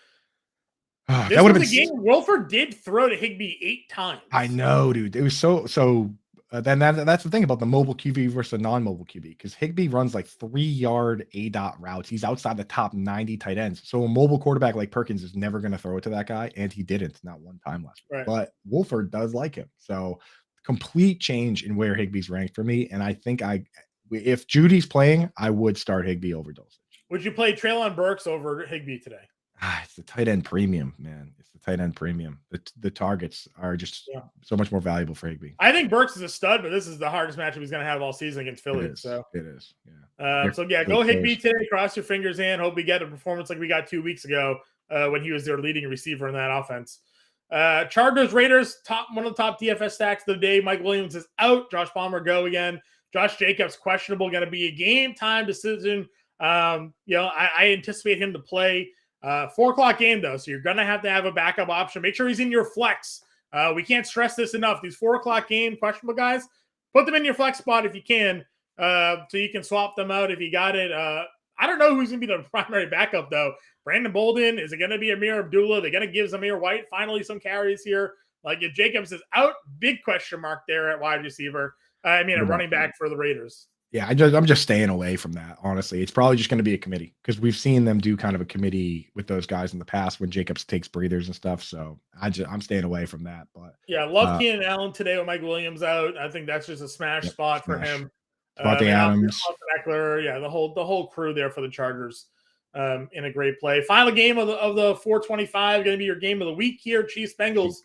This was a game Wilford did throw to Higbee 8 times. I know, dude. It was so. Then that's the thing about the mobile QB versus the non-mobile QB, because Higbee runs like 3-yard A-dot routes. He's outside the top 90 tight ends. So a mobile quarterback like Perkins is never going to throw it to that guy, and he didn't, not one time last week. Right. But Wolford does like him. So complete change in where Higbee's ranked for me, and I think if Judy's playing, I would start Higbee over Dulcich. Would you play Treylon Burks over Higbee today? It's the tight end premium, man. It's the tight end premium. The targets are just so much more valuable for Higbee. I think Burks is a stud, but this is the hardest matchup he's going to have all season against Philly. It is. Yeah. Go Higbee today. Cross your fingers in. Hope we get a performance like we got 2 weeks ago when he was their leading receiver in that offense. Chargers, Raiders, one of the top DFS stacks of the day. Mike Williams is out. Josh Palmer go again. Josh Jacobs questionable. Going to be a game time decision. I anticipate him to play. 4:00 game though, so you're gonna have to have a backup option. Make sure he's in your flex. We can't stress this enough. These 4:00 game questionable guys, put them in your flex spot if you can, so you can swap them out if you got it. I don't know who's gonna be the primary backup though. Brandon Bolden, is it gonna be Amir Abdullah? They're gonna give Zamir White finally some carries here. Like if Jacobs is out, big question mark there at wide receiver. A running back for the Raiders. Yeah, I'm just staying away from that, honestly. It's probably just going to be a committee because we've seen them do kind of a committee with those guys in the past when Jacobs takes breathers and stuff. So I'm staying away from that. But yeah, love Keenan Allen today with Mike Williams out. I think that's just a smash spot for him. Devontae Adams, Eckler, the whole crew there for the Chargers in a great play. Final game of the 425 going to be your game of the week here. Chiefs Bengals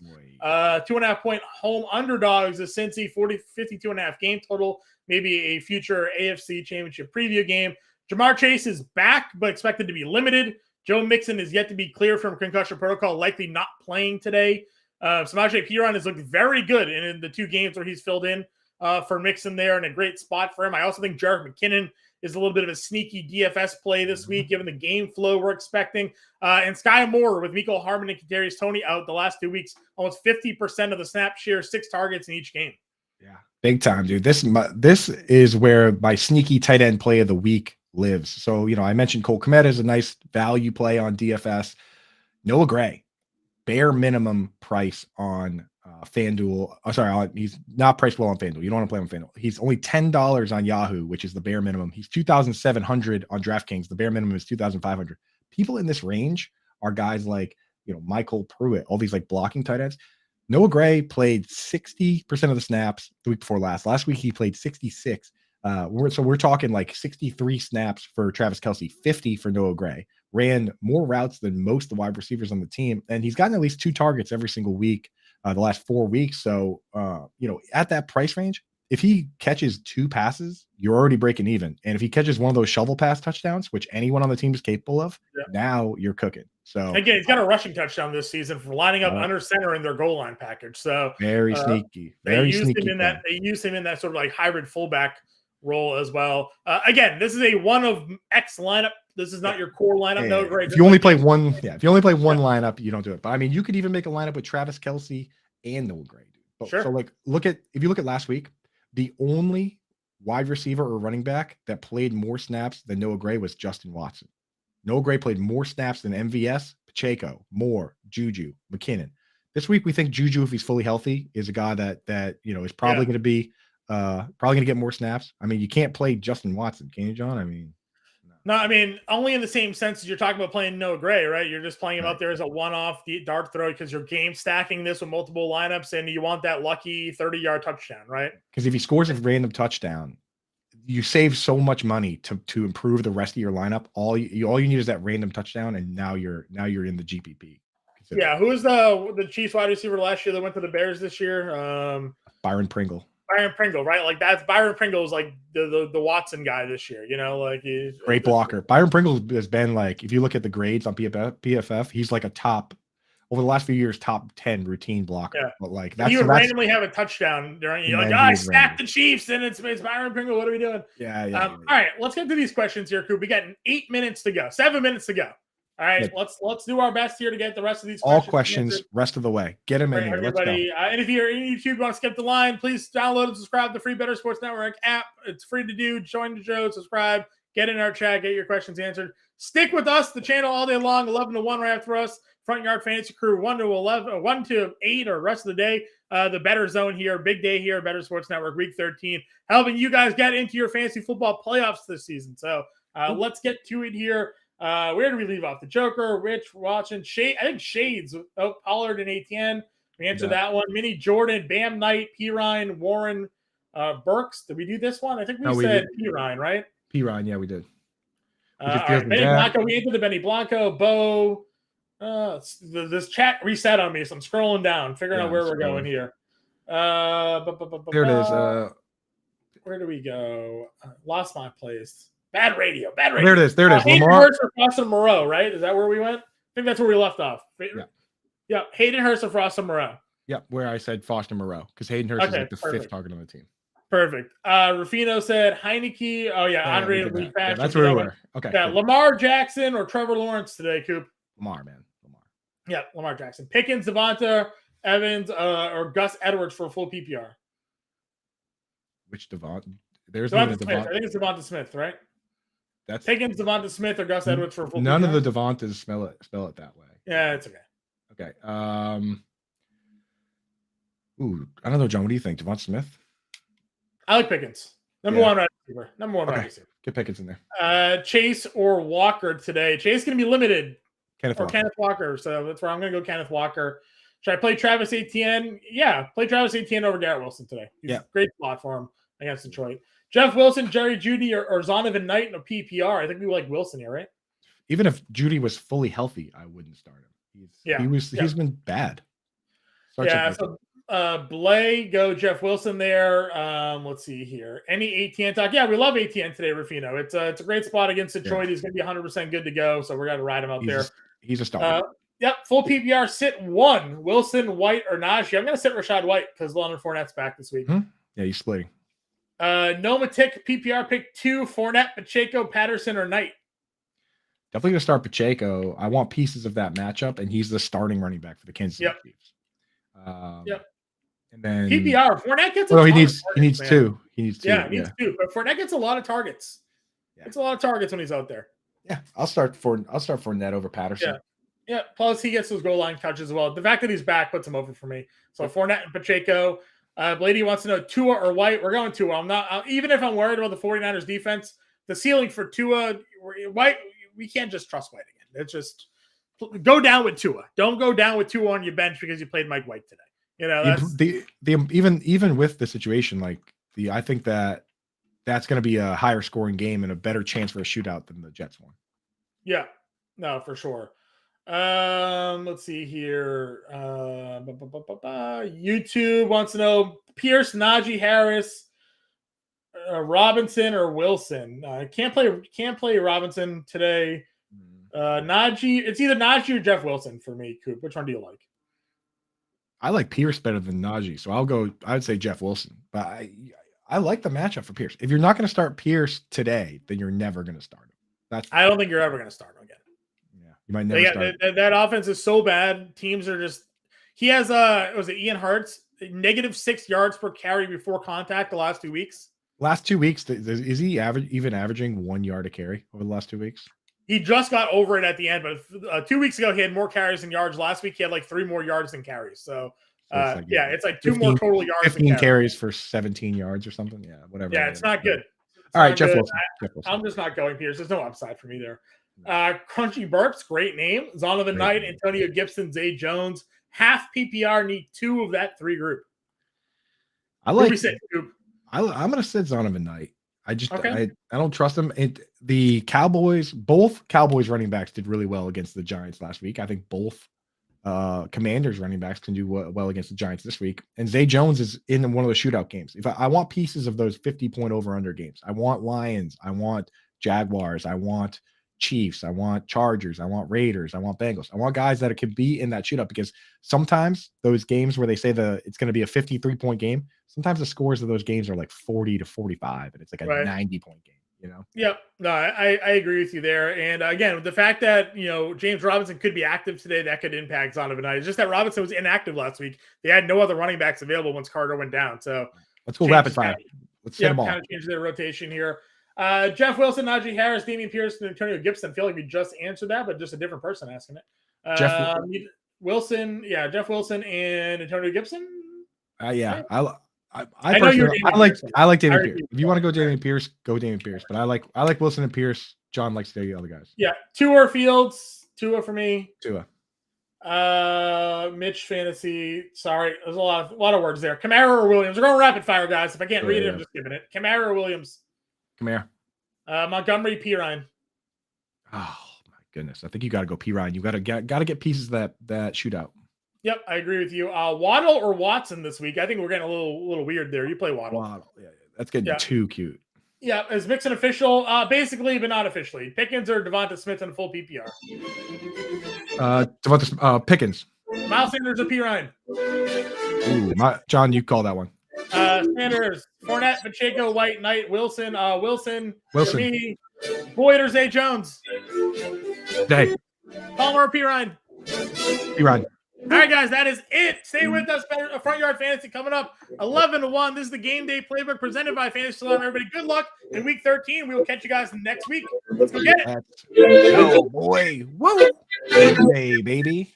2.5 point home underdogs. The Cincy 52.5 game total. Maybe a future AFC Championship preview game. Jamar Chase is back, but expected to be limited. Joe Mixon is yet to be cleared from concussion protocol, likely not playing today. Samaje Perine has looked very good in the 2 games where he's filled in for Mixon there, and a great spot for him. I also think Jarek McKinnon is a little bit of a sneaky DFS play this week, given the game flow we're expecting. And Sky Moore with Mecole Hardman and Kadarius Toney out the last 2 weeks, almost 50% of the snap share, 6 targets in each game. Yeah. Big time, dude. This is where my sneaky tight end play of the week lives. So, I mentioned Cole Kmet is a nice value play on DFS. Noah Gray, bare minimum price on FanDuel. Oh, sorry, he's not priced well on FanDuel. You don't want to play on FanDuel. He's only $10 on Yahoo, which is the bare minimum. He's 2,700 on DraftKings. The bare minimum is 2,500. People in this range are guys like, Michael Pruitt, all these like blocking tight ends. Noah Gray played 60% of the snaps the week before last. Last week, he played 66. We're talking like 63 snaps for Travis Kelce, 50 for Noah Gray. Ran more routes than most of the wide receivers on the team. And he's gotten at least 2 targets every single week the last 4 weeks. So, at that price range, if he catches 2 passes, you're already breaking even. And if he catches one of those shovel pass touchdowns, which anyone on the team is capable of, now you're cooking. So again, he's got a rushing touchdown this season for lining up under center in their goal line package. So very sneaky. Very sneaky. They used him in that sort of like hybrid fullback role as well. Again, this is a one of X lineup. This is not your core lineup. No, great. If you only play one, lineup, you don't do it. But I mean, you could even make a lineup with Travis Kelce and Noah Gray. Sure. So like, if you look at last week, the only wide receiver or running back that played more snaps than Noah Gray was Justin Watson. Noah Gray played more snaps than MVS, Pacheco, Moore, Juju, McKinnon. This week, we think Juju, if he's fully healthy, is a guy that is probably going to be probably going to get more snaps. I mean, you can't play Justin Watson, can you, John? I mean, no, I mean, only in the same sense as you're talking about playing Noah Gray, right? You're just playing him out there as a one-off dart throw because you're game stacking this with multiple lineups and you want that lucky 30-yard touchdown, right? Because if he scores a random touchdown, you save so much money to improve the rest of your lineup. All you need is that random touchdown, and now you're in the GPP. Yeah, who was the Chiefs wide receiver last year that went to the Bears this year? Byron Pringle. Byron Pringle, right? Like that's Byron Pringle is like the Watson guy this year. Like he's great blocker. Byron Pringle has been like, if you look at the grades on PFF, he's like a top over the last few years, top 10 routine blocker. Yeah. But like he would randomly have a touchdown during. You're like, I stacked the Chiefs, and it's Byron Pringle. What are we doing? Yeah. All right, let's get to these questions here, Coop. We got 8 minutes to go, 7 minutes to go. All right, let's do our best here to get the rest of these questions rest of the way. Get them in here. Everybody. Let's go. And if you're in YouTube, you want to skip the line, please download and subscribe to the free Bettor Sports Network app. It's free to do. Join the show, subscribe, get in our chat, get your questions answered. Stick with us, the channel all day long, 11 to 1 right after us. Front Yard Fantasy Crew, 1 to 11, 1 to 8, or rest of the day. The Bettor Zone here, big day here, Bettor Sports Network, Week 13, helping you guys get into your fantasy football playoffs this season. So let's get to it here. Where do we leave off? The Joker, Rich, watching Shade. I think Shades, Pollard and ATN. We answered that one. Mini Jordan, Bam Knight, P. Ryan, Warren, Burks. Did we do this one? I think we said P. Ryan, right? P. Ryan, yeah, we did. Benny Blanco. We answered the Benny Blanco, Bo. This chat reset on me, so I'm scrolling down, figuring out where we're going here. There it is. Where do we go? Lost my place. Bad radio. There it is. Hayden Hurst or Frost and Moreau, right? Is that where we went? I think that's where we left off. Yeah. Hayden Hurst or Frost and Moreau. Yeah, where I said Foster Moreau, because Hayden Hurst is like the 5th target on the team. Perfect. Rufino said Heineke. Oh, yeah. Andre Lee Fashion. That's where we were. Okay. Yeah, cool. Lamar Jackson or Trevor Lawrence today, Coop? Lamar, man. Yeah, Lamar Jackson. Pickens, Devonta, Evans, or Gus Edwards for full PPR. Which Devonta? There's Devonta Smith. I think it's Devonta Smith, right? That's Pickens, Devonta Smith, or Gus Edwards for full none PPR? of the Devontas spell it that way. Yeah, it's okay. Okay. I don't know, John. What do you think? Devonta Smith? I like Pickens. Number one wide receiver. Wide receiver. Get Pickens in there. Chase or Walker today. Chase is going to be limited. Kenneth Walker. So that's where I'm going to go Kenneth Walker. Should I play Travis Etienne? Yeah, play Travis Etienne over Garrett Wilson today. Great spot for him against Detroit. Jeff Wilson, Jerry Jeudy, or Zonovan Knight in a PPR. I think we like Wilson here, right? Even if Jeudy was fully healthy, I wouldn't start him. He's been bad. Blay, go Jeff Wilson there. Let's see here. Any ATN talk? Yeah, we love ATN today, Rufino. It's a great spot against Detroit. He's going to be 100% good to go, so we're going to ride him out there. He's a starter. Full PPR, sit 1. Wilson, White, or Najee. I'm going to sit Rashad White because Leonard Fournette's back this week. Yeah, he's splitting. Noma Tick, PPR pick 2, Fournette, Pacheco, Patterson, or Knight. Definitely going to start Pacheco. I want pieces of that matchup, and he's the starting running back for the Kansas City Chiefs. And then PPR, Fournette gets he targets, needs man. two. He needs two. Yeah, he needs two. But Fournette gets a lot of targets. Yeah. It's a lot of targets when he's out there. Yeah, I'll start Fournette over Patterson. Yeah. Plus, he gets those goal line touches as well. The fact that he's back puts him over for me. So Fournette and Pacheco. Blady wants to know Tua or White. We're going Tua. I'm not even if I'm worried about the 49ers defense. The ceiling for Tua, White, we can't just trust White again. It's just go down with Tua. Don't go down with Tua on your bench because you played Mike White today. You know, that's even with the situation, I think that's going to be a higher scoring game and a better chance for a shootout than the Jets one. Yeah, no, for sure. Let's see here. YouTube wants to know Pierce, Najee Harris, Robinson or Wilson. Can't play Robinson today. Najee, it's either Najee or Jeff Wilson for me. Coop, which one do you like? I like Pierce better than Najee, so I'd say Jeff Wilson. But I like the matchup for Pierce. If you're not going to start Pierce today, then you're never going to start him. I don't think you're ever going to start him again. Yeah, you might never start. That offense is so bad. Teams are just. He has was it Ian Hart's -6 yards per carry before contact the last 2 weeks. Last 2 weeks, is he even averaging 1 yard a carry over the last 2 weeks? He just got over it at the end, but 2 weeks ago he had more carries than yards. Last week he had like 3 more yards than carries. So it's like 2 more total yards. 15 carries for 17 yards or something. Yeah, whatever. Yeah, it's not good. All right, Jeff Wilson. I'm just not going Pierce. There's no upside for me there. Crunchy Burps, great name. Zonovan Knight, Antonio Gibson, Zay Jones. Half PPR need 2 of that 3 group. I'm going to sit Zonovan Knight. I don't trust him. The Cowboys, both Cowboys running backs did really well against the Giants last week. I think both Commanders running backs can do well against the Giants this week. And Zay Jones is in one of the shootout games. If I want pieces of those 50-point over/under games, I want Lions, I want Jaguars, I want Chiefs, I want Chargers, I want Raiders, I want Bengals. I want guys that can be in that shootout, because sometimes those games where they say it's going to be a 53-point game, sometimes the scores of those games are like 40 to 45, and it's like a 90-point game. You know? Yep. No, I agree with you there. And again, the fact that James Robinson could be active today, that could impact Zonovan Knight. It's just that Robinson was inactive last week. They had no other running backs available once Carter went down. So let's go rapid fire. Let's hit them all. Kind of change their rotation here. Jeff Wilson, Najee Harris, Damian Pierce, and Antonio Gibson. I feel like we just answered that, but just a different person asking it. Jeff Wilson, and Antonio Gibson. Yeah, I like Damian Pierce. If you want to go Damian Pierce, go Damian Pierce. But I like Wilson and Pierce. John likes the other guys. Yeah, Tua Fields, Tua for me. Tua. Mitch Fantasy. Sorry, there's a lot of words there. Kamara or Williams. We're going rapid fire, guys. If I can't read it, I'm just giving it. Kamara or Williams. Kamara. Montgomery, P. Ryan. Oh my goodness! I think you got to go P. Ryan. You got to get pieces of that shootout. Yep, I agree with you. Waddle or Watson this week? I think we're getting a little weird there. You play Waddle. Yeah, that's getting too cute. Yeah, is Mixon official? Basically, but not officially. Pickens or Devonta Smith in full PPR? Pickens. Miles Sanders or P. Ryan? Ooh, John, you call that one. Sanders, Fournette, Pacheco, White, Knight, Wilson. Wilson. For me, Boyd or Zay Jones? Day. Palmer or P. Ryan? P. Ryan. All right, guys, that is it. Stay with us. Front Yard Fantasy coming up 11-1. This is the Game Day Playbook presented by Fantasy Alarm. Everybody, good luck in Week 13. We will catch you guys next week. Let's go get it. Oh, boy. Whoa. Game Day, baby.